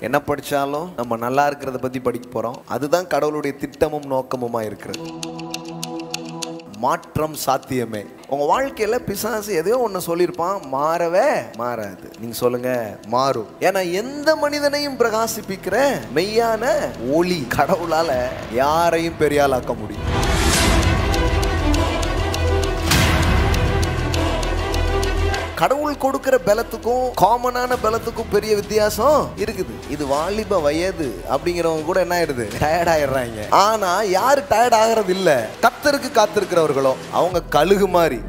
என்ன படிச்சாலும் நம்ம நல்லா இருக்கிறத பத்தி படிக்க போறோம். அதுதான் கடவுளுடைய திட்டமும் நோக்கமுமா இருக்கிறது. மாற்றம் சாத்தியமே. உங்க வாழ்க்கையில பிசாசு எதையோ ஒண்ணு சொல்லியிருப்பான், மாறவே மாறாது. நீங்க சொல்லுங்க, மாறும். ஏன்னா எந்த மனிதனையும் பிரகாசிப்பிக்கிற மெய்யான ஒளி கடவுளால யாரையும் பெரியாளாக்க முடியும். கடவுள் கொடுக்கிற பலத்துக்கும் காமனான பலத்துக்கும் பெரிய வித்தியாசம் இருக்குது. இது வாலிப வயது அப்படிங்கிறவங்க கூட என்ன ஆயிடுது, டயர்ட் ஆயிடுறாங்க. ஆனா யாரு டயர்ட் ஆகிறது இல்ல, கர்த்தருக்கு காத்திருக்கிறவர்களோ அவங்க கழுகு மாதிரி.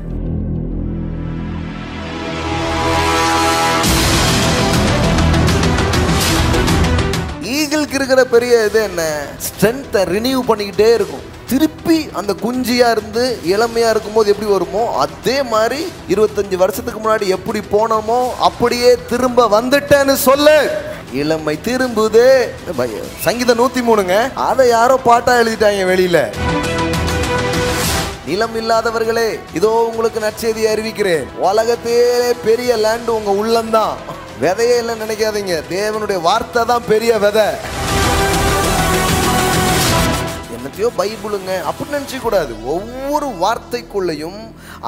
ஈகிளுக்கு இருக்கிற பெரிய இது என்ன, ஸ்ட்ரென்த்தை ரினியூ பண்ணிக்கிட்டே இருக்கும். திருப்பி அந்த குஞ்சியா இருந்து இளமையா இருக்கும்போது எப்படி வருமோ அதே மாதிரி 25 வருஷத்துக்கு முன்னாடி எப்படி போனோமோ அப்படியே திரும்ப வந்துட்டேன்னு சொல்லு. இளமை திரும்புதே. சங்கீதம் 103ங்க. அதை யாரோ பாட்டா எழுதிட்டாங்க வெளியில. நிலம் இல்லாதவர்களே, இதோ உங்களுக்கு நற்செய்தியை அறிவிக்கிறேன். உலகத்திலே பெரிய லேண்ட் உங்க உள்ளம்தான். விதையே இல்லை நினைக்காதீங்க, தேவனுடைய வார்த்தை தான் பெரிய விதை. என்னத்தையோ பைபிளுங்க அப்படின்னு நினைச்ச கூடாது. ஒவ்வொரு வார்த்தைக்குள்ளையும்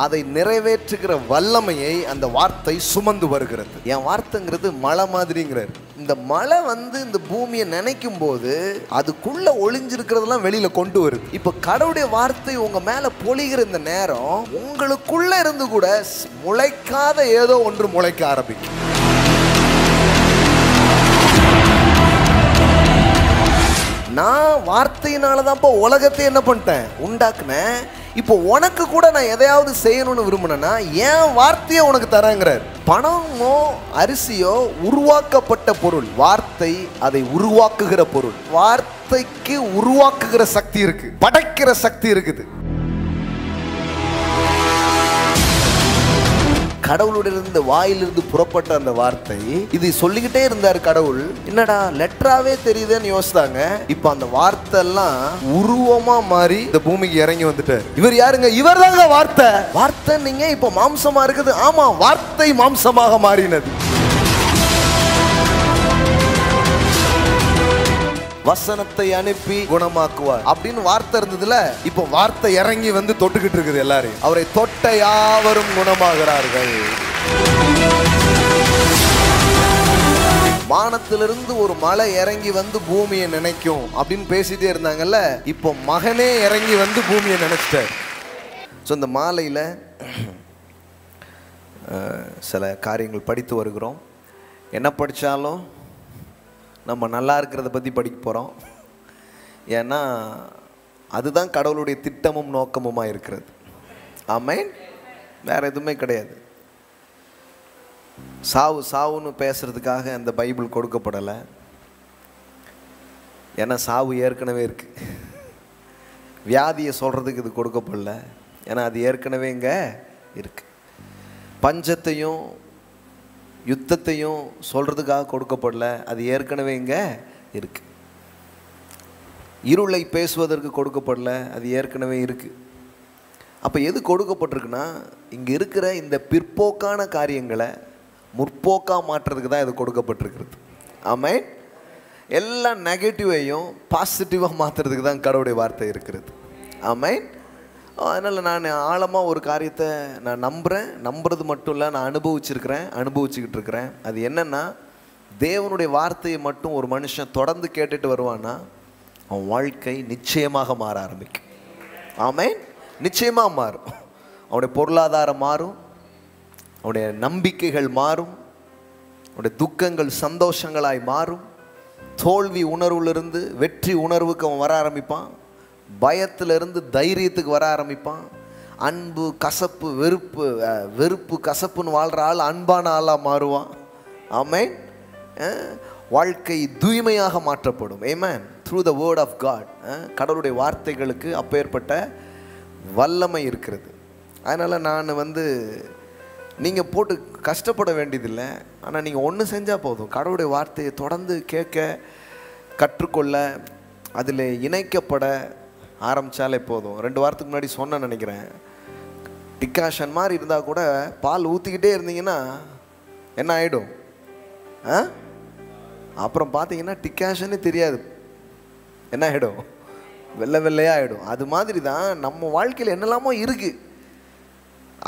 அதை நிறைவேற்றுகிற வல்லமையை அந்த வார்த்தை சுமந்து வருகிறது. என் வார்த்தைங்கிறது மழை மாதிரிங்கிறார். இந்த மழை இந்த பூமியை நினைக்கும் போது அதுக்குள்ள ஒளிஞ்சிருக்கிறதெல்லாம் வெளியில கொண்டு வருது. இப்ப கடவுளுடைய வார்த்தை உங்க மேல பொழிகிற இந்த நேரம் உங்களுக்குள்ள இருந்து கூட முளைக்காத ஏதோ ஒன்று முளைக்க ஆரம்பிக்கும். நான் வார்த்தையினாலதான்ப்பா உலகத்தை என்ன பண்ணிட்டேன், உண்டாக்குனேன். இப்போ உனக்கு கூட நான் எதையாவது செய்யணும்னு விரும்பினேன்னா என் வார்த்தையை உனக்கு தரேங்கிறார். பணமோ அரிசியோ உருவாக்கப்பட்ட பொருள், வார்த்தை அதை உருவாக்குகிற பொருள். வார்த்தைக்கு உருவாக்குகிற சக்தி இருக்கு, படைக்கிற சக்தி இருக்குது. கடவுளுடைய வாயிலிருந்து புறப்பட்ட அந்த வார்த்தை இது சொல்லிக்கிட்டே இருந்தார். கடவுள் என்னடா லெட்டராவே தெரியுதுன்னு யோசித்தாங்க. இப்ப அந்த வார்த்தை எல்லாம் உருவமா மாறி இந்த பூமிக்கு இறங்கி வந்துட்டார். இவர் யாருங்க, இவர் தாங்க வார்த்தை. வார்த்தை நீங்க இப்ப மாம்சமா இருக்குது. ஆமா, வார்த்தை மாம்சமாக மாறினது. வசனத்தை அனுப்பி குணமாக்குவார் அப்படின்னு வார்த்தை இருந்ததுல, இப்ப வார்த்தை இறங்கி தொட்டுக்கிட்டு இருக்குது எல்லாரையும். அவரை தொட்ட யாவரும் குணமாகிறார்கள். வானத்திலிருந்து ஒரு மலை இறங்கி பூமியை நினைக்கும் அப்படின்னு பேசிட்டே இருந்தாங்கல்ல, இப்போ மகனே இறங்கி பூமியை நினைச்சிட்டார். ஸோ இந்த மாலையில சில காரியங்கள் படித்து வருகிறோம். என்ன படித்தாலும் நம்ம நல்லா இருக்கிறத பற்றி படிக்க போகிறோம். ஏன்னா அதுதான் கடவுளுடைய திட்டமும் நோக்கமுமா இருக்கிறது. ஆமென். வேற எதுவுமே கிடையாது. சாவு சாவுன்னு பேசுறதுக்காக அந்த பைபிள் கொடுக்கப்படலை. ஏன்னா சாவு ஏற்கனவே இருக்கு. வியாதியை சொல்றதுக்கு இது கொடுக்கப்படல, ஏன்னா அது ஏற்கனவே இங்கே இருக்கு. பஞ்சத்தையும் யுத்தத்தையும் சொல்றதுக்காக கொடுக்கப்படல, அது ஏற்கனவே இங்கே இருக்கு. இருளை பேசுவதற்கு கொடுக்கப்படல, அது ஏற்கனவே இருக்கு. அப்போ எது கொடுக்கப்பட்டிருக்குன்னா, இங்கே இருக்கிற இந்த பிற்போக்கான காரியங்களை முற்போக்காக மாற்றுறதுக்கு தான் இது கொடுக்கப்பட்டிருக்கிறது. ஆமென். எல்லா நெகட்டிவையும் பாசிட்டிவாக மாற்றுறதுக்கு தான் கடவுளுடைய வார்த்தை இருக்கிறது. ஆமென். அதனால் நான் ஆழமாக ஒரு காரியத்தை நான் நம்புகிறேன். நம்புறது மட்டும் இல்லை, நான் அனுபவிச்சுக்கிட்டு இருக்கிறேன். அது என்னென்னா, தேவனுடைய வார்த்தையை மட்டும் ஒரு மனுஷன் தொடர்ந்து கேட்டுட்டு வருவான்னா அவன் வாழ்க்கை நிச்சயமாக மாற ஆரம்பிக்கும். ஆமென். நிச்சயமாக மாறும். அவனுடைய பொருளாதாரம் மாறும், அவனுடைய நம்பிக்கைகள் மாறும், அவனுடைய துக்கங்கள் சந்தோஷங்களாய் மாறும். தோல்வி உணர்வுலேருந்து வெற்றி உணர்வுக்கு அவன் வர ஆரம்பிப்பான். பயத்திலிருந்து தைரியத்துக்கு வர ஆரம்பிப்பான். அன்பு கசப்பு வெறுப்பு கசப்புன்னு வாழ்கிற ஆள் அன்பான ஆளாக மாறுவான். ஆமென். வாழ்க்கை தூய்மையாக மாற்றப்படும். ஆமென். Through the word of God. கடவுளுடைய வார்த்தைகளுக்கு அப்பேற்பட்ட வல்லமை இருக்கிறது. அதனால் நான் நீங்கள் போட்டு கஷ்டப்பட வேண்டியதில்லை. ஆனால் நீங்கள் ஒன்று செஞ்சால் போதும், கடவுளுடைய வார்த்தையை தொடர்ந்து கேட்க கற்றுக்கொள்ள அதில் இணைக்கப்பட ஆரம்பித்தாலே போதும். 2 வாரத்துக்கு முன்னாடி சொன்ன நினைக்கிறேன், டிகாஷன் மாதிரி இருந்தால் கூட பால் ஊற்றிக்கிட்டே இருந்தீங்கன்னா என்ன ஆகிடும்? அப்புறம் பார்த்தீங்கன்னா டிகாஷனே தெரியாது, என்ன ஆகிடும், வெள்ளை வெள்ளையாக ஆகிடும். அது மாதிரி தான் நம்ம வாழ்க்கையில் என்னெல்லாமோ இருக்குது,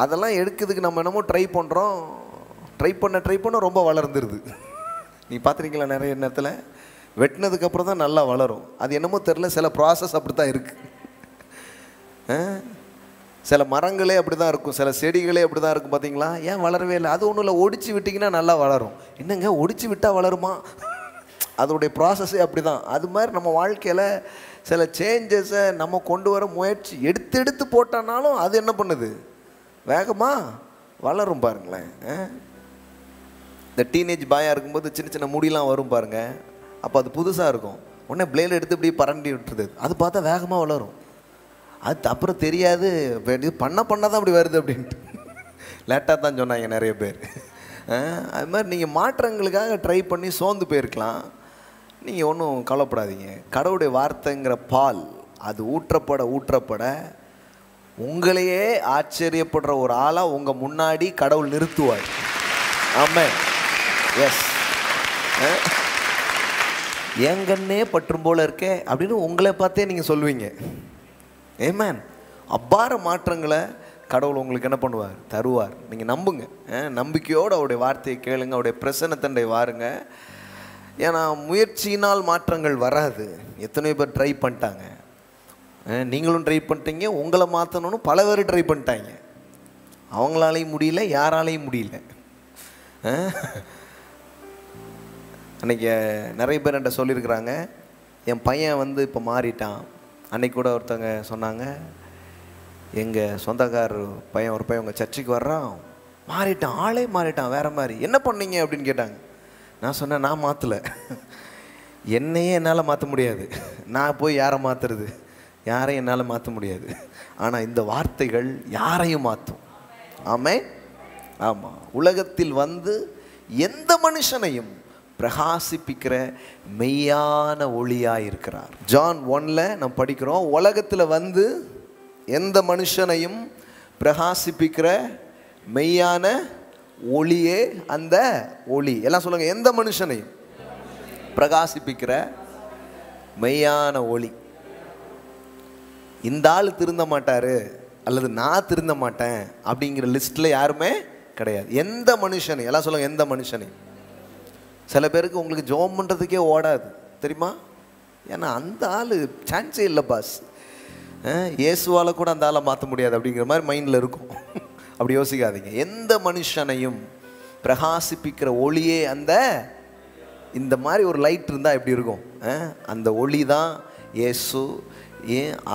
அதெல்லாம் எடுக்கிறதுக்கு நம்ம என்னமோ ட்ரை பண்ணுறோம். ட்ரை பண்ண ரொம்ப வளர்ந்துருது. நீ பார்த்துருக்கீங்களா, நிறைய நேரத்தில் வெட்டினதுக்கப்புறம் தான் நல்லா வளரும். அது என்னமோ தெரில, சில ப்ராசஸ் அப்படி தான் இருக்குது. சில மரங்களே அப்படி தான் இருக்கும், சில செடிகளே அப்படி தான் இருக்கும். பார்த்தீங்களா, ஏன் வளரவே இல்லை? அது ஒன்றும் இல்லை, ஒடிச்சு விட்டிங்கன்னா நல்லா வளரும். என்னங்க ஒடிச்சு விட்டால் வளருமா? அதோடைய ப்ராசஸே அப்படி தான். அது மாதிரி நம்ம வாழ்க்கையில் சில சேஞ்சஸை நம்ம கொண்டு வர முயற்சி எடுத்து போட்டோன்னாலும் அது என்ன பண்ணுது, வேகமாக வளரும். பாருங்களேன், இந்த டீனேஜ் பாயாக இருக்கும்போது சின்ன சின்ன முடியெலாம் வரும் பாருங்கள். அப்போ அது புதுசாக இருக்கும், உடனே பிளேடு எடுத்து இப்படி பரண்டி விட்டுருது. அது பார்த்தா வேகமாக வளரும். அது அப்புறம் தெரியாது, இது பண்ண தான் அப்படி வருது அப்படின்ட்டு லேட்டாக தான் சொன்னாங்க நிறைய பேர். அது மாதிரி நீங்கள் மாற்றங்களுக்காக ட்ரை பண்ணி சோர்ந்து போயிருக்கலாம். நீங்கள் ஒன்றும் கவலைப்படாதீங்க. கடவுளுடைய வார்த்தைங்கிற பால் அது ஊற்றப்பட உங்களையே ஆச்சரியப்படுற ஒரு ஆளாக உங்கள் முன்னாடி கடவுள் நிறுத்துவார். ஆமென். எஸ், எங்கன்னே பற்றும் போல இருக்கே அப்படின்னு உங்களை பார்த்தே நீங்கள் சொல்லுவீங்க. ஆமென். அபார மாற்றங்களை கடவுள் உங்களுக்கு என்ன பண்ணுவார், தருவார். நீங்கள் நம்புங்க, நம்பிக்கையோடு அவருடைய வார்த்தையை கேளுங்க, அவருடைய பிரசன்னத்தண்டை வாருங்க. ஏன்னா முயற்சியினால் மாற்றங்கள் வராது. எத்தனையோ பேர் ட்ரை பண்ணிட்டாங்க, நீங்களும் ட்ரை பண்ணிட்டீங்க. உங்களை மாற்றணும்னு பல பேர் ட்ரை பண்ணிட்டாங்க, அவங்களாலையும் முடியல, யாராலையும் முடியல. அன்றைக்கி நிறைய பேர் என்கிட்ட சொல்லியிருக்கிறாங்க, என் பையன் இப்போ மாறிட்டான். அன்றைக்கி கூட ஒருத்தவங்க சொன்னாங்க, எங்கள் சொந்தக்கார பையன் ஒரு பையன் உங்கள் சர்ச்சுக்கு வர்றான், மாறிட்டான், ஆளே மாறிட்டான், வேறு மாதிரி. என்ன பண்ணீங்க அப்படின்னு கேட்டாங்க. நான் சொன்னேன், நான் மாற்றலை, என்னையே என்னால் மாற்ற முடியாது, நான் போய் யாரை மாற்றுறது, யாரையும் என்னால் மாற்ற முடியாது. ஆனால் இந்த வார்த்தைகள் யாரையும் மாற்றும். ஆமென். ஆமாம், உலகத்தில் எந்த மனுஷனையும் பிரகாசிப்பிக்கிற மெய்யான ஒளியாக இருக்கிறார். ஜான் 1 நம்ம படிக்கிறோம், உலகத்தில் எந்த மனுஷனையும் பிரகாசிப்பிக்கிற மெய்யான ஒளியே அந்த ஒளி. எல்லாம் சொல்லுங்க, எந்த மனுஷனையும் பிரகாசிப்பிக்கிற மெய்யான ஒளி. இந்த ஆள் திருந்த மாட்டார் அல்லது நான் திருந்த மாட்டேன் அப்படிங்கிற லிஸ்ட்டில் யாருமே கிடையாது. எந்த மனுஷனை, எல்லாம் சொல்லுங்க, எந்த மனுஷனை. சில பேருக்கு உங்களுக்கு ஜோம் பண்ணுறதுக்கே ஓடாது தெரியுமா, ஏன்னா அந்த ஆள் சான்ஸே இல்லை பாஸ், இயேசுவால் கூட அந்த ஆளை மாற்ற முடியாது அப்படிங்கிற மாதிரி மைண்டில் இருக்கும். அப்படி யோசிக்காதீங்க. எந்த மனுஷனையும் பிரகாசிப்பிக்கிற ஒளியே இந்த மாதிரி ஒரு லைட் இருந்தால் எப்படி இருக்கும், அந்த ஒளி தான் இயேசு,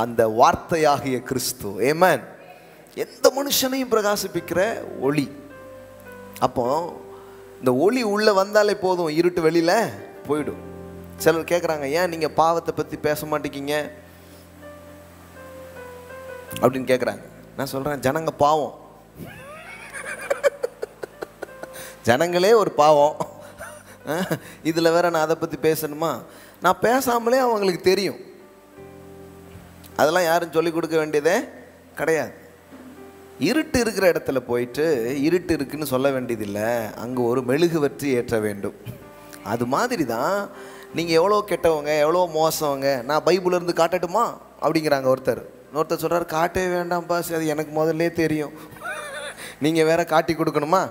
அந்த வார்த்தையாகிய கிறிஸ்து. ஆமென். எந்த மனுஷனையும் பிரகாசிப்பிக்கிற ஒளி. அப்போ இந்த ஒளி உள்ளே வந்தாலே போதும், இருட்டு வெளியில் போயிடும். சிலர் கேட்குறாங்க, ஏன் நீங்கள் பாவத்தை பற்றி பேச மாட்டேங்கிங்க அப்படின்னு கேட்குறாங்க. நான் சொல்கிறேன், ஜனங்க பாவம், ஜனங்களே ஒரு பாவம், இதில் வேற நான் அதை பற்றி பேசணுமா? நான் பேசாமலே அவங்களுக்கு தெரியும். அதெல்லாம் யாரும் சொல்லிக் கொடுக்க வேண்டியதே கிடையாது. இருட்டு இருக்கிற இடத்துல போயிட்டு இருட்டு இருக்குன்னு சொல்ல வேண்டியதில்லை, அங்கே ஒரு மெழுகுவர்த்தி ஏற்ற வேண்டும். அது மாதிரி தான் நீங்கள் எவ்வளோ கெட்டவங்க, எவ்வளோ மோசவங்க, நான் பைபிளிலேருந்து காட்டட்டுமா அப்படிங்கிறாங்க ஒருத்தர். இன்னொருத்தர் சொல்கிறார், காட்டவே வேண்டாம் பாஸ், அது எனக்கு முதல்லே தெரியும், நீங்கள் வேற காட்டி கொடுக்கணுமா?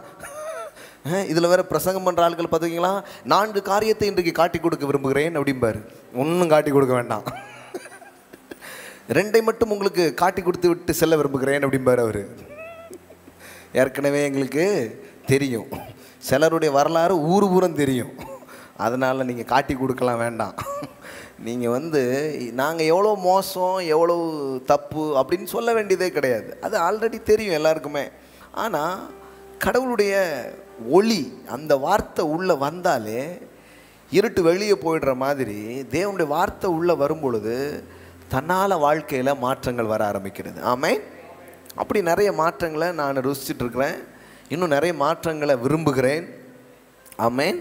இதில் வேற பிரசங்கம் பண்ணுற ஆட்கள் பார்த்துக்கிங்களா, 4 காரியத்தை இன்றைக்கு காட்டி கொடுக்க விரும்புகிறேன் அப்படிம்பாரு. ஒன்றும் காட்டி கொடுக்க வேண்டாம், 2 மட்டும் உங்களுக்கு காட்டி கொடுத்து விட்டு செல்ல விரும்புகிறேன் அப்படிம்பார் அவர். ஏற்கனவே எங்களுக்கு தெரியும், சிலருடைய வரலாறு ஊர் பூரம் தெரியும், அதனால் நீங்கள் காட்டி கொடுக்கலாம் வேண்டாம். நீங்கள் நாங்கள் எவ்வளோ மோசம், எவ்வளோ தப்பு அப்படின்னு சொல்ல வேண்டியதே கிடையாது, அது ஆல்ரெடி தெரியும் எல்லாருக்குமே. ஆனால் கடவுளுடைய ஒளி, அந்த வார்த்தை உள்ளே வந்தாலே இருட்டு வெளியே போயிடுற மாதிரி தேவனுடைய வார்த்தை உள்ளே வரும் பொழுது தன்னால் வாழ்க்கையில் மாற்றங்கள் வர ஆரம்பிக்கிறது. ஆமென். அப்படி நிறைய மாற்றங்களை நான் ருசிச்சிட்ருக்கிறேன், இன்னும் நிறைய மாற்றங்களை விரும்புகிறேன். ஆமென்.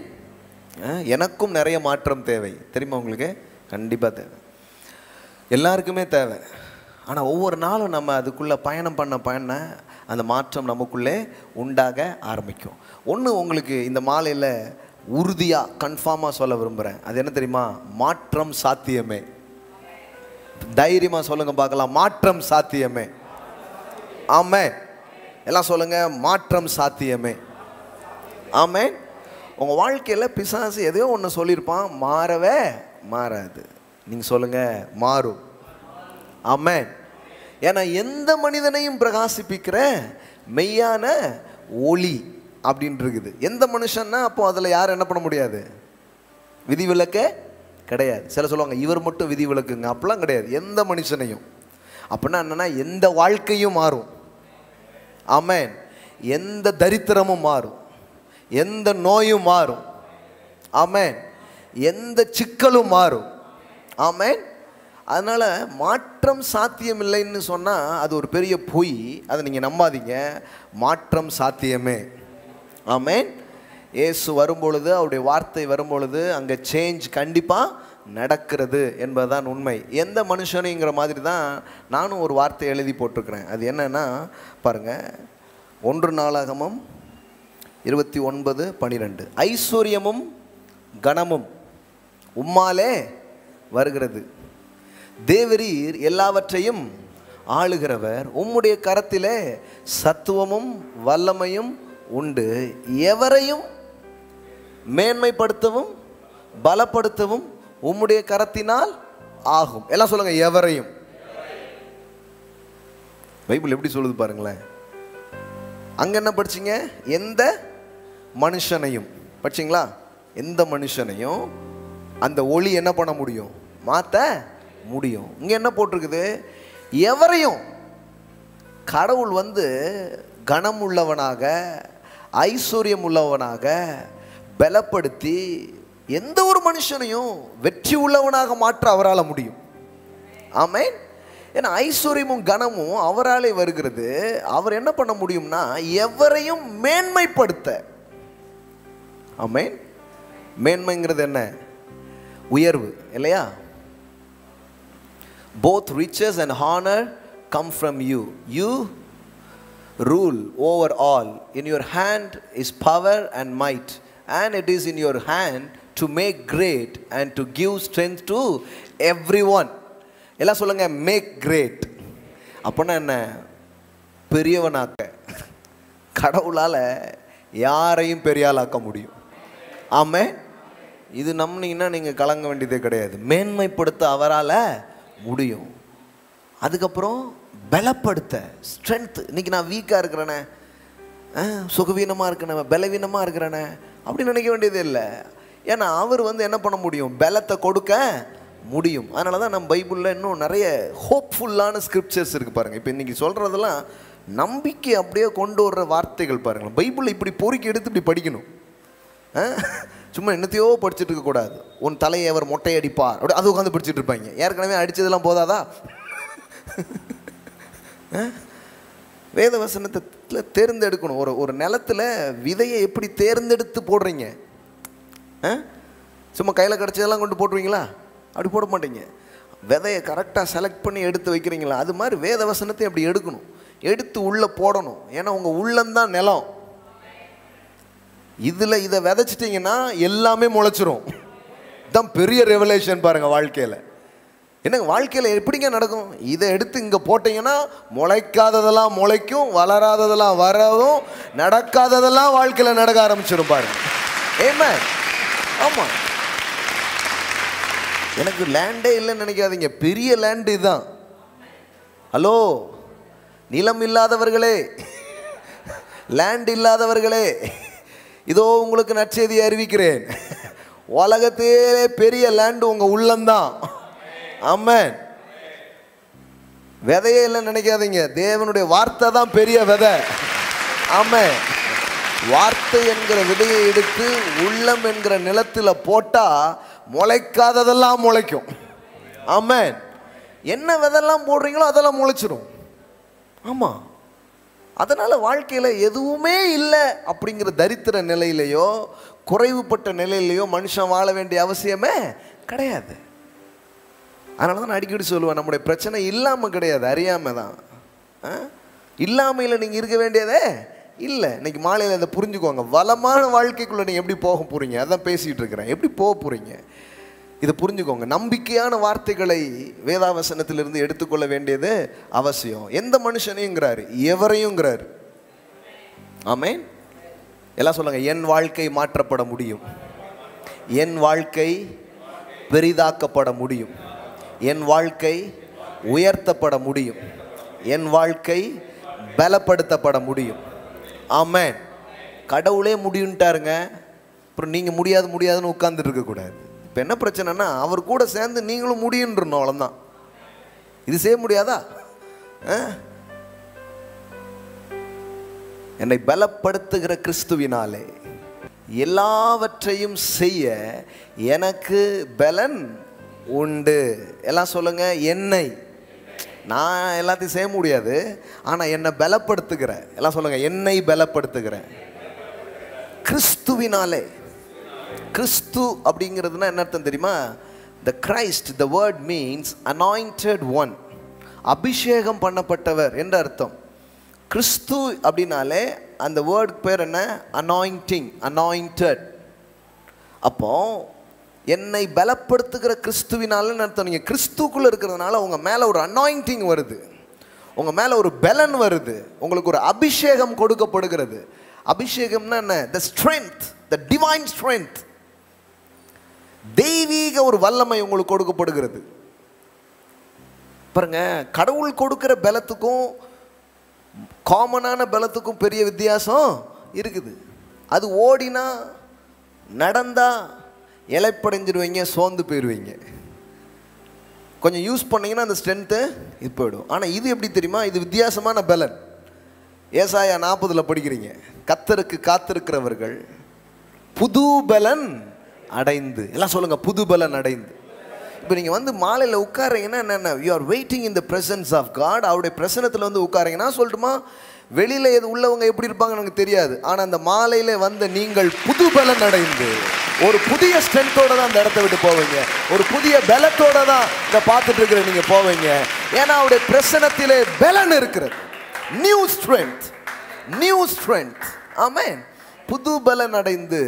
எனக்கும் நிறைய மாற்றம் தேவை, தெரியுமா உங்களுக்கு? கண்டிப்பாக தேவை, எல்லாருக்குமே தேவை. ஆனால் ஒவ்வொரு நாளும் நம்ம அதுக்குள்ளே பயணம் பண்ண அந்த மாற்றம் நமக்குள்ளே உண்டாக ஆரம்பிக்கும். ஒன்று, உங்களுக்கு இந்த மாலையில் உறுதியாக கன்ஃபார்மாக சொல்ல விரும்புகிறேன். அது என்ன தெரியுமா? மாற்றம் சாத்தியமே. தைரியமாக சொல்லுங்க பார்க்கலாம், மாற்றம் சாத்தியமே. ஆமென். எல்லாம் சொல்லுங்க, மாற்றம் சாத்தியமே. ஆமென். உங்கள் வாழ்க்கையில் பிசாசு எதையோ ஒன்று சொல்லியிருப்பான், மாறவே மாறாது. நீங்கள் சொல்லுங்கள், மாறும். ஆமென். ஏன்னா எந்த மனிதனையும் பிரகாசிப்பிக்கிற மெய்யான ஒளி அப்படின்னு இருக்குது. எந்த மனுஷன்னா அப்போ அதில் யாரும் என்ன பண்ண முடியாது, விதிவிலக்கே கிடையாது. சில சொல்லுவாங்க இவர் மட்டும் விதிவிலக்குங்க, அப்படிலாம் கிடையாது. எந்த மனுஷனையும். அப்படின்னா என்னன்னா எந்த வாழ்க்கையும் மாறும். ஆமென். எந்த தரித்திரமும் மாறும், எந்த நோயும் மாறும். ஆமென். எந்த சிக்கலும் மாறும். ஆமென். அதனால் மாற்றம் சாத்தியம் இல்லைன்னு சொன்னால் அது ஒரு பெரிய பொய். அதை நீங்கள் நம்பாதீங்க. மாற்றம் சாத்தியமே. ஆமென். இயேசு வரும்பொழுது, அவருடைய வார்த்தை வரும்பொழுது அங்கே சேஞ்ச் கண்டிப்பாக நடக்கிறது என்பதுதான் உண்மை. எந்த மனுஷனுங்கிற மாதிரி தான் நானும் ஒரு வார்த்தை எழுதி போட்டிருக்கிறேன். அது என்னன்னா பாருங்கள், 1 நாளாகமம் 29:12. ஐஸ்வர்யமும் கனமும் உம்மாலே வருகிறது, தேவரீர் எல்லாவற்றையும் ஆளுகிறவர், உம்முடைய கரத்திலே சத்துவமும் வல்லமையும் உண்டு, எவரையும் மேன்மைப்படுத்தவும் பலப்படுத்தவும் உம்முடைய கரத்தினால் ஆகும். எல்லாம் சொல்லுங்க, எவரையும். பைபிள் எப்படி சொல்லுது பாருங்களேன். அங்க என்ன படிச்சீங்க? எந்த மனுஷனையும் படிச்சீங்களா? எந்த மனுஷனையும் அந்த ஒளி என்ன பண்ண முடியும்? மாற்ற முடியும். இங்க என்ன போட்டிருக்குது? எவரையும். கடவுள் கனம் உள்ளவனாக, ஐஸ்வர்யம் உள்ளவனாக, பலப்படுத்தி எந்த ஒரு மனுஷனையும் வெற்றி உள்ளவனாக மாற்ற அவரால் முடியும். ஆமென். ஏன்னா ஐஸ்வர்யமும் கனமும் அவராலே வருகிறது. அவர் என்ன பண்ண முடியும்னா எவரையும் மேன்மைப்படுத்த. ஆமென். மேன்மைங்கிறது என்ன? உயர்வு இல்லையா? Both riches and honor come from you. You rule over all. In your hand is power and might, and it is in your hand to make great and to give strength to everyone. எல்லாம் சொல்லுங்க, make great. அப்படின்னா என்ன? பெரியவனாக்க. கடவுளால் யாரையும் பெரியாளாக்க முடியும். ஆமென். இது நம்பினீங்கன்னா நீங்கள் கலங்க வேண்டியதே கிடையாது. மேன்மைப்படுத்த அவரால் முடியும். அதுக்கப்புறம் பலப்படுத்த, ஸ்ட்ரென்த். இன்னைக்கு நான் வீக்காக இருக்கிறேனே, சுகவீனமாக இருக்கிறேன், பலவீனமாக இருக்கிறேனே அப்படின்னு நினைக்க வேண்டியதே இல்லை. ஏன்னா அவர் என்ன பண்ண முடியும்? பலத்தை கொடுக்க முடியும். அதனால தான் நம்ம பைபிளில் இன்னும் நிறைய ஹோப்ஃபுல்லான ஸ்கிரிப்சர்ஸ் இருக்குது பாருங்கள். இப்போ இன்றைக்கி சொல்கிறதெல்லாம் நம்பிக்கை அப்படியே கொண்டு வர்ற வார்த்தைகள் பாருங்கள். பைபிளில் இப்படி பொறுக்கி எடுத்து இப்படி படிக்கணும். சும்மா என்னத்தையோ படிச்சுட்டு இருக்கக்கூடாது. உன் தலையை அவர் மொட்டை அடிப்பார் அப்படி அது உட்காந்து படிச்சுட்டு இருப்பாங்க. ஏற்கனவே அடித்ததெல்லாம் போதாதா? வேத வசனத்தை தேர்ந்தெடுக்கணும். ஒரு நிலத்தில் விதையை எப்படி தேர்ந்தெடுத்து போடுறீங்க? சும்மா கையில் கிடச்சதெல்லாம் கொண்டு போட்டுருவீங்களா? அப்படி போட மாட்டீங்க. விதையை கரெக்டாக செலக்ட் பண்ணி எடுத்து வைக்கிறீங்களா? அது மாதிரி வேத வசனத்தை அப்படி எடுக்கணும், எடுத்து உள்ளே போடணும். ஏன்னா உங்கள் உள்ளம்தான் நிலம். இதில் இதை விதைச்சிட்டிங்கன்னா எல்லாமே முளைச்சிரும். இதுதான் பெரிய ரெவலேஷன் பாருங்கள் வாழ்க்கையில். என்னங்க வாழ்க்கையில் எப்படிங்க நடக்கும்? இதை எடுத்து இங்கே போட்டிங்கன்னா முளைக்காததெல்லாம் முளைக்கும், வளராததெல்லாம் வரதும், நடக்காததெல்லாம் வாழ்க்கையில் நடக்க ஆரம்பிச்சிடும் பாருங்க. ஆமென். ஆமாம். எனக்கு லேண்டே இல்லைன்னு நினைக்காதீங்க, பெரிய லேண்டு இதுதான். ஹலோ, நிலம் இல்லாதவர்களே, லேண்ட் இல்லாதவர்களே, இதோ உங்களுக்கு நற்செய்தியை அறிவிக்கிறேன். உலகத்திலே பெரிய லேண்டு உங்கள் உள்ளம்தான். ஆமென். விதையே இல்லைன்னு நினைக்காதீங்க, தேவனுடைய வார்த்தை தான் பெரிய விதை. ஆமென். வார்த்தை என்கிற விதையை எடுத்து உள்ளம் என்கிற நிலத்தில் போட்டால் முளைக்காததெல்லாம் முளைக்கும். ஆமென். என்ன விதெல்லாம் போடுறீங்களோ அதெல்லாம் முளைச்சிடும். ஆமாம். அதனால் வாழ்க்கையில் எதுவுமே இல்லை அப்படிங்கிற தரித்திர நிலையிலையோ குறைவுபட்ட நிலையிலையோ மனுஷன் வாழ வேண்டிய அவசியமே கிடையாது. அதனால தான் நான் அடிக்கடி சொல்லுவேன், நம்முடைய பிரச்சனை இல்லாமல் கிடையாது, அறியாமல் தான். இல்லாமையில் நீங்கள் இருக்க வேண்டியதே இல்லை. இன்னைக்கு மாலையில் அதை புரிஞ்சுக்கோங்க. வளமான வாழ்க்கைக்குள்ளே நீங்கள் எப்படி போக போகிறீங்க, அதான் பேசிகிட்டு இருக்கிறேன். எப்படி போக போகிறீங்க இதை புரிஞ்சுக்கோங்க. நம்பிக்கையான வார்த்தைகளை வேதாவசனத்திலிருந்து எடுத்துக்கொள்ள வேண்டியது அவசியம். எந்த மனுஷனையுங்கிறாரு, எவரையுங்கிறாரு. ஆமென். எல்லாம் சொல்லுங்க, என் வாழ்க்கை மாற்றப்பட முடியும், என் வாழ்க்கை பெரிதாக்கப்பட முடியும், என் வாழ்க்கை உயர்த்தப்பட முடியும், என் வாழ்க்கை பலப்படுத்தப்பட முடியும். ஆமென். கடவுளே முடியுன்ட்டாருங்க. அப்புறம் நீங்கள் முடியாதுன்னு உட்கார்ந்துட்டு இருக்கக்கூடாது. இப்போ என்ன பிரச்சனைனா, அவர் கூட சேர்ந்து நீங்களும் முடியுன்றணும், அவ்வளோதான். இது செய்ய முடியாதா? என்னை பலப்படுத்துகிற கிறிஸ்துவினாலே எல்லாவற்றையும் செய்ய எனக்கு பலன் உண்டு. எல்லாம் சொல்லுங்க, என்னை. நான் எல்லாத்தையும் செய்ய முடியாது, ஆனால் என்னை பலப்படுத்துகிறேன். எல்லாம் சொல்லுங்க, என்னை பலப்படுத்துகிறேன் கிறிஸ்துவினாலே. கிறிஸ்து அப்படிங்கிறதுனா என்ன அர்த்தம் தெரியுமா? த Christ, the word means anointed one, அபிஷேகம் பண்ணப்பட்டவர் என்ற அர்த்தம். கிறிஸ்து அப்படின்னாலே அந்த வேர்ட் பேர் என்ன? Anointing, anointed. அப்போ என்னை பலப்படுத்துகிற கிறிஸ்துவினாலன்னு அர்த்தம். நீங்கள் கிறிஸ்துக்குள்ளே இருக்கிறதுனால உங்கள் மேலே ஒரு அனாயிண்டிங் வருது, உங்கள் மேலே ஒரு பலன் வருது, உங்களுக்கு ஒரு அபிஷேகம் கொடுக்கப்படுகிறது. அபிஷேகம்னா என்ன? The strength, the divine strength, தெய்வீக ஒரு வல்லமை உங்களுக்கு கொடுக்கப்படுகிறது. பாருங்க, கடவுள் கொடுக்கிற பலத்துக்கும் காமனான பலத்துக்கும் பெரிய வித்தியாசம் இருக்குது. அது ஓடினா நடந்தா இலைப்படைஞ்சிடுவீங்க, சோர்ந்து போயிடுவீங்க. கொஞ்சம் யூஸ் பண்ணிங்கன்னா அந்த ஸ்ட்ரென்த்து இது போயிடும். ஆனால் இது எப்படி தெரியுமா? இது வித்தியாசமான பலன். ஏசாயா 40 படிக்கிறீங்க, கர்த்தருக்கு காத்திருக்கிறவர்கள் புது பலன் அடைந்து. எல்லாம் சொல்லுங்க, புது பலன் அடைந்து. இப்போ நீங்கள் வந்து மாலையில் உட்காரீங்கன்னா என்னென்ன, you are waiting in the presence of God. அவருடைய பிரசனத்தில் வந்து உட்காரீங்கன்னா சொல்லட்டுமா, வெளியில் எது உள்ளவங்க எப்படி இருப்பாங்கன்னு எனக்கு தெரியாது, ஆனால் அந்த மாலையில் வந்து நீங்கள் புது பலன் அடைந்து ஒரு புதிய ஸ்ட்ரென்த்தோட தான் அந்த இடத்த விட்டு போவீங்க, ஒரு புதிய பலத்தோட தான் இதை பார்த்துட்டு இருக்கிற நீங்கள் போவீங்க. ஏன்னா அவருடைய பிரசனத்திலே பலன் இருக்கிறது. New strength, new strength. ஆமென். புது பலன் அடைந்து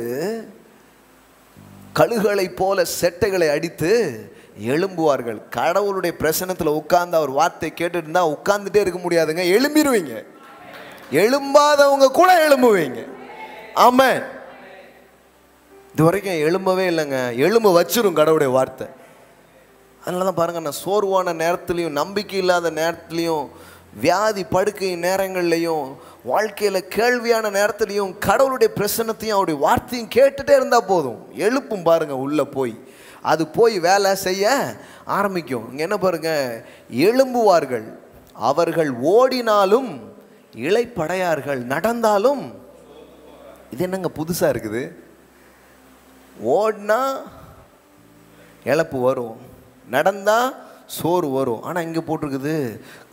கழுகளை போல செட்டைகளை அடித்து எழும்புவார்கள். கடவுளுடைய பிரசனத்தில் உட்கார்ந்து அவர் வார்த்தை கேட்டுட்டு இருந்தா உட்கார்ந்துட்டே இருக்க முடியாதுங்க, எழும்பிடுவீங்க. எழும்பாதவங்க கூட எழும்புவீங்க. ஆமென். இது வரைக்கும் எழும்பவே இல்லைங்க, எழும்ப வச்சிரும் கடவுளுடைய வார்த்தை. அதனால தான் பாருங்கள், நான் சோர்வான நேரத்துலையும் நம்பிக்கை இல்லாத நேரத்துலையும் வியாதி படுக்கை நேரங்கள்லையும் வாழ்க்கையில் கேள்வியான நேரத்துலையும் கடவுளுடைய பிரசன்னத்தையும் அவருடைய வார்த்தையும் கேட்டுகிட்டே இருந்தால் போதும், எழுப்பும் பாருங்கள் உள்ளே போய். அது போய் வேலை செய்ய ஆரம்பிக்கும். இங்கே என்ன பாருங்கள், எழும்புவார்கள், அவர்கள் ஓடினாலும் இளைப்படையார்கள், நடந்தாலும். இது என்னங்க புதுசாக இருக்குது? ஓடினா இழப்பு வரும், நடந்தா சோறு வரும். ஆனால் இங்கே போட்டிருக்குது,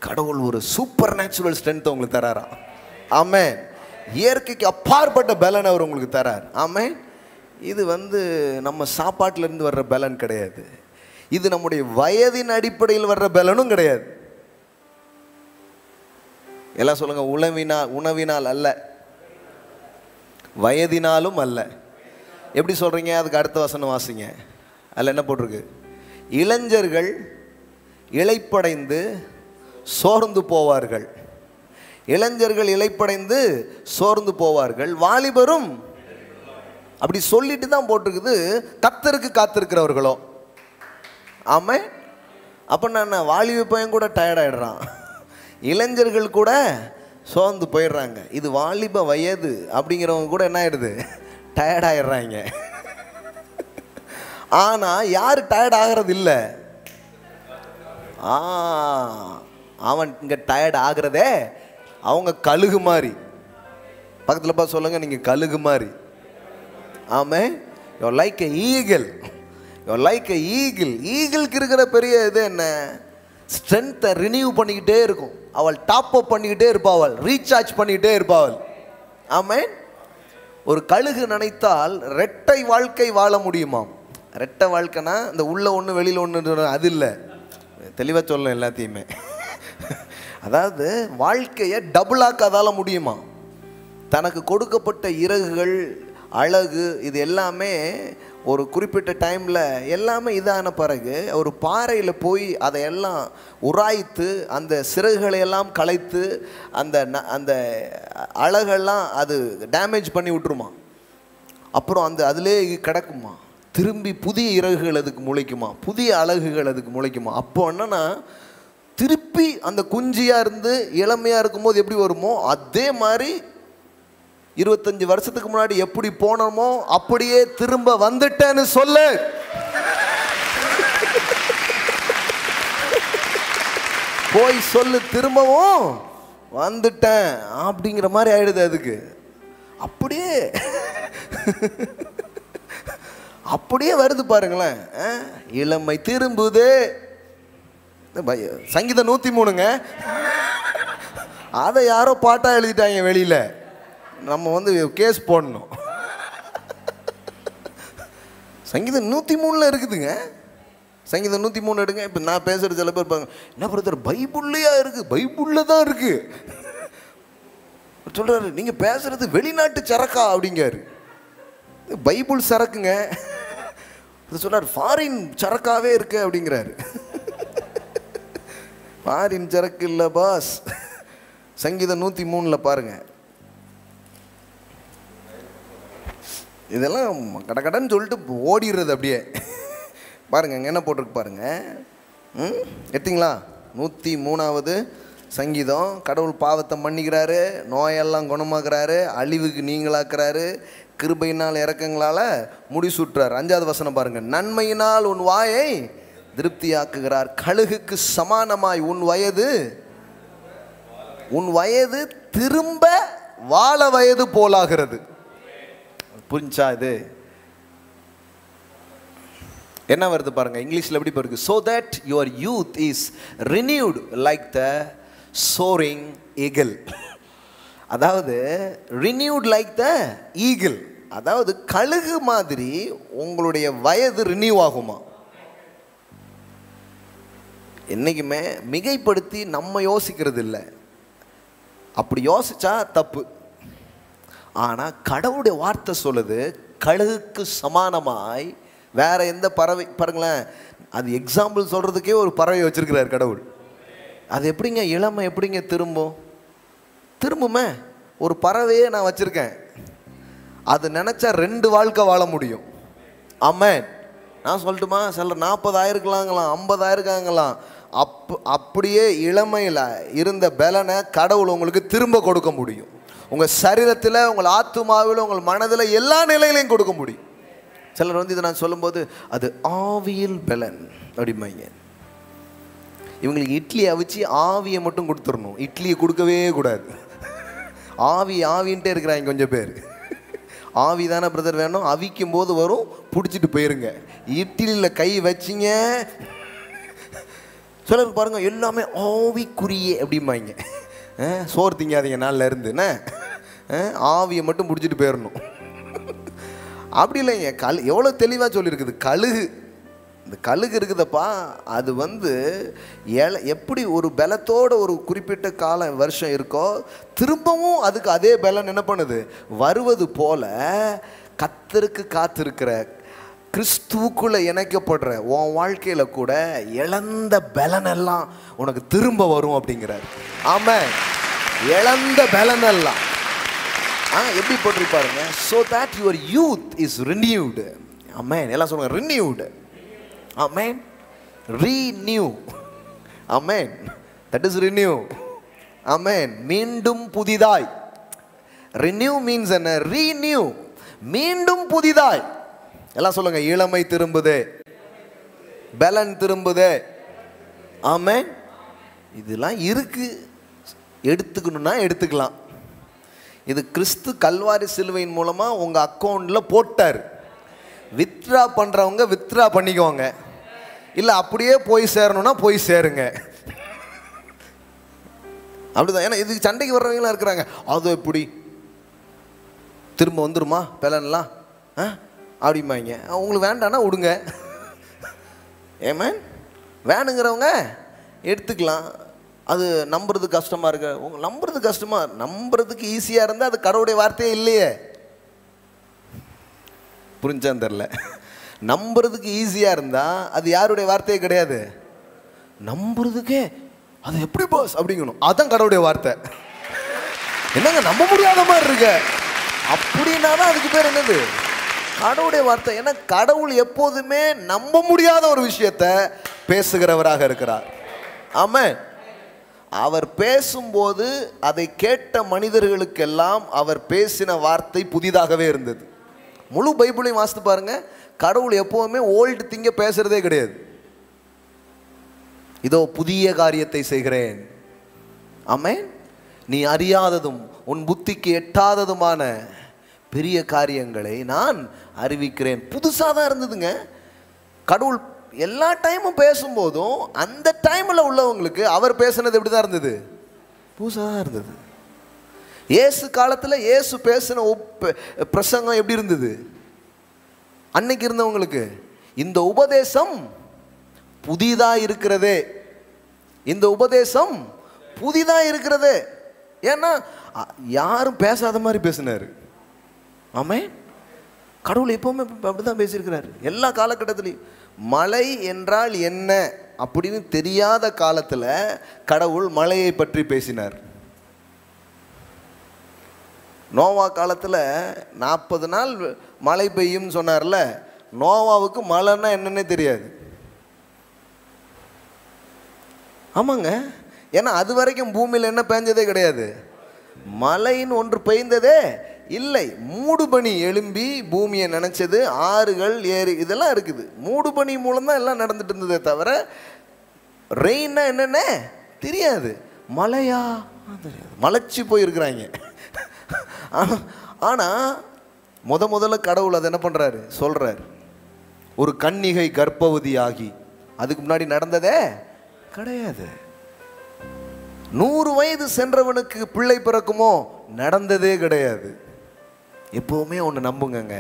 கடவுள் ஒரு சூப்பர் நேச்சுரல் ஸ்ட்ரென்த் உங்களுக்கு தராராம். ஆமென். இயற்கைக்கு அப்பாற்பட்ட பலன் அவர் உங்களுக்கு தரார். ஆமென். இது வந்து நம்ம சாப்பாட்டிலேருந்து வர்ற பலன் கிடையாது, இது நம்முடைய வயதின் அடிப்படையில் வர்ற பலனும் கிடையாது. எல்லாம் சொல்லுங்க, உணவினால் அல்ல, வயதினாலும் அல்ல. எப்படி சொல்கிறீங்க? அதுக்கு அடுத்த வசனம் வாசிங்க. அதில் என்ன போட்டிருக்கு? இளைஞர்கள் இளைப்படைந்து சோர்ந்து போவார்கள், இளைஞர்கள் இளைப்படைந்து சோர்ந்து போவார்கள், வாலிபரும். அப்படி சொல்லிட்டு தான் போட்டிருக்குது, கர்த்தருக்கு காத்திருக்கிறவர்களோ. ஆமாம். அப்போ நான் வாலிப பையன் கூட டயர்டாயிடுறான், இளைஞர்கள் கூட சோர்ந்து போயிடுறாங்க. இது வாலிப வயது அப்படிங்கிறவங்க கூட என்ன ஆயிடுது, டயர்டாயிடுறாங்க. ஆனால் யார் டயர்ட் ஆகிறது இல்லை, அவன் இங்கே டயர்ட் ஆகிறதே அவங்க கழுகு மாதிரி. பக்கத்தில் பார்த்து சொல்லுங்க, நீங்கள் கழுகு மாதிரி. ஆமாம். You're like a eagle, you're like a eagle. ஈகிளுக்கு இருக்கிற பெரிய இது என்ன? ஸ்ட்ரென்த்தை ரினியூ பண்ணிக்கிட்டே இருக்கும். அவள் டாப் அப் பண்ணிக்கிட்டே இருப்பாள், ரீசார்ஜ் பண்ணிக்கிட்டே இருப்பாள். ஆமாம். ஒரு கழுகு நினைத்தால் ரெட்டை வாழ்க்கை வாழ முடியுமாம். ரெட்டை வாழ்க்கைனா இந்த உள்ள ஒன்று வெளியில் ஒன்று, அது இல்லை. தெளிவாக சொல்லணும் எல்லாத்தையுமே. அதாவது வாழ்க்கையை டபுளாக்க அதால் முடியுமா? தனக்கு கொடுக்கப்பட்ட இறகுகள், அழகு, இது எல்லாமே ஒரு குறிப்பிட்ட டைமில் எல்லாமே இதான பிறகு ஒரு பாறையில் போய் அதையெல்லாம் உராய்த்து அந்த சிறகுகளை எல்லாம் களைத்து அந்த அழகெல்லாம் அது டேமேஜ் பண்ணி விட்டுருமா. அப்புறம் அதிலே கிடக்குமா. திரும்பி புதிய இறகுகள் அதுக்கு முளைக்குமா, புதிய அழகுகள் அதுக்கு முளைக்குமா. அப்போ என்னன்னா திருப்பி அந்த குஞ்சியாக இருந்து இளமையாக இருக்கும்போது எப்படி வருமோ அதே மாதிரி 25 வருஷத்துக்கு முன்னாடி எப்படி போனோமோ அப்படியே திரும்ப வந்துட்டேன்னு சொல்லு. போய் சொல்லு, திரும்பவும் வந்துட்டேன் அப்படிங்கிற மாதிரி ஆயிடுது அதுக்கு. அப்படியே அப்படியே வருது பாருங்களேன். இளமை திரும்புது. சங்கீதம் 103ங்க. அதை யாரோ பாட்டா எழுதிட்டாங்க வெளியில. நம்ம கேஸ் போடணும். சங்கீதம் 103 இருக்குதுங்க. சங்கீதம் 103 எடுங்க. இப்போ நான் பேசுறது சில பேர் பாருங்க, என்ன பிரதர் பைபிள்லையா இருக்கு? பைபிள்ல தான் இருக்கு சொல்றாரு. நீங்க பேசுறது வெளிநாட்டு சரக்கா அப்படிங்காரு. பைபிள் சரக்குங்க. சொல்றாரு ஃபாரின் சரக்காவே இருக்கு அப்படிங்கிறாரு. ஃபாரின் சரக்கு இல்லை பாஸ். சங்கீதம் 103 பாருங்க. இதெல்லாம் கடன்னு சொல்லிட்டு ஓடிடுறது அப்படியே. பாருங்க என்ன போட்டிருக்கு பாருங்க. எடுத்தீங்களா? 103வது சங்கீதம். கடவுள் பாவத்தை மன்னிக்கிறாரு, நோயெல்லாம் குணமாக்குறாரு, அழிவுக்கு நீங்களாக்குறாரு, கிருபையினால் இரக்கங்களால் முடிசூட்டுறார். 5வது வசனம் பாருங்க. நன்மையினால் உன் வாயை திருப்தியாக்குகிறார், கழுகுக்கு சமானமாய் உன் வயது திரும்ப வாழ வயது போலாகிறது. புரிஞ்சா? இது என்ன வருது பாருங்க. இங்கிலீஷ்ல எப்படி பாருங்க. so that your youth is renewed like the soaring eagle. அதாவது renewed like the eagle, அதாவது கழுகு மாதிரி உங்களுடைய வயது ரினியூ ஆகுமா. என்னைக்குமே மிகைப்படுத்தி நம்ம யோசிக்கிறது இல்லை. அப்படி யோசிச்சா தப்பு. ஆனால் கடவுளுடைய வார்த்தை சொல்லுது, கழுகுக்கு சமானமாய். வேற எந்த பறவை பாருங்களேன், அது எக்ஸாம்பிள் சொல்றதுக்கே ஒரு பறவை வச்சிருக்கிறார் கடவுள். அது எப்படிங்க இளமை எப்படிங்க திரும்புமே? ஒரு பறவையே நான் வச்சிருக்கேன், அது நினைச்சா 2 வாழ்க்கை வாழ முடியும். ஆமென். நான் சொல்லட்டுமா? சிலர் 40 இருக்கலாங்களாம், 50 இருக்காங்களாம். அப்படியே இளமையில் இருந்த பலனை கடவுள் உங்களுக்கு திரும்ப கொடுக்க முடியும். உங்கள் சரீரத்தில், உங்கள் ஆத்துமாவில், உங்கள் மனதில், எல்லா நிலையிலையும் கொடுக்க முடியும். சிலர் இதை நான் சொல்லும்போது அது ஆவியில் பலன் அப்படிம்பாங்க. இவங்களுக்கு இட்லி அவிச்சு ஆவியை மட்டும் கொடுத்துடணும், இட்லியை கொடுக்கவே கூடாது. ஆவின்ட்டே இருக்கிறாங்க கொஞ்சம் பேர். ஆவி தானே பிரதர் வேணும், அவிக்கும் போது வரும், பிடிச்சிட்டு போயிருங்க. இட்லியில் கை வச்சிங்க. சிலருக்கு பாருங்க எல்லாமே ஆவிக்குரிய அப்படிம்பாங்க. சோறு திங்காதீங்க நாளில் இருந்துன்னு, ஆவியை மட்டும் பிடிச்சிட்டு போயிடணும். அப்படி இல்லைங்க. எவ்வளோ தெளிவாக சொல்லியிருக்குது. கழுகு, இந்த கழுகு இருக்குதப்பா, அது எப்படி ஒரு பலத்தோட ஒரு குறிப்பிட்ட வருஷம் இருக்கோ, திரும்பவும் அதுக்கு அதே பலன் என்ன பண்ணுது, வருவது போல கர்த்தருக்கு காத்திருக்கிற, கிறிஸ்துவுக்குள்ள இணைக்கப்படுற உன் வாழ்க்கையில கூட இழந்த பலன் எல்லாம் உனக்கு திரும்ப வரும் அப்படிங்கிறார். ஆமென். இழந்த பலன் எல்லாம் எப்படி போட்டிருப்பாருங்க. so that your youth is renewed. ஆமென். எல்லாம் சொல்லுங்க, renewed. Amen. renew. Amen. that is renew. ஆமென். மீண்டும் புதிதாய். renew means என்ன? renew, மீண்டும் புதிதாய். எல்லாம் சொல்லுங்க, இளமை திரும்புதே, பலன் திரும்புதே. ஆமென். இதெல்லாம் இருக்கு, எடுத்துக்கணும்னா எடுத்துக்கலாம். இது கிறிஸ்து கல்வாரி சிலுவையின் மூலமா உங்க அக்கௌண்ட்ல போட்டார். வித்ரா பண்றவங்க வித்ரா பண்ணிக்கோங்க, இல்ல அப்படியே போய் சேரணும்னா போய் சேருங்க. அப்படிதான். ஏன்னா இதுக்கு சண்டைக்கு வர்றவங்களாம் இருக்கிறாங்க. அது எப்படி திரும்ப வந்துருமா பலன்லாம் அப்படிம்பாங்க. உங்களுக்கு வேண்டான்னா விடுங்க. ஏமேன். வேணுங்கிறவங்க எடுத்துக்கலாம், அது நம்புறது கஷ்டமாக இருக்கு. நம்புறது கஷ்டமா? நம்புறதுக்கு ஈஸியாக இருந்தால் அது கடவுளுடைய வார்த்தையே இல்லையே. புரிஞ்சான்னு தெரில. நம்புறதுக்கு ஈஸியாக இருந்தால் அது யாருடைய வார்த்தையே கிடையாது. நம்புறதுக்கே அது எப்படி பாஸ் அப்படிங்கணும், அதுதான் கடவுளுடைய வார்த்தை. என்னங்க நம்ப முடியாத மாதிரி இருக்க அப்படின்னா தான் அதுக்கு பேர் என்னது? கடவுளுடைய வார்த்தை. ஏன்னா கடவுள் எப்போதுமே நம்ப முடியாத ஒரு விஷயத்தை பேசுகிறவராக இருக்கிறார். ஆமென். அவர் பேசும்போது அதை கேட்ட மனிதர்களுக்கெல்லாம் அவர் பேசின வார்த்தை புதிதாகவே இருந்தது. முழு பைபிளையும் வாசித்து பாருங்க, கடவுள் எப்போவுமே ஓல்டு திங்க பேசுறதே கிடையாது. இதோ புதிய காரியத்தை செய்கிறேன். ஆமென். நீ அறியாததும் உன் புத்திக்கு எட்டாததுமான பெரிய காரியங்களை நான் அறிவிக்கிறேன். புதுசாக தான் இருந்ததுங்க. கடவுள் எல்லா டைமும் பேசும்போதும் அந்த டைமில் உள்ளவங்களுக்கு அவர் பேசுனது எப்படி தான் இருந்தது? புதுசாக தான் இருந்தது. இயேசு காலத்தில் இயேசு பேசின பிரசங்கம் எப்படி இருந்தது? அன்னைக்கு இருந்தவங்களுக்கு இந்த உபதேசம் புதிதாக இருக்கிறதே, இந்த உபதேசம் புதிதாக இருக்கிறதே. ஏன்னா யாரும் பேசாத மாதிரி பேசினார். ஆமென். கடவுள் எப்பவுமே அப்படிதான் பேசியிருக்கிறார் எல்லா காலகட்டத்திலையும். மழை என்றால் என்ன அப்படின்னு தெரியாத காலத்தில் கடவுள் மழையை பற்றி பேசினார். நோவா காலத்தில் 40 நாள் மழை பெய்யும் சொன்னார்ல, நோவாவுக்கு மழைன்னா என்னன்னே தெரியாது. ஆமாங்க. ஏன்னா அது வரைக்கும் பூமியில் என்ன பெஞ்சதே கிடையாது, மழைன்னு ஒன்று பெய்ந்ததே இல்லை. மூடுபனி எழும்பி பூமியை நினைச்சது, ஆறுகள் ஏரி இதெல்லாம் இருக்குது. மூடுபனி மூலம்தான் எல்லாம் நடந்துட்டு இருந்ததே தவிர ரெயின்னா என்னென்ன தெரியாது. மழையா தெரியாது, மலைச்சி போயிருக்கிறாங்க. ஆனால் முதல்ல கடவுள் அதை என்ன பண்ணுறாரு சொல்கிறார், ஒரு கன்னிகை கர்ப்பவதி ஆகி. அதுக்கு முன்னாடி நடந்ததே கிடையாது. 100 வயது சென்றவனுக்கு பிள்ளை பிறக்குமோ? நடந்ததே கிடையாது. எப்போவுமே ஒன்று நம்புங்க,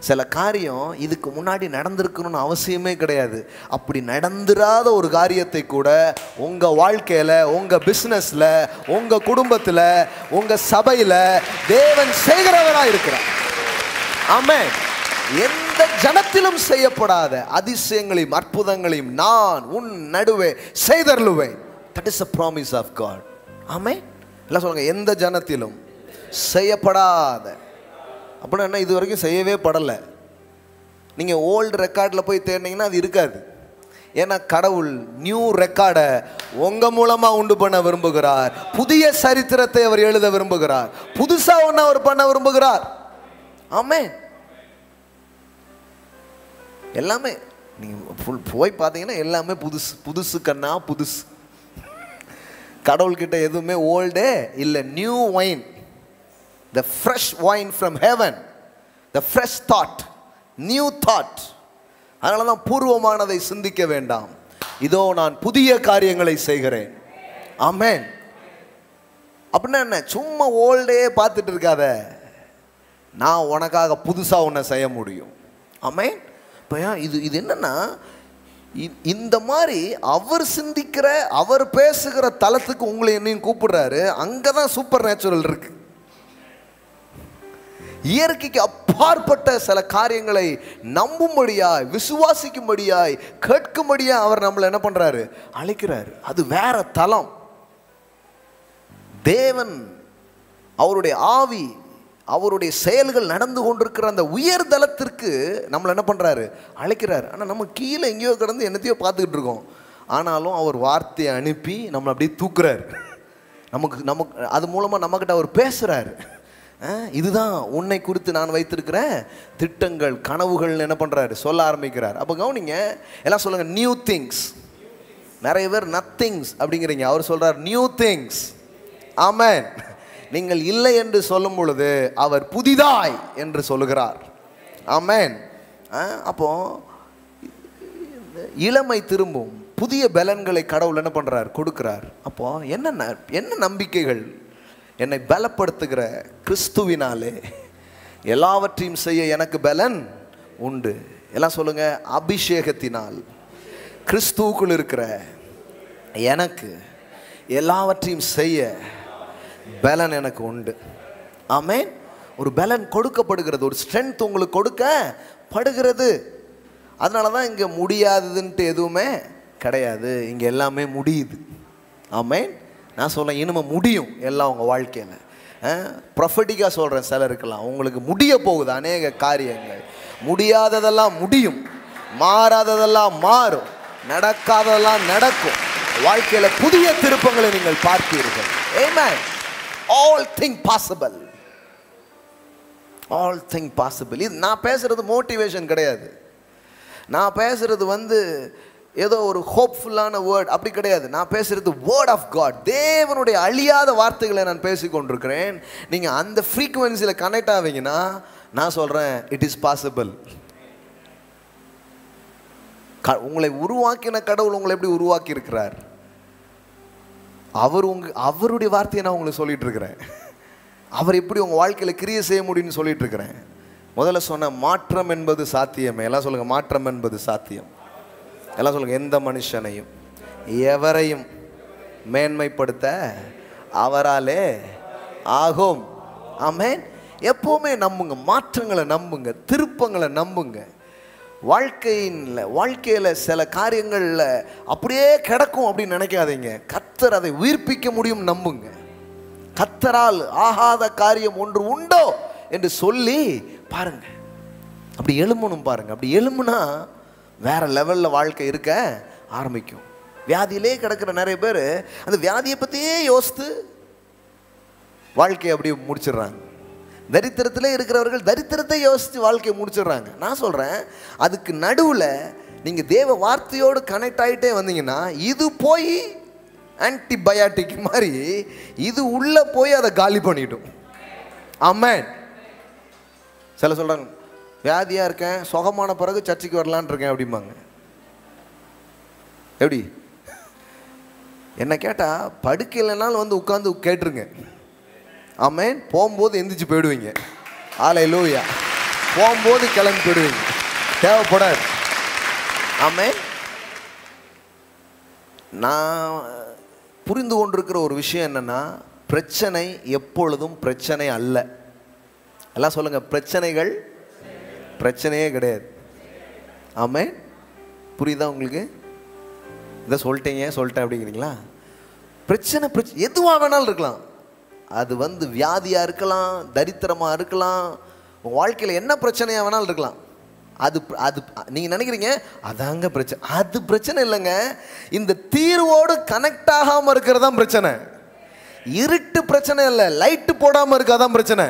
சில காரியம் இதுக்கு முன்னாடி நடந்திருக்கணும்னு அவசியமே கிடையாது. அப்படி நடந்துராத ஒரு காரியத்தை கூட உங்கள் வாழ்க்கையில், உங்கள் பிஸ்னஸில், உங்கள் குடும்பத்தில், உங்கள் சபையில் தேவன் செய்கிறவராக இருக்கிறார். ஆமென். எந்த ஜனத்திலும் செய்யப்படாத அதிசயங்களையும் அற்புதங்களையும் நான் உன் நடுவே செய்தருளுவேன். That is a promise of God. ஆமென். எல்லாம் சொல்லுங்க, எந்த ஜனத்திலும் செய்யப்படாத. அப்படின்னா என்ன? இது வரைக்கும் செய்யவே படலை. நீங்கள் ஓல்டு ரெக்கார்டில் போய் தேடினீங்கன்னா அது இருக்காது. ஏன்னா கடவுள் நியூ ரெக்கார்டை உங்கள் மூலமாக உண்டு பண்ண விரும்புகிறார். புதிய சரித்திரத்தை அவர் எழுத விரும்புகிறார். புதுசாக ஒன்று அவர் பண்ண விரும்புகிறார். ஆமென். எல்லாமே நீங்கள் போய் பார்த்தீங்கன்னா எல்லாமே புதுசு புதுசு கண்ணா புதுசு. கடவுள்கிட்ட எதுவுமே ஓல்டே இல்லை. New wine, the fresh wine from heaven, the fresh thought, new thought. அதனால தான் பூர்வமானதை சிந்திக்க வேண்டாம், இதோ நான் புதிய காரியங்களை செய்கிறேன். ஆமென். அப்படின்னா என்ன? சும்மா ஓல்டே பார்த்துட்டு இருக்காத, நான் உனக்காக புதுசாக உன்னை செய்ய முடியும். ஆமென். இப்போ இது என்னன்னா, இந்த மாதிரி அவர் சிந்திக்கிற, அவர் பேசுகிற தளத்துக்கு உங்களை என்னையும் கூப்பிடுறாரு. அங்கே தான் சூப்பர் நேச்சுரல் இருக்கு. இயற்கைக்கு அப்பாற்பட்ட சில காரியங்களை நம்பும்படியாய், விசுவாசிக்கும்படியாய், கேட்கும்படியாய் அவர் நம்மளை என்ன பண்றாரு? அழைக்கிறாரு. அது வேற தலம். தேவன் அவருடைய ஆவி, அவருடைய செயல்கள் நடந்து கொண்டிருக்கிற அந்த உயர் தளத்திற்கு நம்மளை என்ன பண்றாரு? அழைக்கிறார். ஆனால் நம்ம கீழே எங்கேயோ கிடந்து என்னத்தையோ பார்த்துக்கிட்டு இருக்கோம். ஆனாலும் அவர் வார்த்தையை அனுப்பி நம்மளை அப்படியே தூக்குறாரு. நமக்கு அது மூலமாக நம்மக்கிட்ட அவர் பேசுகிறாரு. இதுதான் உன்னை குறித்து நான் வைத்திருக்கிற திட்டங்கள், கனவுகள் என்ன பண்ணுறாரு? சொல்ல ஆரம்பிக்கிறார். அப்போ கவனிங்க, எல்லாம் சொல்லுங்க, நியூ திங்ஸ். நிறைய பேர் நத்திங்ஸ் அப்படிங்கிறீங்க, அவர் சொல்கிறார் நியூ திங்ஸ். ஆமென். நீங்கள் இல்லை என்று சொல்லும் பொழுது அவர் புதிதாய் என்று சொல்லுகிறார். ஆமென். அப்போ இளமை திரும்பும், புதிய பலன்களை கடவுள் என்ன பண்ணுறார்? கொடுக்கிறார். அப்போ என்ன நம்பிக்கைகள்? என்னை பலப்படுத்துகிற கிறிஸ்துவினாலே எல்லாவற்றையும் செய்ய எனக்கு பலன் உண்டு. எல்லாம் சொல்லுங்க, அபிஷேகத்தினால் கிறிஸ்துவுக்குள் இருக்கிற எனக்கு எல்லாவற்றையும் செய்ய பலன் எனக்கு உண்டு. ஆமென். ஒரு பலன் கொடுக்கப்படுகிறது, ஒரு ஸ்ட்ரென்த் உங்களுக்கு கொடுக்கப்படுகிறது. அதனால தான் இங்கே முடியாததுன்ட்டு எதுவுமே கிடையாது, இங்கே எல்லாமே முடியுது. ஆமென். நான் சொல்கிறேன், இனிமே முடியும் எல்லாம் உங்கள் வாழ்க்கையில். ப்ரொஃபட்டிக்காக சொல்கிறேன், சிலருக்கெல்லாம் உங்களுக்கு முடிய போகுது அநேக காரியங்கள். முடியாததெல்லாம் முடியும், மாறாததெல்லாம் மாறும், நடக்காததெல்லாம் நடக்கும். வாழ்க்கையில் புதிய திருப்பங்களை நீங்கள் பார்ப்பீர்கள். ஆமென். All thing possible. All thing possible. இது நான் பேசுகிறது மோட்டிவேஷன் கிடையாது. நான் பேசுகிறது ஏதோ ஒரு ஹோப்ஃபுல்லான வேர்ட் அப்படி கிடையாது. நான் பேசுகிறது வேர்ட் ஆஃப் காட், தேவனுடைய அழியாத வார்த்தைகளை நான் பேசிக்கொண்டிருக்கிறேன். நீங்கள் அந்த ஃப்ரீக்குவென்சியில் கனெக்ட் ஆவீங்கன்னா நான் சொல்கிறேன், இட் இஸ் பாசிபிள். உங்களை உருவாக்கின கடவுள் உங்களை எப்படி உருவாக்கி இருக்கிறார், அவருடைய வார்த்தையை நான் உங்களுக்கு சொல்லிட்டு இருக்கிறேன். அவர் எப்படி உங்கள் வாழ்க்கையில் கிரியை செய்ய முடியும்னு சொல்லிட்டு இருக்கிறேன். முதல்ல சொன்ன மாற்றம் என்பது சாத்தியமே. எல்லாம் சொல்லுங்கள், மாற்றம் என்பது சாத்தியம். எல்லாம் சொல்லுங்கள், எந்த மனுஷனையும் எவரையும் மேன்மைப்படுத்த அவராலே ஆகும். ஆமென். எப்போவுமே நம்புங்க, மாற்றங்களை நம்புங்க, திருப்பங்களை நம்புங்க. வாழ்க்கையில் சில காரியங்களில் அப்படியே கிடக்கும் அப்படின்னு நினைக்காதீங்க. கர்த்தர் அதை உயிர்ப்பிக்க முடியும் நம்புங்க. கர்த்தரால் ஆகாத காரியம் ஒன்று உண்டோ என்று சொல்லி பாருங்க. அப்படி எழும்பணும் பாருங்க. அப்படி எழும்புனா வேற லெவலில் வாழ்க்கை இருக்க ஆரம்பிக்கும். வியாதியிலே கிடக்கிற நிறைய பேர் அந்த வியாதியை பற்றியே யோசித்து வாழ்க்கையை அப்படி முடிச்சிடுறாங்க. தரித்திரத்திலே இருக்கிறவர்கள் தரித்திரத்தை யோசித்து வாழ்க்கையை முடிச்சிடுறாங்க. நான் சொல்கிறேன், அதுக்கு நடுவில் நீங்கள் தேவ வார்த்தையோடு கனெக்ட் ஆகிட்டே வந்தீங்கன்னா இது போய் ஆன்டிபயாட்டிக் மாதிரி இது உள்ளே போய் அதை காலி பண்ணிடும். ஆமென். சில சொல்கிறாங்க, வியாதியாக இருக்கேன், சுகமான பிறகு சர்ச்சுக்கு வரலான் இருக்கேன் அப்படிம்பாங்க. எப்படி என்ன கேட்டால் படுக்கையிலனாலும் உட்காந்து கேட்டுருங்க. ஆமென். போகும்போது எந்திரிச்சு போயிடுவீங்க. ஹல்லேலூயா. போகும்போது கிளம்பி போயிடுவீங்க, தேவைப்படாது. ஆமென். நான் புரிந்து கொண்டிருக்கிற ஒரு விஷயம் என்னன்னா, பிரச்சனை எப்பொழுதும் பிரச்சனை அல்ல. எல்லாம் சொல்லுங்க, பிரச்சனைகள் பிரச்சனையே கிடையாது. ஆமென். புரியுதா உங்களுக்கு? இதை சொல்லிட்டேன் அப்படிங்கிறீங்களா? பிரச்சனை எதுவாக வேணாலும் இருக்கலாம். அது வியாதியாக இருக்கலாம், தரித்திரமாக இருக்கலாம், உங்கள் வாழ்க்கையில் என்ன பிரச்சனையாக வேணாலும் இருக்கலாம். அது நீங்கள் நினைக்கிறீங்க அதாங்க பிரச்சனை. அது பிரச்சனை இல்லைங்க. இந்த தீர்வோடு கனெக்ட் ஆகாமல் இருக்கிறது தான் பிரச்சனை. இருட்டு பிரச்சனை இல்லை, லைட்டு போடாமல் இருக்காதான் பிரச்சனை.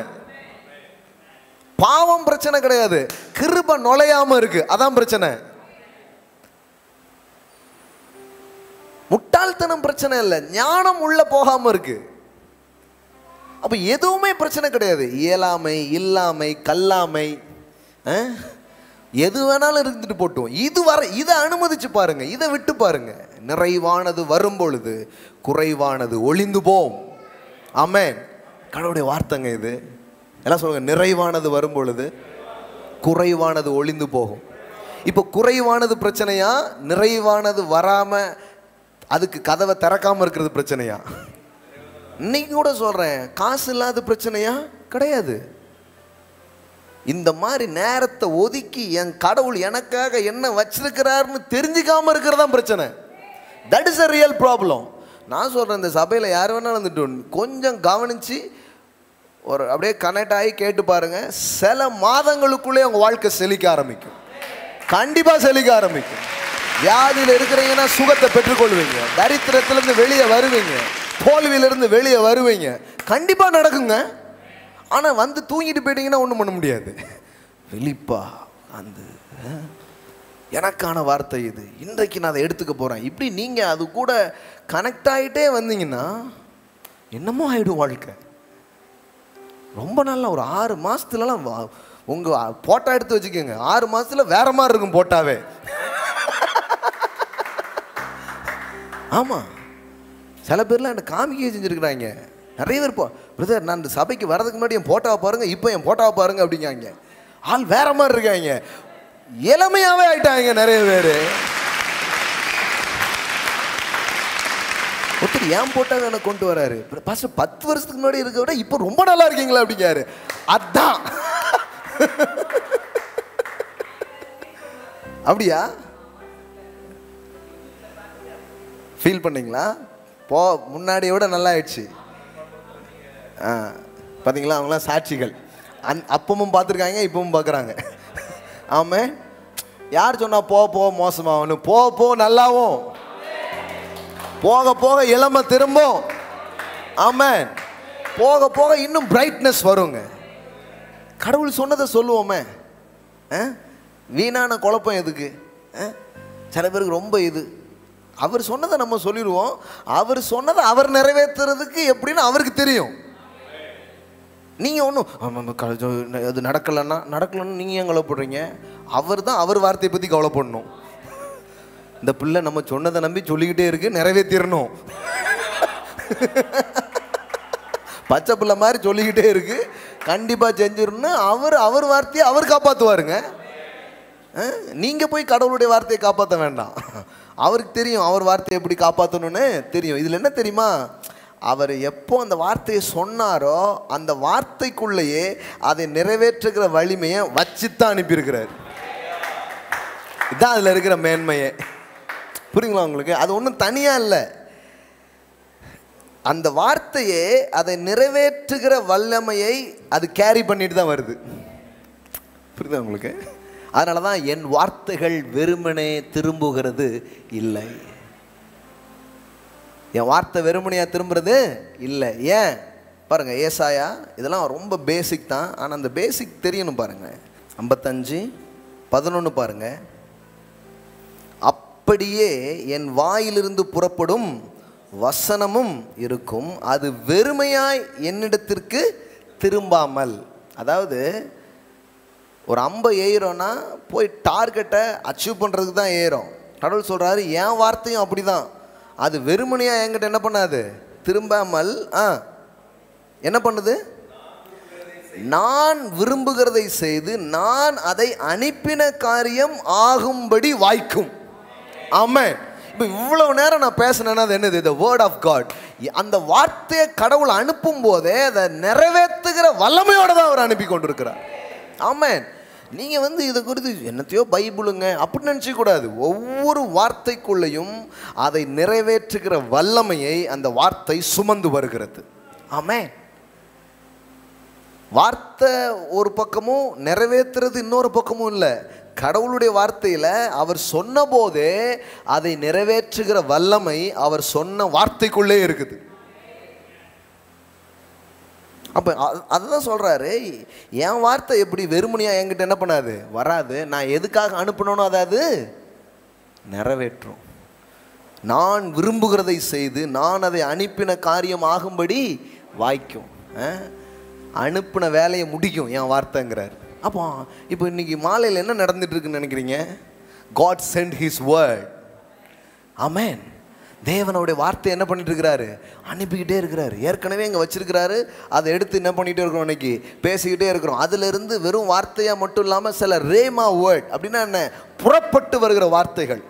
பாவம் பிரச்சனை கிடையாது, கிருபை நுழையாமல் இருக்கு, அதான் பிரச்சனை. முட்டாள்தனம் பிரச்சனை இல்லை, ஞானம் உள்ள போகாமல் இருக்கு. அப்போ எதுவுமே பிரச்சனை கிடையாது. இயலாமை, இல்லாமை, கல்லாமை, எது வேணாலும் இருந்துட்டு போட்டோம். இதை அனுமதிச்சு பாருங்க, இதை விட்டு பாருங்க. நிறைவானது வரும் பொழுது குறைவானது ஒளிந்து போம். ஆமென். கடவுளுடைய வார்த்தைங்க இது. எல்லாம் சொல்லுங்க, நிறைவானது வரும் பொழுது குறைவானது ஒளிந்து போகும். இப்போ குறைவானது பிரச்சனையா, நிறைவானது வராம அதுக்கு கதவை திறக்காம இருக்கிறது பிரச்சனையா? இன்னைக்கு கூட சொல்றேன், காசு இல்லாத பிரச்சனையா? கிடையாது. இந்த மாதிரி நேரத்தை ஒதுக்கி என் கடவுள் எனக்காக என்ன வச்சிருக்கிறாருன்னு தெரிஞ்சுக்காம இருக்கிறதா பிரச்சனை. That is a real problem. நான் சொல்றேன், இந்த சபையில் யார் வேணாலும் கொஞ்சம் கவனிச்சு ஒரு அப்படியே கனெக்ட் ஆகி கேட்டு பாருங்க. சில மாதங்களுக்குள்ளே உங்க வாழ்க்கை செழிக்க ஆரம்பிக்கும். கண்டிப்பா செழிக்க ஆரம்பிக்கும். வியாதியில் இருக்கிறீங்கன்னா சுகத்தை பெற்றுக்கொள்வீங்க, தரித்திரத்திலிருந்து வெளியே வருவீங்க, தோல்வியிலிருந்து வெளியே வருவீங்க. கண்டிப்பா நடக்குங்க. ஆனால் தூங்கிட்டு போயிட்டீங்கன்னா ஒன்றும் பண்ண முடியாது. வெளிப்பா எனக்கான வார்த்தை இது, இன்றைக்கு நான் அதை எடுத்துக்க போகிறேன். இப்படி நீங்கள் அது கூட கனெக்ட் ஆகிட்டே வந்தீங்கன்னா என்னமோ ஆகிடும் வாழ்க்கை. ரொம்ப நல்லா ஒரு 6 மாதத்துலலாம் உங்கள் போட்டோ எடுத்து வச்சுக்கோங்க. 6 மாதத்தில் வேற மாதிரி இருக்கும் போட்டாவே. ஆமாம், சில பேர்லாம் என்ன காமிக்க செஞ்சுருக்குறாங்க. நிறைய பேர் பிரதர், நான் இந்த சபைக்கு வரதுக்கு முன்னாடி என் போட்டாவை பாருங்க, இப்போ என் போட்டாவை பாருங்க அப்படிங்காங்க. ஆள் வேற மாதிரி இருக்காங்க, இளமையாவே ஆயிட்டாங்க நிறைய பேர். ஒருத்தர் ஏன் போட்டாங்க எனக்கு கொண்டு வராரு, பாஸ்டர் 10 வருஷத்துக்கு முன்னாடி இருக்க விட இப்போ ரொம்ப நல்லா இருக்கீங்களா அப்படிங்காரு. அதான் அப்படியா ஃபீல் பண்ணீங்களா? முன்னாடியை விட நல்லா ஆயிடுச்சு. பார்த்தீங்களா, அவங்களாம் சாட்சிகள். அப்பவும் பார்த்துருக்காங்க, இப்பவும் பார்க்குறாங்க. ஆமாம். யார் சொன்னா போ மோசமாகணும்? போ நல்லாவும், போக போக இளமை திரும்பும். ஆமாம். போக போக இன்னும் பிரைட்னஸ் வருங்க. கடவுள் சொன்னதை சொல்லுவோமே, வீணான குழப்பம் எதுக்கு? சில பேருக்கு ரொம்ப இது, அவர் சொன்னதை நம்ம சொல்லிடுவோம். அவர் சொன்னதை அவர் நிறைவேற்றுறதுக்கு எப்படின்னு அவருக்கு தெரியும். நீங்கள் ஒன்றும் அது நடக்கலன்னு நீங்கள் ஏன் கவலைப்படுறீங்க? அவர் தான் அவர் வார்த்தையை பற்றி கவலைப்படணும். இந்த பிள்ளை நம்ம சொன்னதை நம்பி சொல்லிக்கிட்டே இருக்கு, நிறைவேற்றிடணும். பச்சை பிள்ளை மாதிரி சொல்லிக்கிட்டே இருக்கு, கண்டிப்பாக செஞ்சிடணும். அவர் வார்த்தையை அவர் காப்பாற்றுவாருங்க. நீங்கள் போய் கடவுளுடைய வார்த்தையை காப்பாற்ற வேண்டாம். அவருக்கு தெரியும் அவர் வார்த்தையை எப்படி காப்பாற்றணும்னு தெரியும். இதில் என்ன தெரியுமா, அவர் எப்போ அந்த வார்த்தையை சொன்னாரோ அந்த வார்த்தைக்குள்ளேயே அதை நிறைவேற்றுகிற வலிமையை வச்சுத்தான் அனுப்பியிருக்கிறார். இதுதான் அதில் இருக்கிற மேன்மையே. புரியுங்களா உங்களுக்கு? அது ஒன்றும் தனியாக இல்லை. அந்த வார்த்தையே அதை நிறைவேற்றுகிற வல்லமையை அது கேரி பண்ணிட்டு தான் வருது. புரியுதா உங்களுக்கு? அதனால தான் என் வார்த்தைகள் வெறுமனே திரும்புகிறது இல்லை. என் வார்த்தை வெறுமனையா திரும்புறது இல்லை. ஏன் பாருங்க, ஏசாயா இதெல்லாம் ரொம்ப பேசிக் தான். ஆனால் அந்த பேசிக் தெரியணும் பாருங்க. 55:11 பாருங்க. அப்படியே என் வாயிலிருந்து புறப்படும் வசனமும் இருக்கும், அது வெறுமையாய் என்னிடத்திற்கு திரும்பாமல். அதாவது ஒரு அம்பை ஏறோன்னா போய் டார்கெட்டை அச்சீவ் பண்ணுறதுக்கு தான் ஏறும். கடவுள் சொல்கிறாரு, என் வார்த்தையும் அப்படி தான், அது வெறுமனையாக என்கிட்ட என்ன பண்ணாது, திரும்பாமல் என்ன பண்ணுது, நான் விரும்புகிறதை செய்து நான் அதை அனுப்பின காரியம் ஆகும்படி வாய்க்கும். ஆமென். இப்போ இவ்வளவு நேரம் நான் பேசினேன்னா அது என்னது? the word of God. அந்த வார்த்தையை கடவுள் அனுப்பும் போதே அதை நிறைவேற்றுகிற வல்லமையோடு தான் அவர் அனுப்பி கொண்டிருக்கிறார். ஆமென். நீங்கள் இதை குறித்து என்னத்தையோ பைபிளுங்க அப்படின்னு நினச்சிக்கூடாது. ஒவ்வொரு வார்த்தைக்குள்ளேயும் அதை நிறைவேற்றுகிற வல்லமையை அந்த வார்த்தை சுமந்து வருகிறது. ஆமென். வார்த்தை ஒரு பக்கமும் நிறைவேற்றுறது இன்னொரு பக்கமும் இல்லை. கடவுளுடைய வார்த்தையில் அவர் சொன்ன போதே அதை நிறைவேற்றுகிற வல்லமை அவர் சொன்ன வார்த்தைக்குள்ளே இருக்குது. அப்போ அதுதான் சொல்கிறாரு, என் வார்த்தை எப்படி வெறுமனையாக என்கிட்ட என்ன பண்ணாது, வராது. நான் எதுக்காக அனுப்பணும்னோ அதாவது நிறைவேற்றும். நான் விரும்புகிறதை செய்து நான் அதை அனுப்பின காரியம் ஆகும்படி வாய்க்கும். அனுப்பின வேலையை முடிக்கும் என் வார்த்தைங்கிறார். அப்போ இப்போ இன்னைக்கு மாலையில் என்ன நடந்துட்டு இருக்குன்னு நினைக்கிறீங்க? God sent his word. ஆமென். தேவனுடைய வார்த்தை என்ன பண்ணிட்டு இருக்கிறாரு, அனுப்பிக்கிட்டே இருக்கிறாரு. ஏற்கனவே இங்கே வச்சிருக்கிறாரு, அதை எடுத்து என்ன பண்ணிகிட்டே இருக்கிறோம், இன்னைக்கு பேசிக்கிட்டே இருக்கிறோம். அதிலிருந்து வெறும் வார்த்தையாக மட்டும் இல்லாமல் சில ரேமா வேர்ட் அப்படின்னா என்ன, புறப்பட்டு வருகிற வார்த்தைகள்.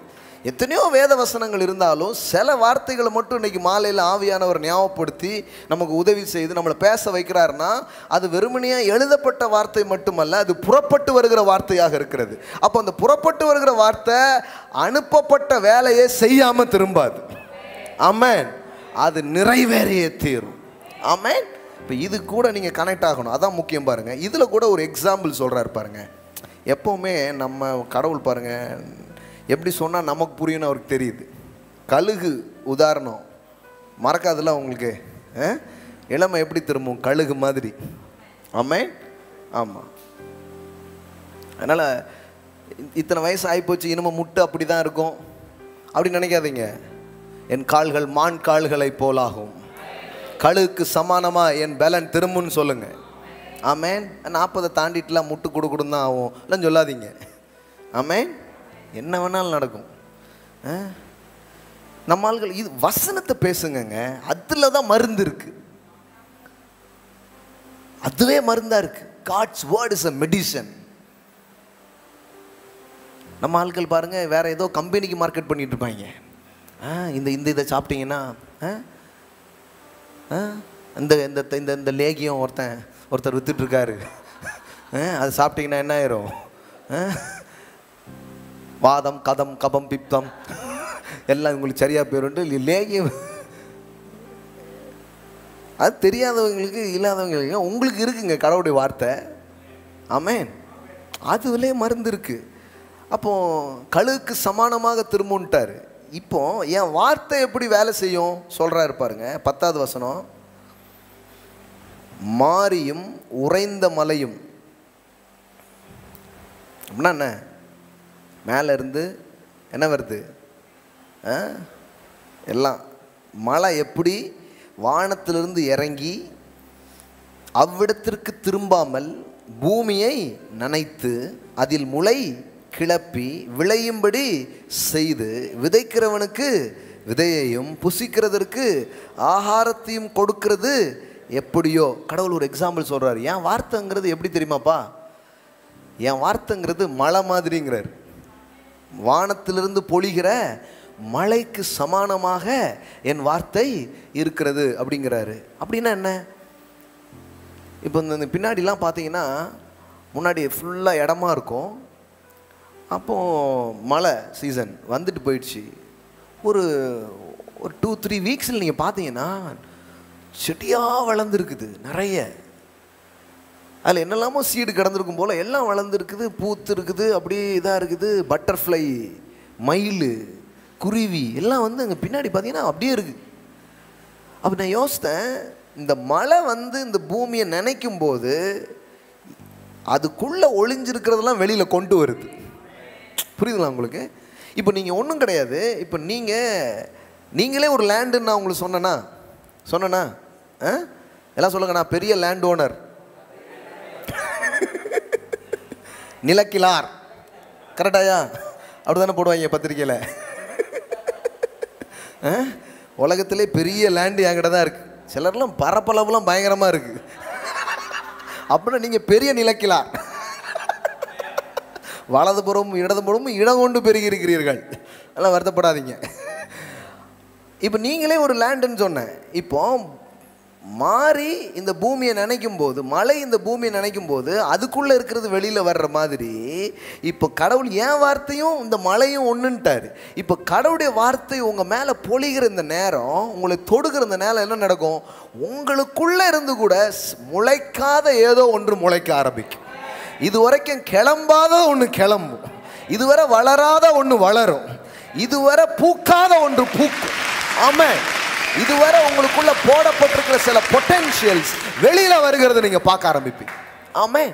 எத்தனையோ வேத வசனங்கள் இருந்தாலும் சில வார்த்தைகளை மட்டும் இன்றைக்கி மாலையில் ஆவியானவர் ஞாபகப்படுத்தி நமக்கு உதவி செய்து நம்மளை பேச வைக்கிறாருன்னா அது வெறுமனையாக எழுதப்பட்ட வார்த்தை மட்டுமல்ல, அது புறப்பட்டு வருகிற வார்த்தையாக இருக்கிறது. அப்போ அந்த புறப்பட்டு வருகிற வார்த்தை அனுப்பப்பட்ட வேலையை செய்யாமல் திரும்பாது. ஆமென். அது நிறைவேறியே தீரும். ஆமென். இப்போ இது கூட நீங்கள் கனெக்ட் ஆகணும், அதான் முக்கியம். பாருங்கள், இதில் கூட ஒரு எக்ஸாம்பிள் சொல்கிறாரு பாருங்கள். எப்போவுமே நம்ம கடவுள் பாருங்கள் எப்படி சொன்னால் நமக்கு புரியும்னு அவருக்கு தெரியுது. கழுகு உதாரணம் மறக்காதுல்ல உங்களுக்கு? இளமை எப்படி திரும்பும், கழுகு மாதிரி. ஆமென். ஆமாம். அதனால் இத்தனை வயசு ஆகிப்போச்சு, இனிமேல் முட்டை அப்படி தான் இருக்கும் அப்படின்னு நினைக்காதீங்க. என் கால்கள் மான் கால்களை போலாகும், கழுகுக்கு சமானமாக என் பலன் திரும்புன்னு சொல்லுங்கள். ஆமென். 40 தாண்டிட்டுலாம் முட்டு கொடுக்குன்னு தான் ஆகும் எல்லாம் சொல்லாதீங்க. ஆமென். என்ன வேணாலும் நடக்கும். நம்ம ஆள்கள் இது வசனத்தை பேசுங்க, அதில் தான் மருந்து இருக்கு. அதுவே மருந்தா இருக்கு. God's word is a medicine. நம்ம ஆட்கள் பாருங்க வேற ஏதோ கம்பெனிக்கு மார்க்கெட் பண்ணிட்டு இருப்பாங்க. இந்த இந்த இதை சாப்பிட்டீங்கன்னா இந்த இந்த இந்த இந்த லேகியம் ஒருத்தர் வித்துட்ருக்காரு, அது சாப்பிட்டீங்கன்னா என்ன ஆயிரும்? வாதம் கதம் கபம் பித்தம் எல்லாம் உங்களுக்கு சரியாக போயிடும். லேகியம் அது தெரியாதவங்களுக்கு இல்லாதவங்களுக்கு உங்களுக்கு இருக்குங்க கடவுளுடைய வார்த்தை. ஆமென். அதுவிலே மருந்து இருக்குது. அப்போது கழுகுக்கு சமானமாக திரும்புன்ட்டார். இப்போ என் வார்த்தை எப்படி வேலை செய்யும் சொல்கிறாரு பாருங்க, 10வது வசனம். மாரியும் உறைந்த மலையும் அப்படின்னா என்ன? மேலே இருந்து என்ன வருது? எல்லாம் மழை எப்படி வானத்திலிருந்து இறங்கி அவ்விடத்திற்கு திரும்பாமல் பூமியை நனைத்து அதில் முளை கிளப்பி விளையும்படி செய்து விதைக்கிறவனுக்கு விதையையும் புசிக்கிறதற்கு ஆகாரத்தையும் கொடுக்கிறது எப்படியோ. கடவுள் ஒரு எக்ஸாம்பிள் சொல்கிறார். என் வார்த்தைங்கிறது எப்படி தெரியுமாப்பா? என் வார்த்தைங்கிறது மழை மாதிரிங்கிறார். வானத்திலிருந்து பொழிகிற மழைக்கு சமானமாக என் வார்த்தை இருக்கிறது அப்படிங்கிறாரு. அப்படின்னா என்ன? இப்போ இந்த பின்னாடிலாம் பார்த்தீங்கன்னா முன்னாடி ஃபுல்லாக இடமா இருக்கும். அப்போது மழை சீசன் வந்துட்டு போயிடுச்சு. ஒரு 2-3 வீக்ஸில் நீங்கள் பார்த்தீங்கன்னா செடியாக வளர்ந்துருக்குது நிறைய. அதில் என்னெல்லாமோ சீடு கிடந்திருக்கும் போல் எல்லாம் வளர்ந்துருக்குது, பூத்து இருக்குது, அப்படியே இதாக இருக்குது. பட்டர்ஃப்ளை, மயில், குருவி எல்லாம் வந்து அங்கே பின்னாடி பார்த்தீங்கன்னா அப்படியே இருக்குது. அப்போ நான் யோசித்தேன், இந்த மழை வந்து இந்த பூமியை நினைக்கும் போது அதுக்குள்ளே ஒளிஞ்சிருக்கிறதெல்லாம் வெளியில் கொண்டு வருது. புரியுதுங்களா உங்களுக்கு? இப்போ நீங்கள் ஒன்றும் கிடையாது. இப்போ நீங்களே ஒரு லேண்டுன்னு நான் உங்களுக்கு சொன்னேன்னா எல்லாம் சொல்லுங்க, நான் பெரிய லேண்ட் ஓனர், நிலக்கிழார். கரெக்டாயா? அப்படி தானே போடுவாங்க பத்திரிக்கையில். உலகத்திலே பெரிய லேண்டு என்கிட்ட தான் இருக்குது. சிலர்லாம் பரப்பளவுலாம் பயங்கரமாக இருக்குது. அப்படின்னா நீங்கள் பெரிய நிலக்கிழார். வலதுபுறமும் இடதுபுறமும் இடம் கொண்டு பெருகி இருக்கிறீர்கள். அதெல்லாம் வருத்தப்படாதீங்க. இப்போ நீங்களே ஒரு லேண்டுன்னு சொன்னேன். இப்போ மாறி இந்த பூமியை நினைக்கும் போது, மழை இந்த பூமியை நினைக்கும் போது அதுக்குள்ளே இருக்கிறது வெளியில் வர்ற மாதிரி இப்போ கடவுள் என் வார்த்தையும் இந்த மழையும் ஒன்றுன்ட்டார். இப்போ கடவுளுடைய வார்த்தை உங்கள் மேலே பொழிகிற இந்த நேரம், உங்களை தொடுகிற இந்த நேரம் என்ன நடக்கும்? உங்களுக்குள்ளே இருந்து கூட முளைக்காத ஏதோ ஒன்று முளைக்க ஆரம்பிக்கும். இதுவரைக்கும் கிளம்பாத ஒன்று கிளம்பும், இதுவரை வளராத ஒன்று வளரும், இதுவரை பூக்காத ஒன்று பூக்கும். ஆமென். இதுவரை உங்களுக்குள்ள போடப்பட்டிருக்கிற சில பொட்டென்ஷியல்ஸ் வெளியில வருகிறது நீங்க பார்க்க ஆரம்பிப்பீங்க. ஆமென்.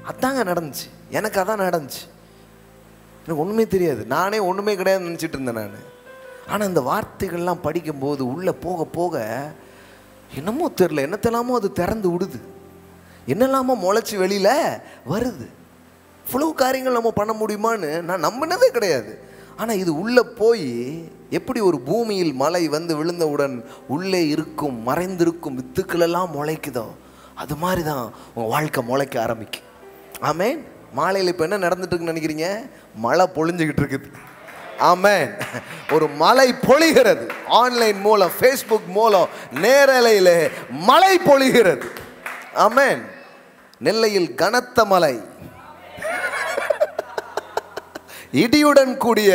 அதாங்க நடந்துச்சு. எனக்கு அதான் நடந்துச்சு. எனக்கு ஒண்ணுமே தெரியாது, நானே ஒண்ணுமே கிடையாதுன்னு நினைச்சிட்டு இருந்தேன் நான். ஆனா இந்த வார்த்தைகள்லாம் படிக்கும்போது உள்ள போக போக என்னமோ தெரியல, என்னத்தெல்லாமோ அது திறந்து விடுது, என்னெல்லாமோ முளைச்சி வெளியில வருது. இவ்வளவு காரியங்கள் நம்ம பண்ண முடியுமான்னு நான் நம்பினதே கிடையாது. ஆனால் இது உள்ளே போய் எப்படி ஒரு பூமியில் மழை வந்து விழுந்தவுடன் உள்ளே இருக்கும் மறைந்திருக்கும் வித்துக்களெல்லாம் முளைக்குதோ அது மாதிரி தான் உங்கள் வாழ்க்கை முளைக்க ஆரம்பிக்கும். ஆமென். மாலையில் இப்போ என்ன நடந்துட்டுருக்குன்னு நினைக்கிறீங்க? மழை பொழிஞ்சுக்கிட்டு இருக்குது. ஆமென். ஒரு மழை பொழிகிறது. ஆன்லைன் மூலம், ஃபேஸ்புக் மூலம், நேரலையில் மழை பொழிகிறது. ஆமென். நெல்லையில் கனத்த மழை, இடியுடன் கூடிய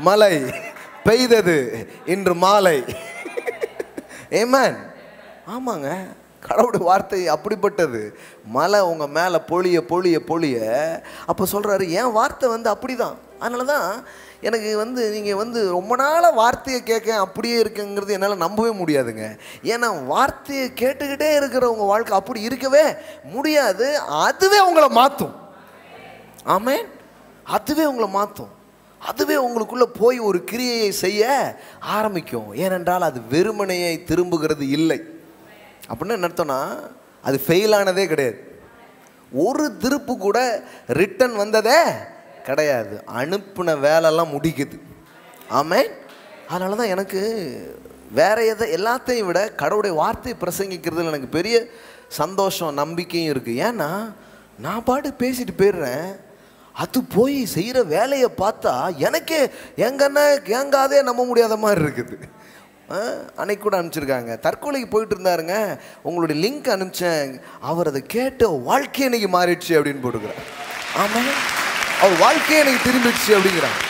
மழை பெய்தது இன்று மாலை. ஆமென். ஆமாங்க, கடவுளுடைய வார்த்தை அப்படிப்பட்டது. மழை உங்கள் மேலே பொழிய பொழிய பொழிய அப்போ சொல்கிறாரு என் வார்த்தை வந்து அப்படி தான். அதனால தான் எனக்கு வந்து நீங்கள் வந்து ரொம்ப நாளாக வார்த்தையை கேட்க அப்படியே இருக்குங்கிறது என்னால் நம்பவே முடியாதுங்க. ஏன்னா வார்த்தையை கேட்டுக்கிட்டே இருக்கிற உங்கள் வாழ்க்கை அப்படி இருக்கவே முடியாது. அதுவே உங்களை மாற்றும். ஆமென். அதுவே உங்களை மாற்றும். அதுவே உங்களுக்குள்ளே போய் ஒரு கிரியையை செய்ய ஆரம்பிக்கும். ஏனென்றால் அது வெறுமனையை திரும்புகிறது இல்லை. அப்படின்னு என்ன அர்த்தம்னா அது ஃபெயிலானதே கிடையாது. ஒரு திருப்பு கூட ரிட்டன் வந்ததே கிடையாது. அனுப்பின வேலைலாம் முடிக்குது. ஆமென். அதனால தான் எனக்கு வேற எல்லாத்தையும் விட கடவுளுடைய வார்த்தையை பிரசங்கிக்கிறதுல எனக்கு பெரிய சந்தோஷம், நம்பிக்கையும் இருக்குது. ஏன்னா நான் பாட்டு பேசிட்டு போயிடுறேன், அது போய் செய்கிற வேலையை பார்த்தா எனக்கே எங்காதே நம்ப முடியாத மாதிரி இருக்குது. அன்னைக்கு கூட அனுப்பிச்சிருக்காங்க, தற்கொலைக்கு போயிட்டு இருந்தாருங்க, உங்களுடைய லிங்க் அனுப்பிச்சேன், அவர் அதை கேட்டு வாழ்க்கையை இன்னைக்கு மாறிடுச்சு அப்படின்னு போட்டுக்கிறார். ஆமாம், அவர் வாழ்க்கையை எனக்கு திரும்பிடுச்சு அப்படிங்கிறாங்க.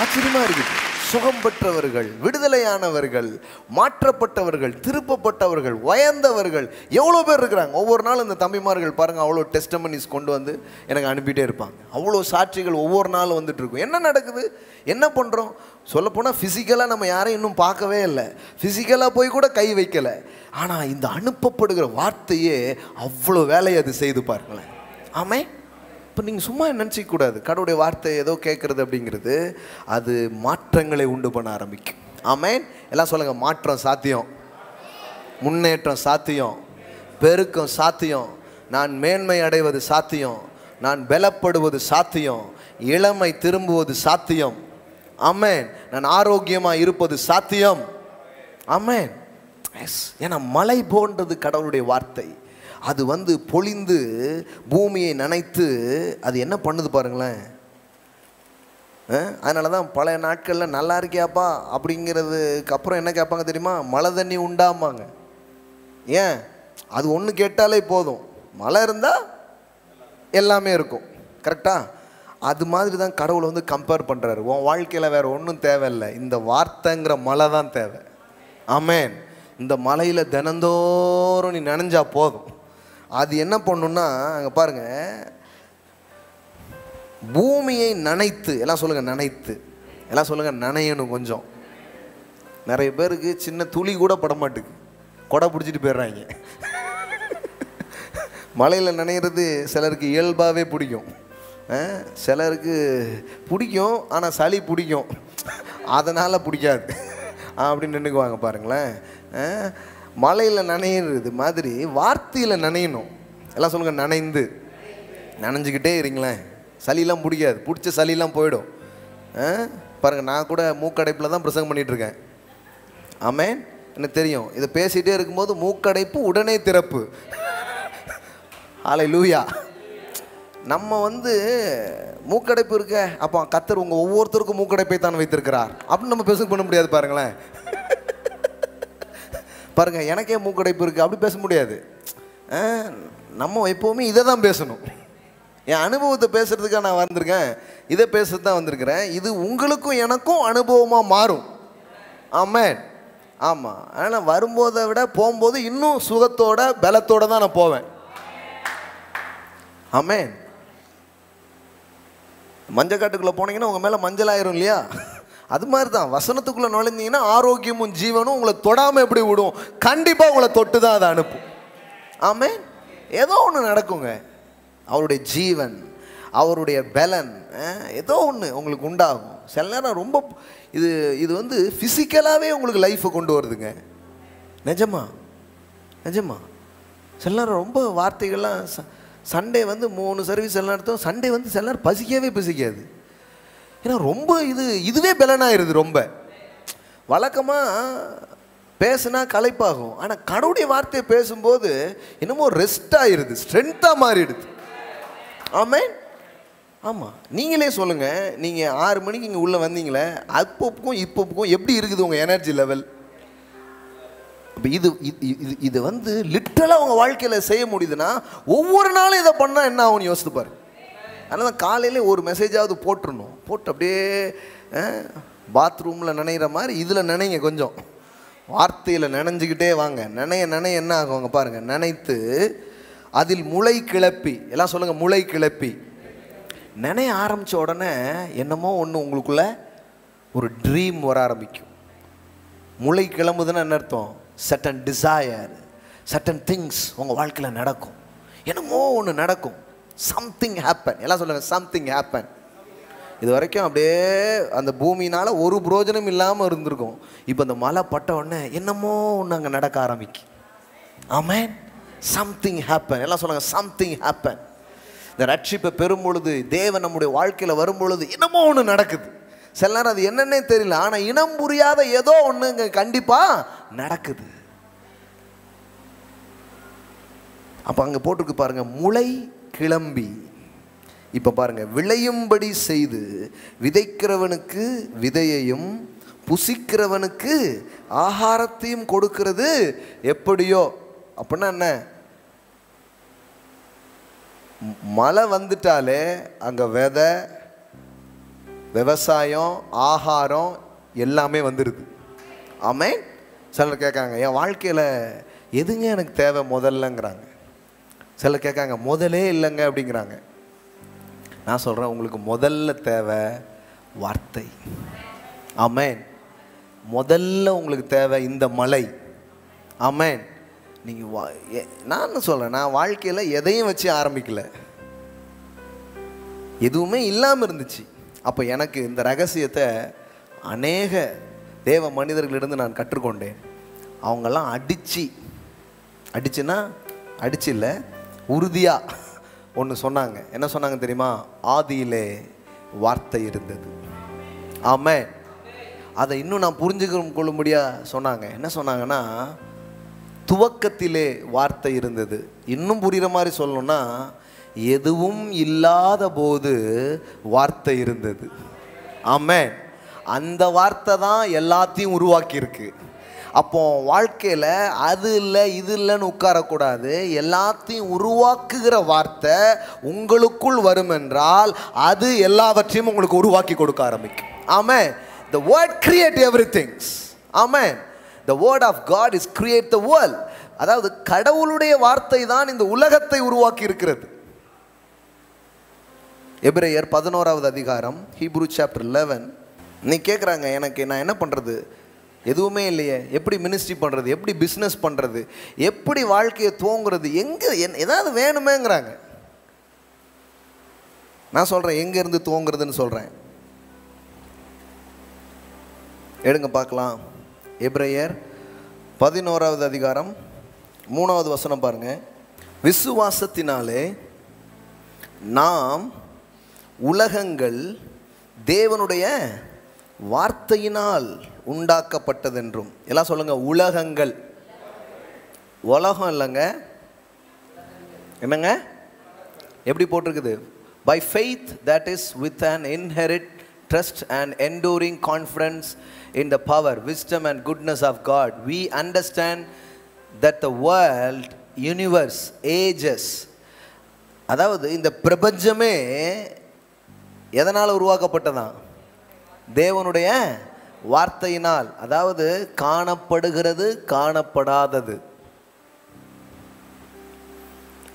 ஆச்சரியமாக இருக்குது. சுகம் பெற்றவர்கள், விடுதலையானவர்கள், மாற்றப்பட்டவர்கள், திருப்பப்பட்டவர்கள், வயந்தவர்கள் எவ்வளோ பேர் இருக்கிறாங்க. ஒவ்வொரு நாளும் இந்த தம்பிமார்கள் பாருங்கள், அவ்வளோ டெஸ்டமனிஸ் கொண்டு வந்து எனக்கு அனுப்பிட்டே இருப்பாங்க. அவ்வளோ சாட்சிகள் ஒவ்வொரு நாளும் வந்துட்டு இருக்கும். என்ன நடக்குது, என்ன பண்ணுறோம்? சொல்லப்போனால் ஃபிசிக்கலாக நம்ம யாரையும் இன்னும் பார்க்கவே இல்லை, ஃபிசிக்கலாக போய் கூட கை வைக்கலை. ஆனால் இந்த அனுப்பப்படுகிற வார்த்தையே அவ்வளோ வேலையை அது செய்து பாருங்களேன். ஆமே, இப்போ நீங்கள் சும்மா நினச்சிக்கூடாது, கடவுளுடைய வார்த்தை ஏதோ கேட்குறது அப்படிங்கிறது அது மாற்றங்களை உண்டு பண்ண ஆரம்பிக்கும். ஆமேன், எல்லாம் சொல்லுங்கள், மாற்றம் சாத்தியம், முன்னேற்றம் சாத்தியம், பெருக்கம் சாத்தியம், நான் மேன்மை அடைவது சாத்தியம், நான் பலப்படுவது சாத்தியம், இளமை திரும்புவது சாத்தியம். ஆமேன், நான் ஆரோக்கியமாக இருப்பது சாத்தியம். ஆமேன். எஸ், ஏன்னா மழை போன்றது கடவுளுடைய வார்த்தை. அது வந்து பொழிந்து பூமியை நனைத்து அது என்ன பண்ணுது பாருங்களேன். அதனால தான் பழைய நாட்களில் நல்லா இருக்கியாப்பா அப்படிங்கிறதுக்கு அப்புறம் என்ன கேட்பாங்க தெரியுமா? மழை தண்ணி உண்டாமாங்க. ஏன்? அது ஒன்று கேட்டாலே போதும், மழை இருந்தால் எல்லாமே இருக்கும். கரெக்டாக? அது மாதிரி தான் கடவுளை வந்து கம்பேர் பண்ணுறாரு. உன் வாழ்க்கையில் வேறு ஒன்றும் தேவையில்லை, இந்த வார்த்தைங்கிற மழை தான் தேவை. ஆமேன். இந்த மலையில் தினந்தோறும் நீ நனைஞ்சா போதும். அது என்ன பண்ணுன்னா, அங்கே பாருங்கள், பூமியை நனைத்து, எல்லாம் சொல்லுங்கள் நனைத்து, எல்லாம் சொல்லுங்கள் நனையணும். கொஞ்சம் நிறைய பேருக்கு சின்ன துளி கூட பட மாட்டுக்கு, கொடை பிடிச்சிட்டு போயிடுறாங்க. மலையில் நனைகிறது சிலருக்கு இயல்பாகவே பிடிக்கும், சிலருக்கு பிடிக்கும், ஆனால் சளி பிடிக்கும், அதனால் பிடிக்காது அப்படின்னு நின்றுக்குவாங்க பாருங்களேன். மலையில் நனையிறது மாதிரி வார்த்தையில் நனையணும். எல்லாம் சொல்லுங்கள் நனைந்து. நனைஞ்சிக்கிட்டே இருங்களேன், சளியெல்லாம் பிடிக்காது, பிடிச்ச சளியெல்லாம் போயிடும். பாருங்கள், நான் கூட மூக்கடைப்பில் தான் பிரசங்கம் பண்ணிகிட்ருக்கேன். ஆமேன். எனக்கு தெரியும், இதை பேசிகிட்டே இருக்கும்போது மூக்கடைப்பு உடனே திறப்பு. ஹல்லேலூயா. நம்ம வந்து மூக்கடைப்பு இருக்க, அப்போ கர்த்தர் உங்கள் ஒவ்வொருத்தருக்கும் மூக்கடைப்பை தான் வைத்திருக்கிறார் அப்படின்னு நம்ம பேச பண்ண முடியாது. பாருங்களேன், பாருங்கள், எனக்கே மூக்கடைப்பு இருக்குது அப்படி பேச முடியாது. நம்ம எப்போவுமே இதை தான் பேசணும். என் அனுபவத்தை பேசுகிறதுக்காக நான் வந்திருக்கேன், இதை பேசுறது தான் வந்திருக்கிறேன். இது உங்களுக்கும் எனக்கும் அனுபவமாக மாறும். ஆமேன். ஆமாம், ஆனால் வரும்போதை விட போகும்போது இன்னும் சுகத்தோட பலத்தோடு தான் நான் போவேன். ஆமேன். மஞ்சள் காட்டுக்குள்ளே போனீங்கன்னா உங்கள் மேலே மஞ்சள் ஆயிரும் இல்லையா? அது மாதிரி தான் வசனத்துக்குள்ளே நுழைந்தீங்கன்னா ஆரோக்கியமும் ஜீவனும் உங்களை தொடாமல் எப்படி விடும்? கண்டிப்பாக உங்களை தொட்டு தான் அதை அனுப்பும். ஆமேன். ஏதோ ஒன்று நடக்குங்க, அவருடைய ஜீவன், அவருடைய பலன், ஏதோ ஒன்று உங்களுக்கு உண்டாகும். சில நேரம் ரொம்ப இது வந்து ஃபிசிக்கலாகவே உங்களுக்கு லைஃப்பை கொண்டு வருதுங்க. நிஜமா நிஜமா. சில நேரம் ரொம்ப வார்த்தைகள்லாம், சண்டே வந்து 3 சர்வீஸ் எல்லாம் நடத்தும், சண்டே வந்து சில நேரம் பசிக்காது. ஏன்னா ரொம்ப இதுவே பலனாயிருது. ரொம்ப வழக்கமாக பேசுனா களைப்பாகும், ஆனால் கடவுளுடைய வார்த்தையை பேசும்போது என்னமோ ரெஸ்ட் ஆகிடுது, ஸ்ட்ரென்த்தாக மாறிடுது. ஆமேன். ஆமாம், நீங்களே சொல்லுங்கள், நீங்கள் 6 மணிக்கு இங்கே உள்ளே வந்தீங்களே, அப்போப்புக்கும் இப்போப்புக்கும் எப்படி இருக்குது உங்கள் எனர்ஜி லெவல்? இப்போ இது வந்து லிட்டரலாக உங்கள் வாழ்க்கையில் செய்ய முடியுதுன்னா ஒவ்வொரு நாளும் இதை பண்ணால் என்ன ஆகும்னு யோசித்து பாரு. அதனால் காலையில் ஒரு மெசேஜாவது போட்டுருணும். போட்டு அப்படியே பாத்ரூமில் நனைகிற மாதிரி இதில் நினைங்க, கொஞ்சம் வார்த்தையில் நனைஞ்சிக்கிட்டே வாங்க. நனைய என்ன ஆகுங்க பாருங்கள், நனைத்து அதில் முளை கிளப்பி, எல்லாம் சொல்லுங்கள் முளை கிளப்பி. நினைய ஆரம்பித்த உடனே என்னமோ ஒன்று உங்களுக்குள்ள ஒரு ட்ரீம் வர ஆரம்பிக்கும். முளை கிளம்புதுன்னு என்ன அர்த்தம்? சர்டன் டிசையர், சர்டன் திங்ஸ் உங்கள் வாழ்க்கையில் நடக்கும். என்னமோ ஒன்று நடக்கும். Something happen. எல்லாம் சொல்லுங்கள் சம்திங் ஹேப்பன். இது வரைக்கும் அப்படியே அந்த பூமியினால் ஒரு புரோஜனம் இல்லாமல் இருந்திருக்கும். இப்போ அந்த மழை பட்ட உடனே என்னமோ ஒன்று அங்கே நடக்க ஆரம்பிக்கும். ஆமேன். Something happen. எல்லாம் சொல்லுங்கள் சம்திங் ஹேப்பன். இந்த ரட்சிப்பை பெறும் பொழுது, தேவன் நம்முடைய வாழ்க்கையில் வரும் பொழுது என்னமோ ஒன்று நடக்குது. சில நேரம் அது என்னன்னே தெரியல, ஆனால் இனம் புரியாத ஏதோ ஒன்று இங்கே கண்டிப்பாக நடக்குது. அப்போ அங்கே போட்டிருக்கு பாருங்க, முளை கிளம்பி. இப்போ பாருங்க, விளையும்படி செய்து விதைக்கிறவனுக்கு விதையையும் புசிக்கிறவனுக்கு ஆகாரத்தையும் கொடுக்கிறது எப்படியோ. அப்படின்னா என்ன? மழை வந்துட்டாலே அங்கே விதை, விவசாயம், ஆகாரம் எல்லாமே வந்துடுது. ஆமென். சிலர் கேட்காங்க, என் வாழ்க்கையில் எதுங்க எனக்கு தேவை முதல்லங்கிறாங்க. சிலர் கேட்காங்க, முதலே இல்லைங்க அப்படிங்கிறாங்க. நான் சொல்கிறேன், உங்களுக்கு முதல்ல தேவை வார்த்தை. ஆமென். முதல்ல உங்களுக்கு தேவை இந்த மலை. ஆமென். நீங்கள் நான் சொல்கிறேன், நான் வாழ்க்கையில் எதையும் வச்சு ஆரம்பிக்கல, எதுவுமே இல்லாமல் இருந்துச்சு. அப்போ எனக்கு இந்த ரகசியத்தை அநேக தேவ மனிதர்களிடம் நான் கற்றுக்கொண்டேன். அவங்கெல்லாம் அடிச்சுன்னா அடிச்சு இல்லை, உறுதியாக ஒன்று சொன்னாங்க. என்ன சொன்னாங்க தெரியுமா? ஆதியிலே வார்த்தை இருந்தது. ஆமென். அதை இன்னும் நான் புரிஞ்சுக்கொள்ளும்படியா சொன்னாங்க. என்ன சொன்னாங்கன்னா, துவக்கத்திலே வார்த்தை இருந்தது. இன்னும் புரிகிற மாதிரி சொல்லணும்னா, எதுவும் இல்லாத போது வார்த்தை இருந்தது. ஆமென். அந்த வார்த்தை தான் எல்லாத்தையும் உருவாக்கியிருக்கு. அப்போ வாழ்க்கையில் அது இல்லை இது இல்லைன்னு உட்காரக்கூடாது. எல்லாத்தையும் உருவாக்குகிற வார்த்தை உங்களுக்குள் வரும் என்றால் அது எல்லாவற்றையும் உங்களுக்கு உருவாக்கி கொடுக்க ஆரம்பிக்கும். ஆமென். The word create everything. Amen. The word of God is create the world. அதாவது கடவுளுடைய வார்த்தை தான் இந்த உலகத்தை உருவாக்கி இருக்கிறது. எபிரேயர் 11வது அதிகாரம், Hebrew chapter 11. நீ கேட்குறாங்க, எனக்கு நான் என்ன பண்ணுறது, எதுவுமே இல்லையே, எப்படி மினிஸ்ட்ரி பண்ணுறது, எப்படி பிஸ்னஸ் பண்ணுறது, எப்படி வாழ்க்கையை துவங்குறது, எங்கே ஏதாவது வேணுமேங்கிறாங்க. நான் சொல்கிறேன், எங்கேருந்து துவங்குறதுன்னு சொல்கிறேன். எடுங்க பார்க்கலாம். எபிரேயர் 11வது அதிகாரம் 3வது வசனம் பாருங்க. விசுவாசத்தினாலே நாம் உலகங்கள் தேவனுடைய வார்த்தையினால் உண்டாக்கப்பட்டதென்றும். எல்லாம் சொல்லுங்க, உலகங்கள். உலகம் இல்லைங்க, என்னங்க எப்படி போட்டிருக்குது? By faith, that is with an inherent trust and enduring confidence in the power, wisdom and goodness of God, we understand that the world, universe, ages, அதாவது இந்த பிரபஞ்சமே எதனால் உருவாக்கப்பட்டதான்? தேவனுடைய வார்த்தையினால். அதாவது காணப்படுகிறது, காணப்படாதது.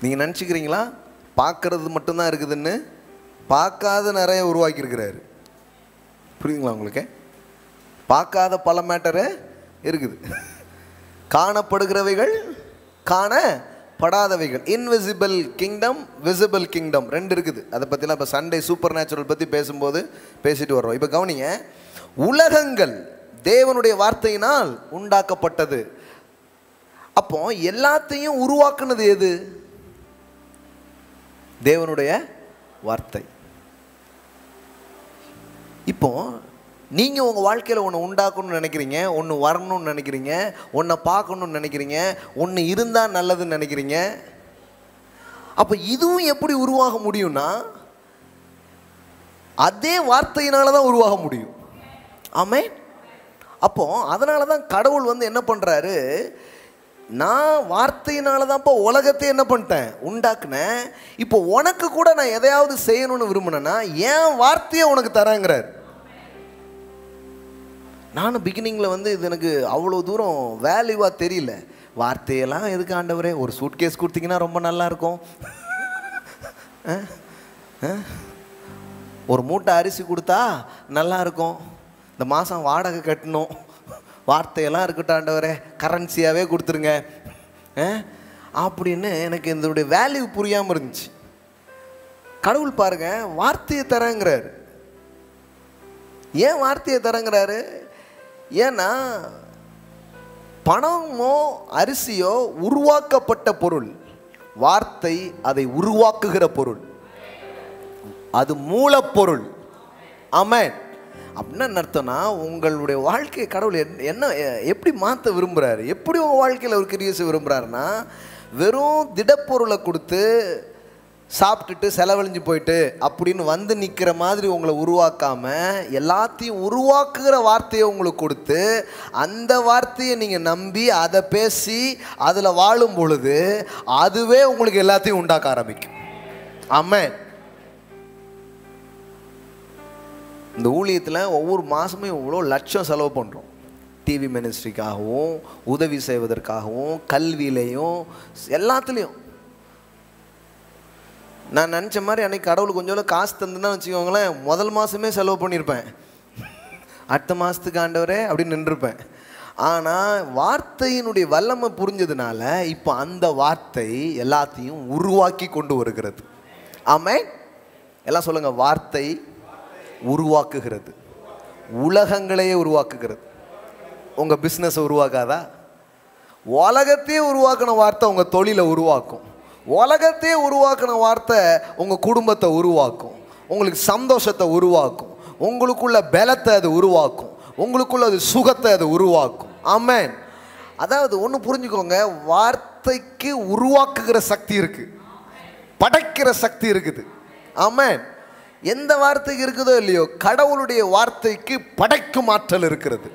நீங்கள் நினச்சிக்கிறீங்களா பார்க்கறது மட்டும்தான் இருக்குதுன்னு? பார்க்காத நிறைய உருவாக்கியிருக்கிறாரு. புரியுதுங்களா உங்களுக்கு? பார்க்காத பல மேட்டரு இருக்குது. காணப்படுகிறவைகள், காணப்படாதவைகள். இன்விசிபிள் கிங்டம், விசிபிள் கிங்டம் ரெண்டு இருக்குது. அதை பற்றிலாம் இப்போ சண்டே சூப்பர் நேச்சுரல் பற்றி பேசும்போது பேசிட்டு வர்றோம். இப்போ கவனிங்க, உலகங்கள் தேவனுடைய வார்த்தையினால் உண்டாக்கப்பட்டது. அப்போ எல்லாத்தையும் உருவாக்குனது எது? தேவனுடைய வார்த்தை. இப்போ நீங்கள் உங்கள் வாழ்க்கையில் ஒன்று உண்டாக்கணும்னு நினைக்கிறீங்க, ஒன்று வரணும்னு நினைக்கிறீங்க, ஒன்றை பார்க்கணுன்னு நினைக்கிறீங்க, ஒன்று இருந்தால் நல்லதுன்னு நினைக்கிறீங்க. அப்போ இதுவும் எப்படி உருவாக முடியும்னா அதே வார்த்தையினால தான் உருவாக முடியும். ஆமென். அப்போ அதனால தான் கடவுள் என்ன பண்ணுறாரு, நான் வார்த்தையினால தான் இப்போ உலகத்தை என்ன பண்ணிட்டேன், உண்டாக்குனேன். இப்போ உனக்கு கூட நான் எதையாவது செய்யணும்னு விரும்பினேன்னா ஏன் வார்த்தையை உனக்கு தரேங்கிறார். நானும் பிகினிங்கில் இது எனக்கு அவ்வளோ தூரம் வேல்யூவாக தெரியல. வார்த்தையெல்லாம் எதுக்கு ஆண்டவரே, ஒரு சூட்கேஸ் கொடுத்தீங்கன்னா ரொம்ப நல்லாயிருக்கும், ஒரு மூட்டை அரிசி கொடுத்தா நல்லாயிருக்கும், இந்த மாதம் வாடகை கட்டணும், வார்த்தையெல்லாம் இருக்கட்டும் ஆண்டவரே, கரன்சியாகவே கொடுத்துருங்க அப்படின்னு எனக்கு இதனுடைய வேல்யூ புரியாமல் இருந்துச்சு. கடவுள் பாருங்க, வார்த்தையை தரேங்கிறாரு. ஏன் வார்த்தையை தரேங்கிறாரு? ஏன்னா பணமோ அரிசியோ உருவாக்கப்பட்ட பொருள், வார்த்தை அதை உருவாக்குகிற பொருள், அது மூலப்பொருள். ஆமென். அப்படின்னா என்ன அர்த்தம்னா, உங்களுடைய வாழ்க்கையை கடவுள் என்ன எப்படி மாற்ற விரும்புகிறாரு, எப்படி உங்கள் வாழ்க்கையில் ஒரு கிரியை விரும்புகிறாருன்னா, வெறும் திடப்பொருளை கொடுத்து சாப்பிட்டுட்டு செலவழிஞ்சு போயிட்டு அப்படின்னு வந்து நிற்கிற மாதிரி உங்களை உருவாக்காமல் எல்லாத்தையும் உருவாக்குகிற வார்த்தையை உங்களுக்கு கொடுத்து அந்த வார்த்தையை நீங்கள் நம்பி அதை பேசி அதில் வாழும் பொழுது அதுவே உங்களுக்கு எல்லாத்தையும் உண்டாக்க ஆரம்பிக்கும். ஆமென். இந்த ஊழியத்தில் ஒவ்வொரு மாதமும் இவ்வளோ லட்சம் செலவு பண்ணுறோம். டிவி மினிஸ்ட்ரிக்காகவும், உதவி செய்வதற்காகவும், கல்வியிலையும், எல்லாத்துலேயும். நான் நினச்ச மாதிரி அன்றைக்கி கடவுள் கொஞ்சம் காசு தந்துன்னா வச்சுக்கோங்களேன், முதல் மாதமே செலவு பண்ணியிருப்பேன். அடுத்த மாதத்துக்கு ஆண்டவரே அப்படின்னு நின்றுருப்பேன். ஆனால் வார்த்தையினுடைய வல்லமை புரிஞ்சதுனால இப்போ அந்த வார்த்தை எல்லாத்தையும் உருவாக்கி கொண்டு வருகிறது. ஆமென். எல்லாம் சொல்லுங்கள், வார்த்தை உருவாக்குகிறது, உலகங்களையே உருவாக்குகிறது. உங்கள் பிஸ்னஸை உருவாக்காதா? உலகத்தையே உருவாக்கின வார்த்தை உங்கள் தொழிலை உருவாக்கும். உலகத்தையே உருவாக்கின வார்த்தை உங்கள் குடும்பத்தை உருவாக்கும், உங்களுக்கு சந்தோஷத்தை உருவாக்கும், உங்களுக்குள்ள பலத்தை அது உருவாக்கும், உங்களுக்குள்ள அது சுகத்தை அது உருவாக்கும். ஆமென். அதாவது ஒன்று புரிஞ்சுக்கோங்க, வார்த்தைக்கு உருவாக்குகிற சக்தி இருக்குது, படைக்கிற சக்தி இருக்குது. ஆமென். எந்த வார்த்தைக்கு இருக்குதோ இல்லையோ, கடவுளுடைய வார்த்தைக்கு படைக்கும் ஆற்றல் இருக்கிறது.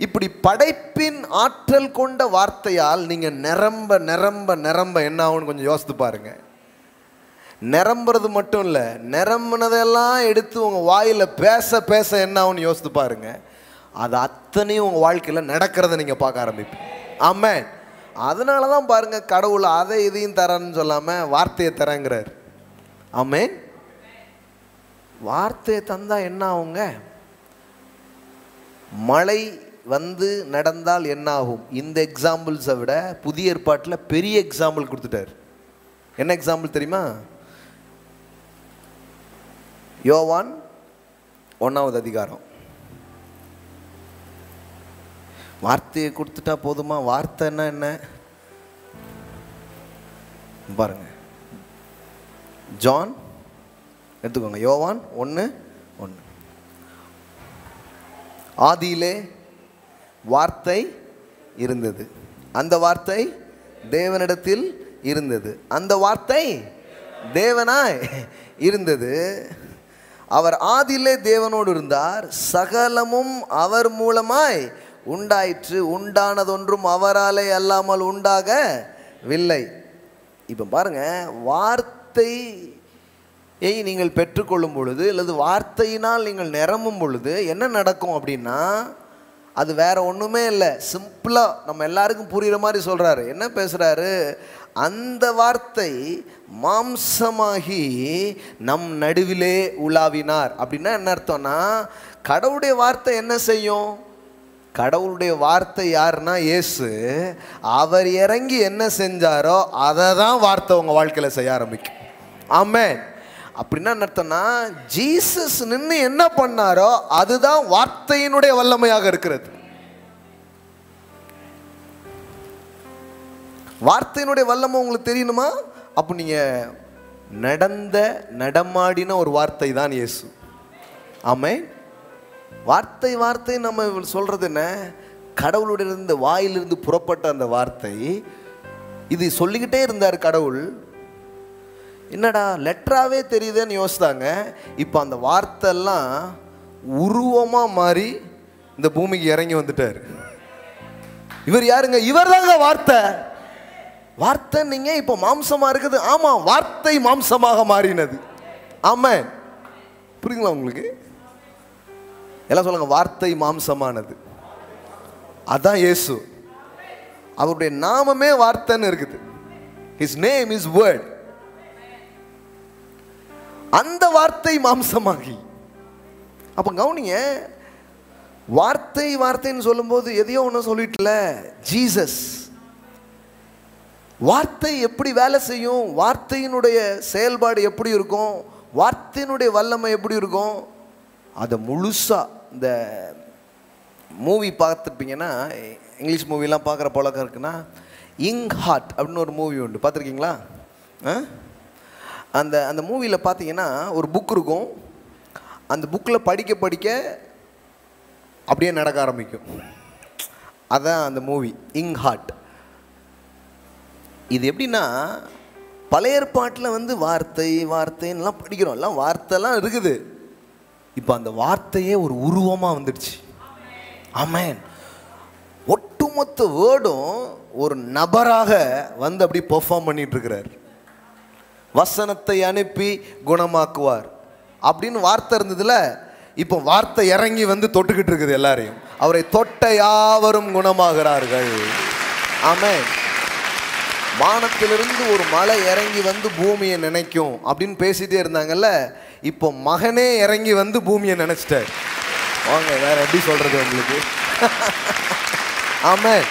இப்படி படைப்பின் ஆற்றல் கொண்ட வார்த்தையால் நீங்கள் நிரம்ப நிரம்ப நிரம்ப என்ன ஆகும்னு கொஞ்சம் யோசித்து பாருங்க. நிரம்புறது மட்டும் இல்லை, நிரம்பினதெல்லாம் எடுத்து உங்கள் வாயில் பேச பேச என்ன ஆகும்னு யோசித்து பாருங்க. அது அத்தனையும் உங்கள் வாழ்க்கையில் நடக்கிறத நீங்கள் பார்க்க ஆரம்பிப்பீங்க. ஆமென். அதனால தான் பாருங்கள், கடவுள் அதை இதையும் தரேன்னு சொல்லாமல் வார்த்தையை தரேங்கிறார். ஆமென். வார்த்தையை தந்தால் என்ன ஆகுங்க? மழை வந்து நடந்தால் என்ன ஆகும்? இந்த எக்ஸாம்பிள்ஸை விட புதிய ஏற்பாட்டில் பெரிய எக்ஸாம்பிள் கொடுத்துட்டார். என்ன எக்ஸாம்பிள் தெரியுமா? யோவான் 1வது அதிகாரம். வார்த்தையை கொடுத்துட்டா போதுமா? வார்த்தைன்னா என்ன பாருங்க. ஜான் எடுத்துக்கோங்க, யோவான் 1:1. ஆதியிலே வார்த்தை இருந்தது, அந்த வார்த்தை தேவனிடத்தில் இருந்தது, அந்த வார்த்தை தேவனாய் இருந்தது, அவர் ஆதியிலே தேவனோடு இருந்தார், சகலமும் அவர் மூலமாய் உண்டாயிற்று, உண்டானதொன்றும் அவராலே அல்லாமல் உண்டாகவில்லை. இப்போ பாருங்க, வார்த்தையை நீங்கள் பெற்றுக்கொள்ளும் பொழுது அல்லது வார்த்தையினால் நீங்கள் நிரம்பும் பொழுது என்ன நடக்கும் அப்படின்னா, அது வேற ஒன்றுமே இல்லை. சிம்பிளாக நம்ம எல்லாருக்கும் புரிகிற மாதிரி சொல்கிறாரு. என்ன பேசுகிறாரு? அந்த வார்த்தை மாம்சமாகி நம் நடுவிலே உலாவினார். அப்படின்னா என்ன அர்த்தம்னா, கடவுளுடைய வார்த்தை என்ன செய்யும்? கடவுளுடைய வார்த்தை யாருன்னா இயேசு. அவர் இறங்கி என்ன செஞ்சாரோ அதை தான் வார்த்தை உங்கள் வாழ்க்கையில் செய்ய ஆரம்பிக்கும். ஆமென். அப்படின்னா என்ன அர்த்தம்னா, ஜீசஸ் நின்று என்ன பண்ணாரோ அதுதான் வார்த்தையினுடைய வல்லமையாக இருக்கிறது. வார்த்தையினுடைய வல்லமை உங்களுக்கு தெரியணுமா? அப்போ நீங்கள் நடமாடின ஒரு வார்த்தை தான் இயேசு. ஆமென். வார்த்தை வார்த்தை நம்ம சொல்கிறது என்ன? கடவுளுடைய இருந்து வாயிலிருந்து புறப்பட்ட அந்த வார்த்தை. இது சொல்லிக்கிட்டே இருந்தார் கடவுள். என்னடா லெட்டராகவே தெரியுதுன்னு யோசித்தாங்க. இப்போ அந்த வார்த்தைலாம் உருவமாக மாறி இந்த பூமிக்கு இறங்கி வந்துட்டார். இவர் யாருங்க? இவர் தாங்க வார்த்தை. வார்த்தை நீங்க இப்போ மாம்சமாக இருக்குது. ஆமாம், வார்த்தை மாம்சமாக மாறினது. ஆமென். புரியுங்களா உங்களுக்கு? எல்லாம் சொல்லுங்க, வார்த்தை மாம்சமானது. அதான் இயேசு. அவருடைய நாமமே வார்த்தைன்னு இருக்குது. His name is word. அந்த வார்த்தை மாம்சமாகி. அப்போ கவனிங்க, வார்த்தை வார்த்தைன்னு சொல்லும்போது எதையோ ஒன்று சொல்லிட்டுல, ஜீசஸ். வார்த்தை எப்படி வேலை செய்யும்? வார்த்தையினுடைய செயல்பாடு எப்படி இருக்கும்? வார்த்தையினுடைய வல்லமை எப்படி இருக்கும்? அதை முழுசாக இந்த மூவி பார்த்துருப்பீங்கன்னா, இங்கிலீஷ் மூவிலாம் பார்க்குற பழக்கம் இருக்குன்னா, இங்க் ஹார்ட் அப்படின்னு ஒரு மூவி உண்டு, பார்த்துருக்கீங்களா? அந்த அந்த மூவியில் பார்த்தீங்கன்னா ஒரு புக் இருக்கும். அந்த புக்கில் படிக்க படிக்க அப்படியே நடக்க ஆரம்பிக்கும். அதான் அந்த மூவி இங்க் ஹார்ட். இது எப்படின்னா, பழைய ஏற்பாட்டில் வந்து வார்த்தைன்னெலாம் படிக்கிறோம், எல்லாம் வார்த்தைலாம் இருக்குது. இப்போ அந்த வார்த்தையே ஒரு உருவமாக வந்துடுச்சு. ஆமென். ஒட்டுமொத்த வேர்டும் ஒரு நபராக வந்து அப்படி பெர்ஃபார்ம் பண்ணிட்டு இருக்கிறார். வசனத்தை அனுப்பி குணமாக்குவார் அப்படின்னு வார்த்தை இருந்ததுல, இப்போ வார்த்தை இறங்கி வந்து தொட்டுக்கிட்டு இருக்குது எல்லாரையும். அவரை தொட்ட யாவரும் குணமாகிறார்கள். ஆமென். வானத்திலிருந்து ஒரு மலை இறங்கி வந்து பூமியை நினைக்கும் அப்படின்னு பேசிட்டே இருந்தாங்கல்ல, இப்போ மகனே இறங்கி வந்து பூமியை நினைச்சிட்டார். வாங்க, வேற எப்படி சொல்றது உங்களுக்கு? ஆமென்.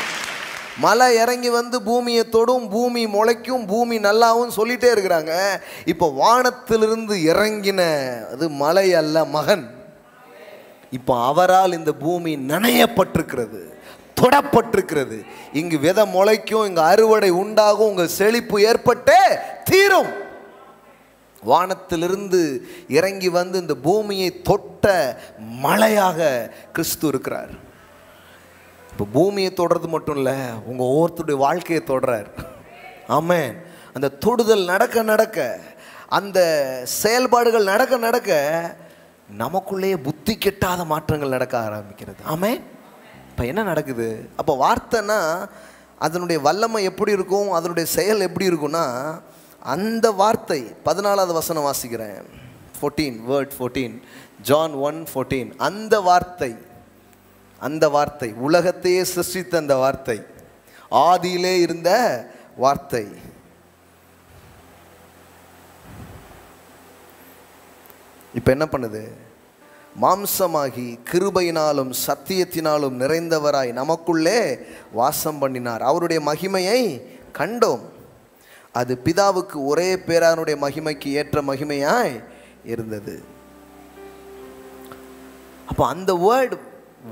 மலை இறங்கி வந்து பூமியை தொடும், பூமி முளைக்கும், பூமி நல்லாவும் சொல்லிட்டே இருக்கிறாங்க. இப்போ வானத்திலிருந்து இறங்கின அது மலை அல்ல, மகன். இப்போ அவரால் இந்த பூமி நனையப்பட்டிருக்கிறது, தொடப்பட்டிருக்கிறது. இங்கு விதை முளைக்கும், இங்கு அறுவடை உண்டாகும், உங்க செழிப்பு ஏற்பட்டே தீரும். வானத்திலிருந்து இறங்கி வந்து இந்த பூமியை தொட்ட மழையாக கிறிஸ்து இருக்கிறார். இப்போ பூமியை தொடுறது மட்டும் இல்லை, உங்க ஒவ்வொருத்தருடைய வாழ்க்கையை தொடுறார். ஆமென். அந்த தொடுதல் நடக்க நடக்க, அந்த செயல்பாடுகள் நடக்க நடக்க நமக்குள்ளேயே புத்தி கெட்டாத மாற்றங்கள் நடக்க ஆரம்பிக்கிறது. ஆமென். இப்போ என்ன நடக்குது? அப்போ வார்த்தைன்னா அதனுடைய வல்லமை எப்படி இருக்கும், அதனுடைய செயல் எப்படி இருக்கும்னா, அந்த வார்த்தை 14வது வசனம் வாசிக்கிறேன். 14 John 1:14. அந்த வார்த்தை உலகத்தையே சிருஷ்டித்த அந்த வார்த்தை, ஆதியிலே இருந்த வார்த்தை. இப்போ என்ன பண்ணுது? மாம்சமாகி கிருபையினாலும் சத்தியத்தினாலும் நிறைந்தவராய் நமக்குள்ளே வாசம் பண்ணினார். அவருடைய மகிமையை கண்டோம். அது பிதாவுக்கு ஒரே பேரானுடைய மகிமைக்கு ஏற்ற மகிமையாய் இருந்தது. அப்போ அந்த வேர்டு,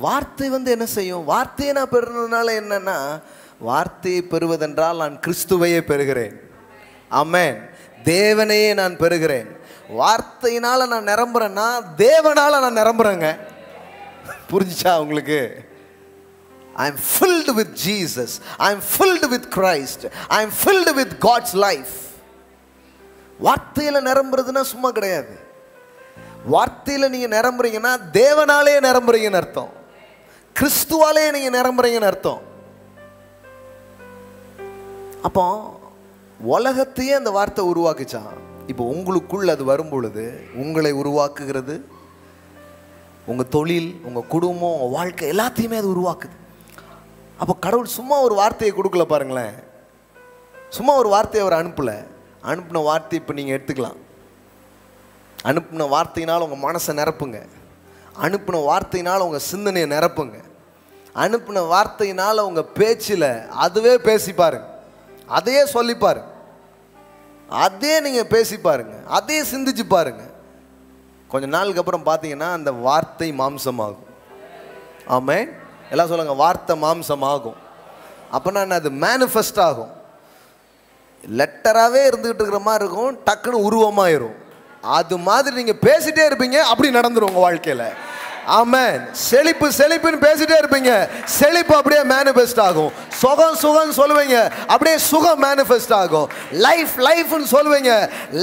வார்த்தை வந்து என்ன செய்யும்? வார்த்தையை நான் பெறுறதுனால என்னன்னா, வார்த்தையை பெறுவதென்றால் நான் கிறிஸ்துவையே பெறுகிறேன். ஆமென். தேவனையே நான் பெறுகிறேன். வார்த்தையினால நான் நிரம்புறேன்னா தேவனால நான் நிரம்புறேங்க. புரிஞ்சுச்சா உங்களுக்கு? I am filled with Jesus. I am filled with Christ. I am filled with God's life. வார்த்தையில நிரம்புறதுன்னா சும்மா கிடையாது. வார்த்தையில நீங்க நிரம்புறீங்கன்னா தேவனாலே நிரம்புறீங்கன்னு அர்த்தம், கிறிஸ்துவாலே நீங்க நிரம்புறீங்கன்னு அர்த்தம். அப்போ உலகத்தையே அந்த வார்த்தை உருவாக்குச்சான். இப்போ உங்களுக்குள் அது வரும் பொழுது உங்களை உருவாக்குகிறது. உங்கள் தொழில், உங்கள் குடும்பம், உங்கள் வாழ்க்கை எல்லாத்தையுமே அது உருவாக்குது. அப்போ கடவுள் சும்மா ஒரு வார்த்தையை கொடுக்கல பாருங்களேன். சும்மா ஒரு வார்த்தையை அவர் அனுப்பின வார்த்தை இப்போ நீங்கள் எடுத்துக்கலாம். அனுப்பின வார்த்தையினால் உங்கள் மனசை நிரப்புங்க. அனுப்பின வார்த்தையினால் உங்கள் சிந்தனையை நிரப்புங்க. அனுப்பின வார்த்தையினால் உங்கள் பேச்சில் அதுவே பேசி பாருங்க, அதையே சொல்லி பாருங்க, அதே நீங்கள் பேசி பாருங்க, அதே சிந்திச்சு பாருங்க. கொஞ்ச நாளுக்கு அப்புறம் பார்த்தீங்கன்னா அந்த வார்த்தை மாம்சமாகும். ஆமென். எல்லாம் சொல்லுங்க, வார்த்தை மாம்சமாகும். அப்போனா என்ன? அது மேனிஃபெஸ்ட் ஆகும். லெட்டராகவே இருந்துகிட்டு இருக்கிற மாதிரி இருக்கும், டக்குன்னு உருவமாயிரும். அது மாதிரி நீங்கள் பேசிட்டே இருப்பீங்க, அப்படி நடந்துடும் உங்கள் வாழ்க்கையில். ஆமென். செழிப்பு செழிப்புன்னு பேசிட்டே இருப்பீங்க, செழிப்பு அப்படியே மேனிஃபெஸ்ட் ஆகும். சுகம் சுகம் சொல்லுவீங்க, அப்படியே சுகம் மேனிஃபெஸ்ட் ஆகும். லைஃப் லைஃப்னு சொல்லுவீங்க,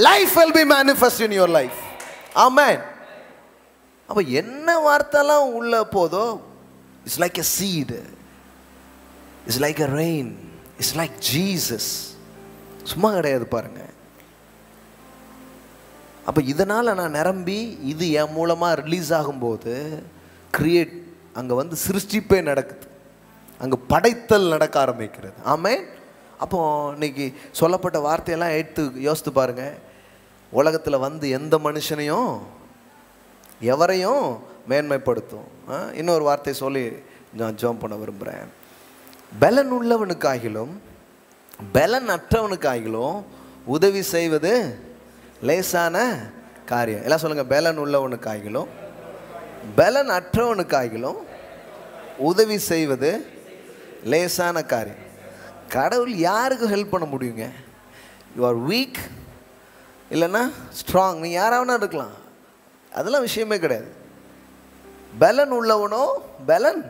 life will be manifest in your life. ஆமென். அப்போ என்ன வார்த்தைலாம் உள்ள போதோ, it's like a seed, it's like a rain, it's like Jesus. சும்மா கிடையாது பாருங்க. அப்போ இதனால் நான் நிரம்பி இது என் மூலமாக ரிலீஸ் ஆகும்போது கிரியேட், அங்கே வந்து சிருஷ்டிப்பே நடக்குது, அங்கே படைத்தல் நடக்க ஆரம்பிக்கிறது. ஆமென். அப்போது இன்னைக்கு சொல்லப்பட்ட வார்த்தையெல்லாம் எடுத்து யோசித்து பாருங்கள். உலகத்தில் வந்து எந்த மனுஷனையும் எவரையும் மேன்மைப்படுத்தும். இன்னொரு வார்த்தை சொல்லி நான் ஜெபம் பண்ண விரும்புகிறேன். பலன் உள்ளவனுக்காகிலும் பலன் அற்றவனுக்காகிலும் உதவி செய்வது லேசான காரியம். எல்லாம் சொல்லுங்கள், பலன் உள்ளவனுக்காகிலும் பலன் அற்றவனுக்காகிலும் உதவி செய்வது லேசான காரியம். கடவுள் யாருக்கு ஹெல்ப் பண்ண முடியுங்க? யூ ஆர் வீக் இல்லைன்னா ஸ்ட்ராங், நீ யாராவனா இருக்கலாம், அதெல்லாம் விஷயமே கிடையாது. பலன் உள்ளவனோ பலன்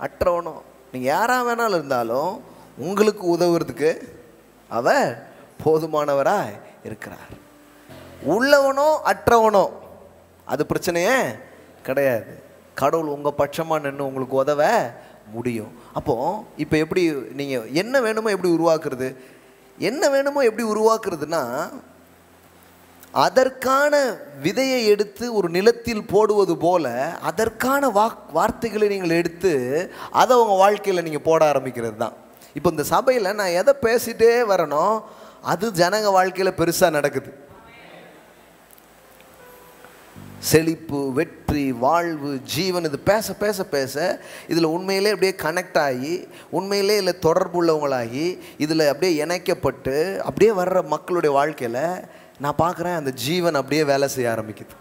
அற்றவனோ நீங்கள் யாராக வேணாலும் இருந்தாலும் உங்களுக்கு உதவுறதுக்கு அவர் போதுமானவராய் இருக்கிறார். உள்ளவனோ அற்றவனோ அது பிரச்சனையே கிடையாது. கடவுள் உங்கள் பட்சமாக நின்று உங்களுக்கு உதவ முடியும். அப்போது இப்போ எப்படி நீங்கள் என்ன வேணுமோ எப்படி உருவாக்குறது, என்ன வேணுமோ எப்படி உருவாக்குறதுன்னா, அதற்கான விதையை எடுத்து ஒரு நிலத்தில் போடுவது போல அதற்கான வார்த்தைகளை நீங்கள் எடுத்து அதை உங்கள் வாழ்க்கையில் நீங்கள் போட ஆரம்பிக்கிறது தான். இப்போ இந்த சபையில் நான் எதை பேசிகிட்டே வரணும், அது ஜனங்க வாழ்க்கையில் பெருசாக நடக்குது. செழிப்பு, வெற்றி, வாழ்வு, ஜீவன், இது பேச பேச பேச இதில் உண்மையிலே அப்படியே கனெக்ட் ஆகி, உண்மையிலே இதில் தொடர்புள்ளவங்களாகி, இதில் அப்படியே இணைக்கப்பட்டு அப்படியே வர்ற மக்களுடைய வாழ்க்கையில் நான் பார்க்குறேன் அந்த ஜீவன் அப்படியே வேலை செய்ய ஆரம்பிக்குது.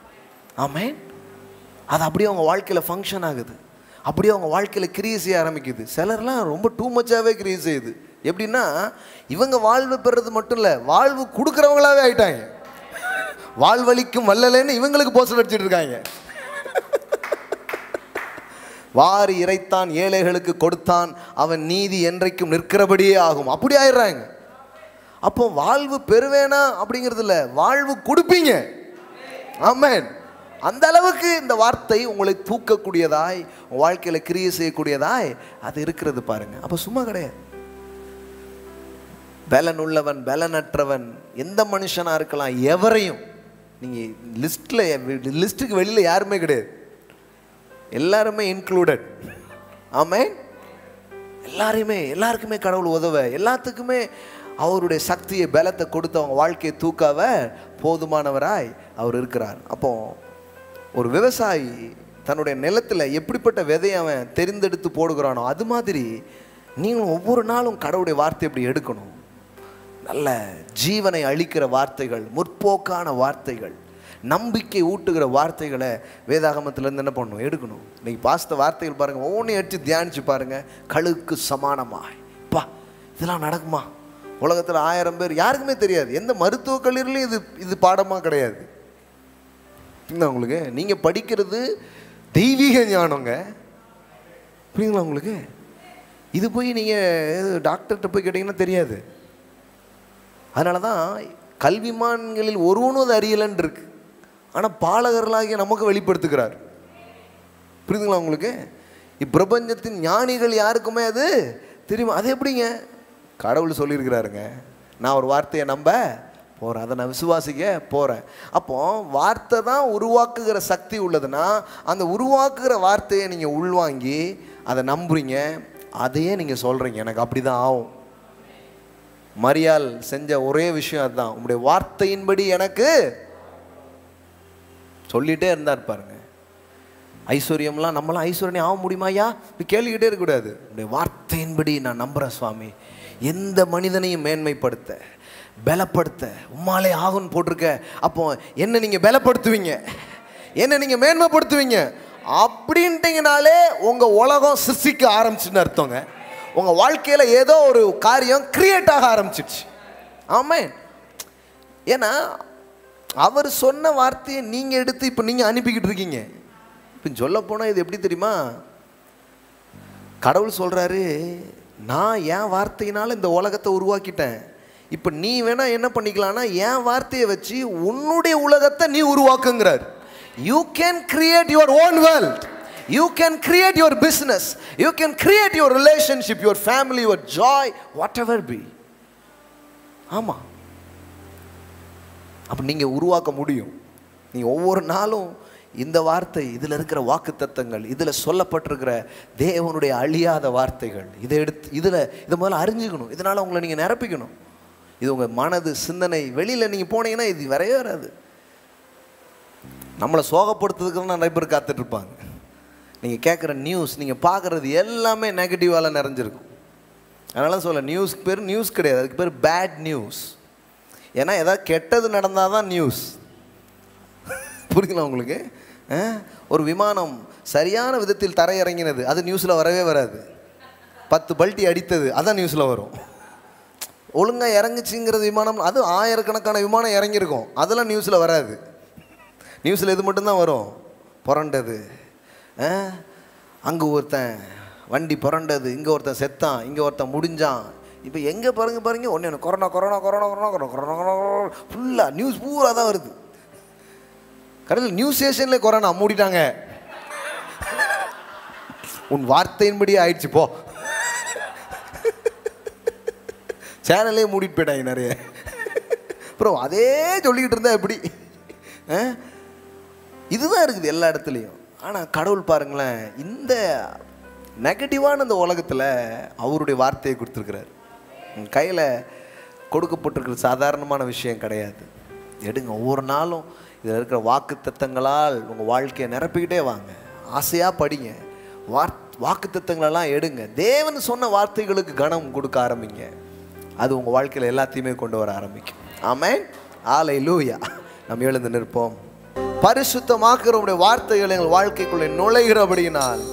ஆமென். அது அப்படியே அவங்க வாழ்க்கையில் ஃபங்க்ஷன் ஆகுது, அப்படியே அவங்க வாழ்க்கையில் கிரியை செய்ய ஆரம்பிக்குது. சிலர்லாம் ரொம்ப டூ மச்சாகவே கிரியை செய்யுது. எப்படின்னா இவங்க வாழ்வு பெறுறது மட்டும் இல்லை, வாழ்வு கொடுக்குறவங்களாவே ஆயிட்டாங்க. வாழ்வழிக்கும் வல்லலேன்னு இவங்களுக்கு போஸ்டர் அடிச்சுட்டு இருக்காங்க. வாரி இறைத்தான் ஏழைகளுக்கு கொடுத்தான், அவன் நீதி என்றைக்கும் நிற்கிறபடியே ஆகும், அப்படி ஆயிடுறாங்க. அப்போ வாழ்வு பெறுவேனா அப்படிங்கிறது இல்லை, வாழ்வு கொடுப்பீங்க. ஆமென். அந்த அளவுக்கு இந்த வார்த்தை உங்களை தூக்கக்கூடியதாய், உங்கள் வாழ்க்கையில் கிரியை செய்யக்கூடியதாய் அது இருக்கிறது பாருங்க. அப்போ சும்மா கிடையாது. பலன் உள்ளவன் பலனற்றவன் எந்த மனுஷனாக இருக்கலாம், எவரையும் நீங்கள் லிஸ்ட்டுக்கு வெளியில் யாருமே கிடையாது, எல்லாருமே இன்க்ளூடட். ஆமென். எல்லாருக்குமே கடவுள் உதவ, எல்லாத்துக்குமே அவருடைய சக்தியை பலத்தை கொடுத்து அவங்க வாழ்க்கையை தூக்காவ போதுமானவராய் அவர் இருக்கிறார். அப்போ ஒரு விவசாயி தன்னுடைய நிலத்தில் எப்படிப்பட்ட விதையை அவன் தெரிந்தெடுத்து போடுகிறானோ அது மாதிரி நீங்களும் ஒவ்வொரு நாளும் கடவுளுடைய வார்த்தை எப்படி எடுக்கணும். நல்ல ஜீவனை அளிக்கிற வார்த்தைகள், முற்போக்கான வார்த்தைகள், நம்பிக்கை ஊட்டுகிற வார்த்தைகளை வேதாகமத்திலேருந்து என்ன பண்ணணும், எடுக்கணும். இன்னைக்கு பாஸ்த வார்த்தைகள் பாருங்கள், ஒவ்வொன்றையும் எடுத்து தியானித்து பாருங்கள். கழுக்கு சமானமாய், பா இதெல்லாம் நடக்குமா? உலகத்தில் 1000 பேர், யாருக்குமே தெரியாது. எந்த மருத்துவக் கல்லூரிலையும் இது பாடமாக கிடையாது. உங்களுக்கு நீங்கள் படிக்கிறது தெய்வீக ஞானங்க, புரியுங்களா உங்களுக்கு? இது போய் நீங்கள் டாக்டர்கிட்ட போய் கேட்டிங்கன்னா தெரியாது. அதனால தான் கல்விமான்களில் ஒருவனும் அது அறியலன்னு இருக்கு, ஆனால் பாலகர்களாகிய நமக்கு வெளிப்படுத்துகிறார். புரியுதுங்களா உங்களுக்கு? இப்பிரபஞ்சத்தின் ஞானிகள் யாருக்குமே அது தெரியுமா? அது எப்படிங்க? கடவுள் சொல்லியிருக்கிறாருங்க, நான் ஒரு வார்த்தையை நம்ப போகிறேன், அதை நான் விசுவாசிக்க போகிறேன். அப்போ வார்த்தை தான் உருவாக்குகிற சக்தி உள்ளதுன்னா, அந்த உருவாக்குகிற வார்த்தையை நீங்கள் உள்வாங்கி அதை நம்புறீங்க, அதையே நீங்கள் சொல்கிறீங்க, எனக்கு அப்படி தான் ஆகும். மரியாள் செஞ்ச ஒரே விஷயம் அதுதான், உங்களுடைய வார்த்தையின்படி எனக்கு சொல்லிகிட்டே இருந்தார் பாருங்க. ஐஸ்வர்யம்லாம் நம்மளாம் ஐஸ்வர்யம் ஆக முடியுமாயா கேள்விக்கிட்டே இருக்கக்கூடாது. உங்களுடைய வார்த்தையின்படி நான் நம்புகிறேன் சுவாமி, எந்த மனிதனையும் மேன்மைப்படுத்த பலப்படுத்த உம்மாலே ஆகும்னு போட்டிருக்க. அப்போ என்ன நீங்கள் பலப்படுத்துவீங்க, என்ன நீங்கள் மேன்மைப்படுத்துவீங்க அப்படின்ட்டிங்கனாலே உங்கள் உலகம் சிருஷ்டிக்க ஆரம்பிச்சுன்னு அர்த்தங்க. உங்கள் வாழ்க்கையில் ஏதோ ஒரு காரியம் கிரியேட் ஆக ஆரம்பிச்சிடுச்சு. ஆமென். ஏன்னா அவர் சொன்ன வார்த்தையை நீங்கள் எடுத்து இப்போ நீங்கள் அனுப்பிக்கிட்டு இருக்கீங்க. இப்போ சொல்ல போனால் இது எப்படி தெரியுமா, கடவுள் சொல்கிறாரு, நான் என் வார்த்தையினால் இந்த உலகத்தை உருவாக்கிட்டேன், இப்போ நீ வேணா என்ன பண்ணிக்கலாம்னா என் வார்த்தையை வச்சு உன்னுடைய உலகத்தை நீ உருவாக்குங்கிறார். You can create your own world, you can create your business, you can create your relationship, your family, your joy, whatever be. ஆமா, அப்ப நீங்க உருவாக்க முடியும். நீங்க ஒவ்வொரு நாளும் இந்த வார்த்தை, இதில் இருக்கிற வாக்குத்தத்தங்கள், இதில் சொல்லப்பட்டிருக்கிற தேவனுடைய அழியாத வார்த்தைகள், இதை எடுத்து இதை முதல்ல அறிஞ்சுக்கணும். இதனால் உங்களை நீங்கள் நிரப்பிக்கணும். இது உங்கள் மனது சிந்தனை. வெளியில் நீங்கள் போனீங்கன்னா இது வரவே வராது. நம்மளை சோகப்படுத்துறதுக்கு நிறைய பேர் காத்துட்ருப்பாங்க. நீங்கள் கேட்குற நியூஸ், நீங்கள் பார்க்குறது எல்லாமே நெகட்டிவால் நிறைஞ்சிருக்கும். அதனால சொல்ல, நியூஸ்க்கு பேர் நியூஸ் கிடையாது, அதுக்கு பேர் பேட் நியூஸ். ஏன்னா ஏதாவது கெட்டது நடந்தால் தான் நியூஸ். புரியுங்களா உங்களுக்கு? ஒரு விமானம் சரியான விதத்தில் தரையிறங்கினது, அது நியூஸில் வரவே வராது. 10 பல்ட்டி அடித்தது, அதான் நியூஸில் வரும். ஒழுங்காக இறங்குச்சுங்கிறது விமானம், அது 1000கணக்கான விமானம் இறங்கியிருக்கும், அதெல்லாம் நியூஸில் வராது. நியூஸில் இது மட்டும்தான் வரும், புரண்டது, அங்கே ஒருத்தன் வண்டி புரண்டது, இங்கே ஒருத்தன் செத்தான், இங்கே ஒருத்தன் முடிஞ்சான், இப்போ எங்கே பாருங்க ஒன்று corona corona corona corona corona corona ஃபுல்லாக நியூஸ் பூரா தான் வருது. கடையில் நியூஸ் ஸ்டேஷன்லேயே கொரோனா மூடிட்டாங்க. உன் வார்த்தையின்படி ஆயிடுச்சு போ. சேனலே மூடிட்டு போயிட்டாங்க நிறைய. அப்புறம் அதே சொல்லிக்கிட்டு இருந்தா எப்படி? இதுதான் இருக்குது எல்லா இடத்துலையும். ஆனால் கடவுள் பாருங்களேன், இந்த நெகட்டிவான இந்த உலகத்தில் அவருடைய வார்த்தையை கொடுத்துருக்கிறார். கையில் கொடுக்கப்பட்டிருக்கிறது சாதாரணமான விஷயம் கிடையாது. எடுங்க, ஒவ்வொரு நாளும் இதில் இருக்கிற வாக்கு தத்தங்களால் உங்கள் வாழ்க்கையை நிரப்பிக்கிட்டே வாங்க. ஆசையாக படிங்க, வாக்கு தத்தங்களெல்லாம் எடுங்க. தேவன் சொன்ன வார்த்தைகளுக்கு கனம் கொடுக்க ஆரம்பிங்க. அது உங்கள் வாழ்க்கையில் எல்லாத்தையுமே கொண்டு வர ஆரம்பிக்கும். ஆமென், ஹல்லேலூயா. நாம் எழுந்து நிற்போம். பரிசுத்தமாக்குறவருடைய வார்த்தைகள் எங்கள் வாழ்க்கைக்குள்ளே நுழைகிறபடியினால்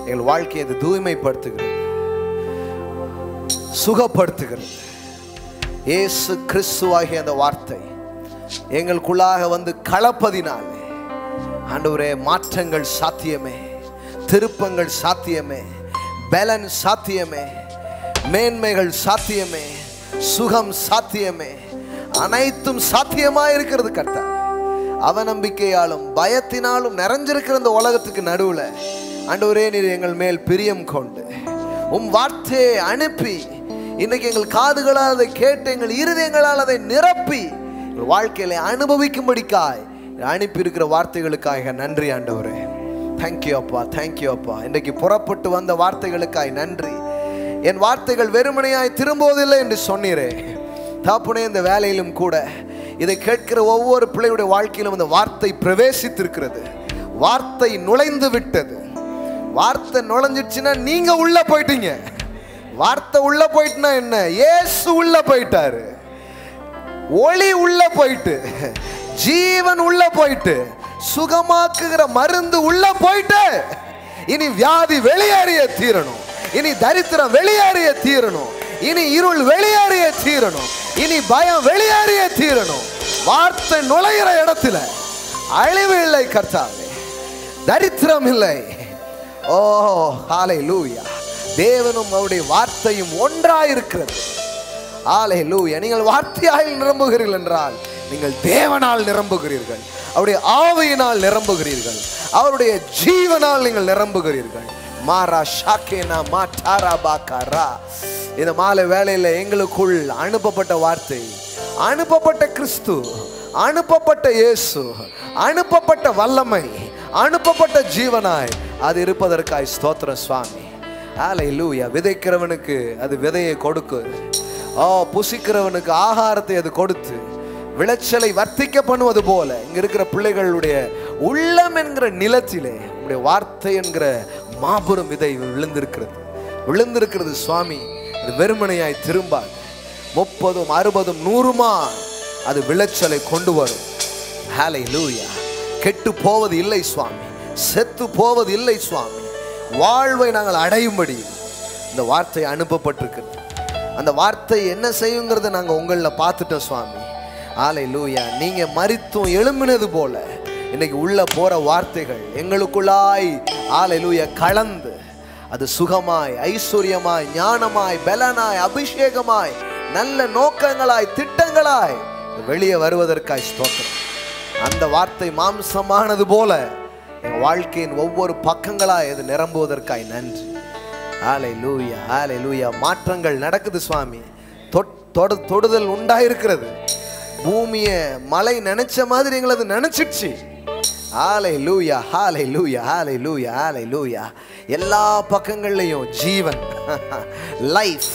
எங்கள் வாழ்க்கையை அது தூய்மைப்படுத்துகிறது, சுகப்படுத்துகிறது. இயேசு கிறிஸ்துவாகிய அந்த வார்த்தை எங்களுக்குள்ளாக வந்து கலப்பதினாலே ஆண்டவரே மாற்றங்கள் சாத்தியமே, திருப்பங்கள் சாத்தியமே, பலன் சாத்தியமே, மேன்மைகள் சாத்தியமே, சுகம் சாத்தியமே, அனைத்தும் சாத்தியமா இருக்கிறது. கர்த்தா, அவநம்பிக்கையாலும் பயத்தினாலும் நிறைஞ்சிருக்கிற இந்த உலகத்துக்கு நடுவில் ஆண்டவரே நீர் எங்கள் மேல் பிரியம் கொண்டு உம் வார்த்தையை அனுப்பி இன்னைக்கு எங்கள் காதுகளால் அதை கேட்டு எங்கள் இருதயங்களால் அதை நிரப்பி எங்கள் வாழ்க்கையில அனுபவிக்கும்படிக்காய் அனுப்பி இருக்கிற வார்த்தைகளுக்காக நன்றி ஆண்டவரே. தேங்க்யூ அப்பா, தேங்க்யூ அப்பா. இன்றைக்கு புறப்பட்டு வந்த வார்த்தைகளுக்காய் நன்றி. என் வார்த்தைகள் வெறுமனையாய் திரும்புவதில்லை என்று சொன்னீரே தாப்புனே. இந்த வேலையிலும் கூட இதை கேட்கிற ஒவ்வொரு பிள்ளையுடைய வாழ்க்கையிலும் இந்த வார்த்தை பிரவேசித்திருக்கிறது. வார்த்தை நுழைந்து விட்டது. வார்த்தை நுழைஞ்சிடுச்சுன்னா நீங்க உள்ள போயிட்டீங்க. வார்த்தை உள்ள போயிட்டுனா என்ன? இயேசு உள்ள போயிட்டாரு. ஒளி உள்ள போயிட்டு, ஜீவன் உள்ள போயிட்டு, சுகமாக்குகிற மருந்து உள்ள போயிட்டு, இனி வியாதி வெளியேறிய தீரணும், இனி தரித்திரம் வெளியேறிய தீரணும், இனி இருள் வெளியேறிய தீரணும், இனி பயம் வெளியேறிய தீரணும். வார்த்தை நுழைகிற இடத்துல அழிவு இல்லை கர்த்தாவே, தரித்திரம் இல்லை. ஓ ஹல்லேலூயா. தேவனும் அவருடைய வார்த்தையும் ஒன்றாயிருக்கிறது. ஹல்லேலூயா. நீங்கள் வார்த்தையால் நிரம்புகிறீர்கள் என்றால் நீங்கள் தேவனால் நிரம்புகிறீர்கள், அவருடைய ஆவியினால் நிரம்புகிறீர்கள், அவருடைய ஜீவனால் நீங்கள் நிரம்புகிறீர்கள். மாரா ஷாக்கேனா மாட்டாரா பாக்காரா. இந்த மாலை வேளையில் எங்களுக்குள் அனுப்பப்பட்ட வார்த்தை, அனுப்பப்பட்ட கிறிஸ்து, அனுப்பப்பட்ட இயேசு, அனுப்பப்பட்ட வல்லமை, அனுப்பப்பட்ட ஜீவனாய் அது இருப்பதற்காய் ஸ்தோத்திரம் சுவாமி. ஹல்லேலூயா. விதைக்கிறவனுக்கு அது விதையை கொடுக்கு, புசிக்கிறவனுக்கு ஆகாரத்தை அது கொடுத்து விளைச்சலை வர்த்திக்க பண்ணுவது போல இங்க இருக்கிற பிள்ளைகளுடைய உள்ளம் என்கிற நிலத்திலே உடைய வார்த்தை என்கிற மாபெரும் விதை விழுந்திருக்கிறது, விழுந்திருக்கிறது சுவாமி. அது வெறுமனையாய் திரும்பாது, 30, 60, 100 அது விளைச்சலை கொண்டு வரும். ஹல்லேலூயா. கெட்டு போவது இல்லை சுவாமி, செத்து போவது இல்லை சுவாமி. வாழ்வை நாங்கள் அடையும்படி இந்த வார்த்தை அனுப்பப்பட்டிருக்கிறது. அந்த வார்த்தை என்ன செய்யுங்கிறத நாங்கள் உங்களில் பார்த்துட்டோம் சுவாமி. ஹல்லேலூயா. நீங்க மரித்தும் எழும்பினது போல இன்னைக்கு உள்ள போற வார்த்தைகள் எங்களுக்குள்ளாய் ஹல்லேலூயா கலந்து அது சுகமாய், ஐஸ்வர்யமாய், ஞானமாய், பலனாய், அபிஷேகமாய், நல்ல நோக்கங்களாய், திட்டங்களாய் வெளியே வருவதற்காய் ஸ்தோத்திரம். அந்த வார்த்தை மாம்சமானது போல என் வாழ்க்கையின் ஒவ்வொரு பக்கங்களாய் அது நிரம்புவதற்காய் நன்றி. ஹல்லேலூயா, ஹல்லேலூயா. மாற்றங்கள் நடக்குது சுவாமி. தொடுதல் உண்டாயிருக்கிறது. பூமியை மலை நினைச்ச மாதிரி எங்களது நினைச்சிடுச்சு. ஹல்லேலூயா, ஹல்லேலூயா, ஹல்லேலூயா, ஹல்லேலூயா. எல்லா பக்கங்கள்லையும் ஜீவன், life,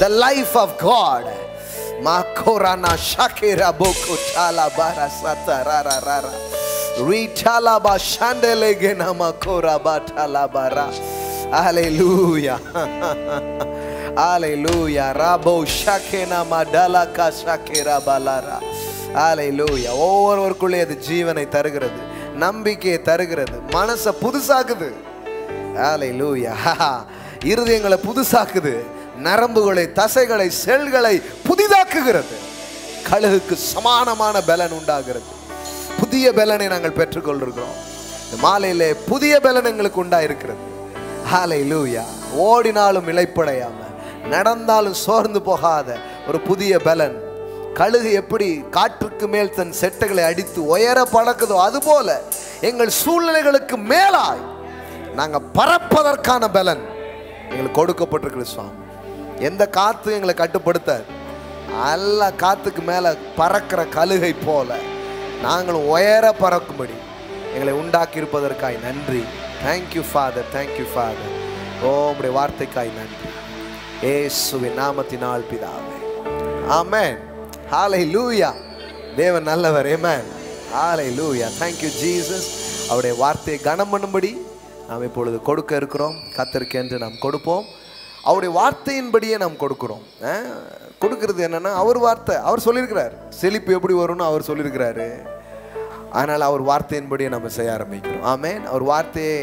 the life of God. Makorana shakira boko chala bara satarara rara ritala ba shandele gena makora batala bara. Hallelujah. Hallelujah. Rabo shakena madala ka shakira balara. Hallelujah. ஒவ்வொருவருக்குள்ளே அது ஜீவனை தருகிறது, நம்பிக்கையை தருகிறது, மனசை புதுசாக்குது. Hallelujah. இருதயங்களை புதுசாக்குது, நரம்புகளை, தசைகளை, செல்களை புதிதாக்குகிறது. கழுகுக்கு சமானமான பலன் உண்டாகிறது. புதிய பலனை நாங்கள் பெற்றுக்கொள்கிறோம். இந்த மாலையிலே புதிய பலன் எங்களுக்கு உண்டாயிருக்கிறது. ஹல்லேலூயா. ஓடினாலும் இளைப்படையாம, நடந்தாலும் சோர்ந்து போகாத ஒரு புதிய பலன். கழுகு எப்படி காற்றுக்கு மேல் தன் செட்டைகளை அடித்து உயர பறக்குதோ அதுபோல எங்கள் சூழ்நிலைகளுக்கு மேலாய் நாங்கள் பறப்பதற்கான பலன் எங்களுக்கு கொடுக்கப்பட்டிருக்கிறது சுவாமி. எந்த காத்து எங்களை கட்டுப்படுத்த எல்லா காத்துக்கு மேலே பறக்கிற கழுகை போல நாங்களும் உயர பறக்கும்படி எங்களை உண்டாக்கி இருப்பதற்காய் நன்றி. Thank you father, thank you father. உம்முடைய வார்த்தைக்காய் நன்றி. இயேசுவின் நாமத்தினால் பிதாவே, ஆமென். ஹல்லேலூயா. தேவன் நல்லவர். ஆமென். ஹல்லேலூயா. Thank you Jesus. அவருடைய வார்த்தையை கனம் பண்ணும்படி நாம் இப்பொழுது கொடுக்க இருக்கிறோம். கர்த்தருக்கு என்று நாம் கொடுப்போம். அவருடைய வார்த்தையின்படியே நாம் கொடுக்கிறோம். கொடுக்கறது என்னன்னா அவர் வார்த்தை. அவர் சொல்லியிருக்கிறார் செழிப்பு எப்படி வரும்னு அவர் சொல்லியிருக்கிறாரு. அதனால் அவர் வார்த்தையின்படியே நம்ம செய்ய ஆரம்பிக்கிறோம். ஆமென். அவர் வார்த்தையை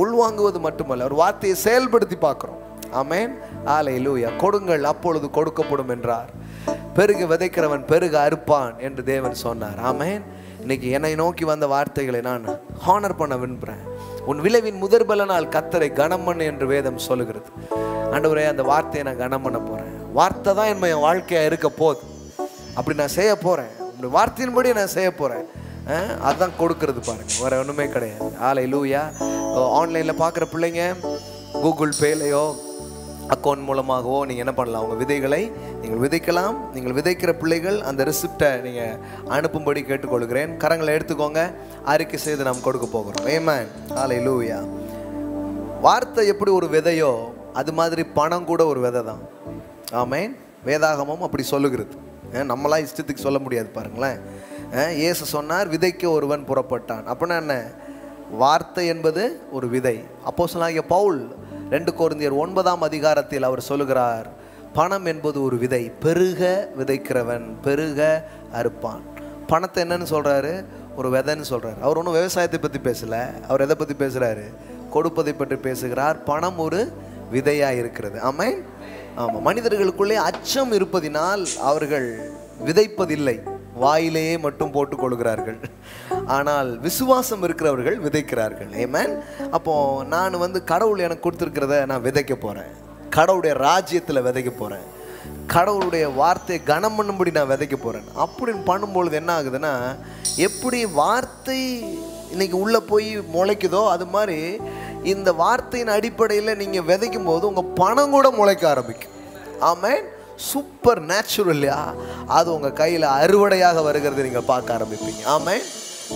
உள்வாங்குவது மட்டுமல்ல, அவர் வார்த்தையை செயல்படுத்தி பார்க்குறோம். ஆமென். ஹல்லேலூயா. கொடுங்கள் அப்பொழுது கொடுக்கப்படும் என்றார். பெருக விதைக்கிறவன் பெருக அறுப்பான் என்று தேவன் சொன்னார். ஆமென். இன்னைக்கு என்னை நோக்கி வந்த வார்த்தைகளை நான் ஹானர் பண்ண விரும்புகிறேன். உன் விளைவின் முதற்பலனால் கர்த்தரை கனம் பண்ணு என்று வேதம் சொல்லுகிறது. ஆண்டவரே, அந்த வார்த்தையை நான் கனம் பண்ண போகிறேன். வார்த்தை தான் என் வாழ்க்கையாக இருக்க போகுது. அப்படி நான் செய்ய போகிறேன். உங்களுடைய வார்த்தையின்படி நான் செய்ய போகிறேன். அதுதான் கொடுக்கறது பாருங்க, வேற ஒன்றுமே கிடையாது. ஹல்லேலூயா. ஆன்லைனில் பார்க்குற பிள்ளைங்க கூகுள் பேலையோ அக்கௌண்ட் மூலமாகவோ நீங்கள் என்ன பண்ணலாம், உங்கள் விதைகளை நீங்கள் விதைக்கலாம். நீங்கள் விதைக்கிற பிள்ளைகள் அந்த ரெசிப்டை நீங்கள் அனுப்பும்படி கேட்டுக்கொள்கிறேன். கரங்களை எடுத்துக்கோங்க. அறிக்கை செய்து நாம் கொடுக்க போகிறோம். ஆமென். ஹல்லேலூயா. வார்த்தை எப்படி ஒரு விதையோ அது மாதிரி பணம் கூட ஒரு விதை தான். ஆமென். வேதாகமும் அப்படி சொல்லுகிறது. நம்மளாம் இஷ்டத்துக்கு சொல்ல முடியாது பாருங்களேன். இயேசு சொன்னார், விதைக்க ஒருவன் புறப்பட்டான். அப்படின்னா என்ன? வார்த்தை என்பது ஒரு விதை. அப்போஸ்தலனாகிய பவுல் 2 கொரிந்தியர் 9ஆம் அதிகாரத்தில் அவர் சொல்லுகிறார், பணம் என்பது ஒரு விதை, பெருக விதைக்கிறவன் பெருக அறுப்பான். பணத்தை என்னன்னு சொல்றாரு? ஒரு விதைன்னு சொல்றாரு. அவர் ஒன்றும் விவசாயத்தை பற்றி பேசல. அவர் எதை பற்றி பேசுறாரு? கொடுப்பதை பற்றி பேசுகிறார். பணம் ஒரு விதையா இருக்கிறது. ஆமென். ஆமாம். மனிதர்களுக்குள்ளே அச்சம் இருப்பதினால் அவர்கள் விதைப்பதில்லை, வாயிலேயே மட்டும் போட்டுக் கொள்கிறார்கள். ஆனால் விசுவாசம் இருக்கிறவர்கள் விதைக்கிறார்கள். ஆமென். அப்போ நான் கடவுள் எனக்கு கொடுத்துருக்கிறத நான் விதைக்க போறேன். கடவுளுடைய ராஜ்யத்தில் விதைக்க போறேன். கடவுளுடைய வார்த்தையை கனம் பண்ணும்படி நான் விதைக்க போறேன். அப்படின்னு பண்ணும்பொழுது என்ன ஆகுதுன்னா, எப்படி வார்த்தை இன்னைக்கு உள்ள போய் முளைக்குதோ அது மாதிரி இந்த வார்த்தையின் அடிப்படையில் நீங்கள் விதைக்கும் போது உங்கள் பணம் கூட முளைக்க ஆரம்பிக்கும். ஆமென். சூப்பர் நேச்சுரல்லையா அது உங்கள் கையில் அறுவடையாக வருகிறது நீங்கள் பார்க்க ஆரம்பிப்பீங்க. ஆமென்.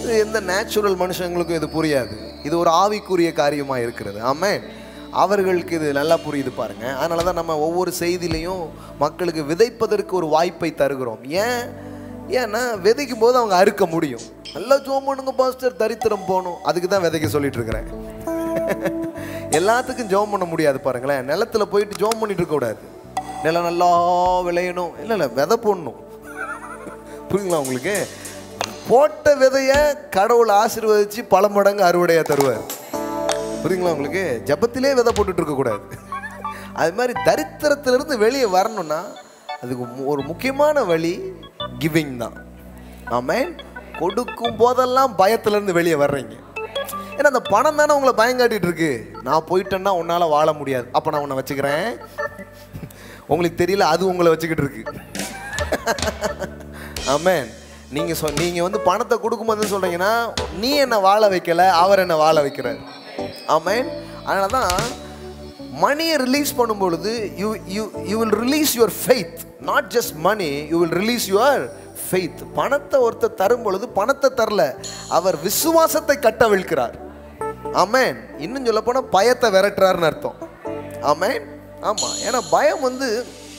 இது எந்த நேச்சுரல் மனுஷங்களுக்கும் இது புரியாது. இது ஒரு ஆவிக்குரிய காரியமாக இருக்கிறது. ஆமென். அவர்களுக்கு இது நல்லா புரியுது பாருங்க. அதனால தான் நம்ம ஒவ்வொரு செய்தியிலையும் மக்களுக்கு விதைப்பதற்கு ஒரு வாய்ப்பை தருகிறோம். ஏன்னா விதைக்கும் போது அவங்க அறுக்க முடியும். நல்லா ஜோம் பண்ணுங்க பாஸ்டர், தரித்திரம் போகணும், அதுக்கு தான் விதைக்க சொல்லிட்டு இருக்கிறேன். எல்லாத்துக்கும் ஜோம் பண்ண முடியாது பாருங்களேன். நிலத்தில் போயிட்டு ஜோம் பண்ணிட்டு இருக்க கூடாது. நிலம் நல்லா விளையணும், இல்லை விதை போடணும். புரியுங்களா உங்களுக்கு? போட்ட விதைய கடவுள் ஆசீர்வதிச்சு பல மடங்கு அறுவடையாக தருவார். புரியுங்களா உங்களுக்கு? ஜபத்திலே விதை போட்டுட்டு இருக்கக்கூடாது. அது மாதிரி தரித்திரத்திலிருந்து வெளியே வரணும்னா அதுக்கு ஒரு முக்கியமான வழி கிவிங் தான். ஆமென். கொடுக்கும் போதெல்லாம் பயத்திலேருந்து வெளியே வர்றீங்க. ஏன்னா அந்த பணம் தானே உங்களை பயங்காட்டிட்டு இருக்கு. நான் போயிட்டேன்னா உன்னால் வாழ முடியாது, அப்போ நான் உன்னை வச்சுக்கிறேன். உங்களுக்கு தெரியல, அது உங்களை வச்சுக்கிட்டு இருக்கு. ஆமென். நீங்கள் பணத்தை கொடுக்கும்போது சொல்கிறீங்கன்னா, நீ என்னை வாழ வைக்கலை, அவர் என்னை வாழ வைக்கிறார். ஆமென். அதனால தான் மணியை ரிலீஸ் பண்ணும்பொழுது you will release your faith, not just money, you will release your faith. பணத்தை ஒருத்தர் தரும் பொழுது பணத்தை தரல, அவர் விசுவாசத்தை கட்டவிழ்க்கிறார். ஆமென். இன்னும் சொல்ல போனால் பயத்தை விரட்டுறாருன்னு அர்த்தம். ஆமென். ஆமாம். ஏன்னா பயம்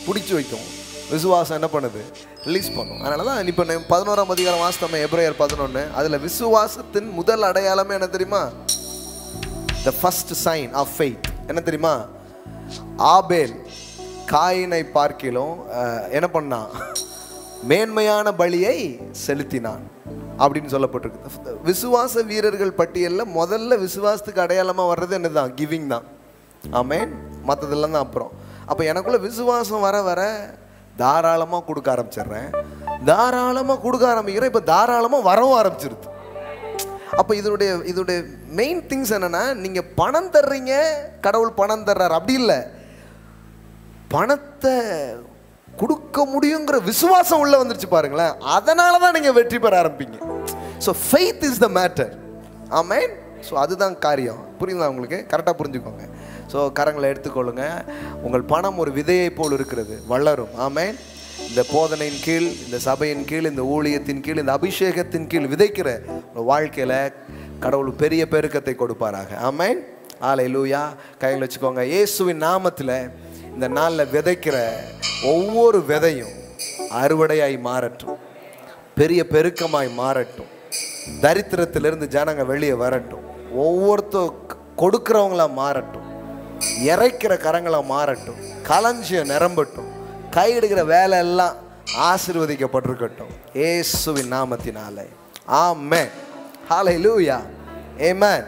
பிடிச்சி வைக்கும், விசுவாசம் என்ன பண்ணுது? ரிலீஸ் பண்ணும். அதனால தான் இப்போ 11ஆம் அதிகாரம் வாசித்தோம், எபிரேயர் 11. அதில் விசுவாசத்தின் முதல் அடையாளமே என்ன தெரியுமா? The first sign of faith என்ன தெரியுமா? ஆபேல் காயினை பார்க்கிலும் என்ன பண்ணான்? மேன்மையான பலியை செலுத்தினான் அப்படின்னு சொல்லப்பட்டிருக்கு. விசுவாச வீரர்கள் பட்டியலில் முதல்ல விசுவாசத்துக்கு அடையாளமாக வர்றது என்னதான்? கிவிங் தான். ஆமென். மற்றதெல்லாம் தான் அப்புறம். அப்போ எனக்குள்ள விசுவாசம் வர வர தாராளமாக கொடுக்க ஆரம்பிச்சிடுறேன். தாராளமாக கொடுக்க ஆரம்பிக்கிறேன். இப்போ தாராளமாக வரவும் ஆரம்பிச்சிருது. அப்போ இதோடைய மெயின் திங்ஸ் என்னன்னா, நீங்கள் பணம் தர்றீங்க, கடவுள் பணம் தர்றார், அப்படி இல்லை. பணத்தை கொடுக்க முடியுங்கிற விசுவாசம் உள்ள வந்துருச்சு பாருங்களேன். அதனால தான் நீங்கள் வெற்றி பெற ஆரம்பிப்பீங்க. So faith is the matter. ஆமென். ஸோ அதுதான் காரியம். புரியுதா உங்களுக்கு? கரெக்டாக புரிஞ்சுக்கோங்க. ஸோ கரங்களை எடுத்துக்கொள்ளுங்க. உங்கள் பணம் ஒரு விதையை போல் இருக்கிறது, வளரும். ஆமென். இந்த போதனையின் கீழ், இந்த சபையின் கீழ், இந்த ஊழியத்தின் கீழ், இந்த அபிஷேகத்தின் கீழ் விதைக்கிற வாழ்க்கையில் கடவுள் பெரிய பெருக்கத்தை கொடுப்பாராக. ஆமென். ஹல்லேலூயா. கையில் வச்சுக்கோங்க. இயேசுவின் நாமத்தில் இந்த நாளில் விதைக்கிற ஒவ்வொரு விதையும் அறுவடையாய் மாறட்டும், பெரிய பெருக்கமாய் மாறட்டும், தரித்திரத்திலிருந்து ஜனங்க வெளியே வரட்டும், ஒவ்வொருத்தர் கொடுக்கிறவங்களா மாறட்டும், இறைக்கிற கரங்களா மாறட்டும், களஞ்சியம் நிரம்பட்டும், கையிடுகிற வேலை எல்லாம் ஆசீர்வதிக்கப்பட்டிருக்கட்டும் இயேசுவின் நாமத்தினாலே. ஆமென். ஹல்லேலூயா. ஆமென்.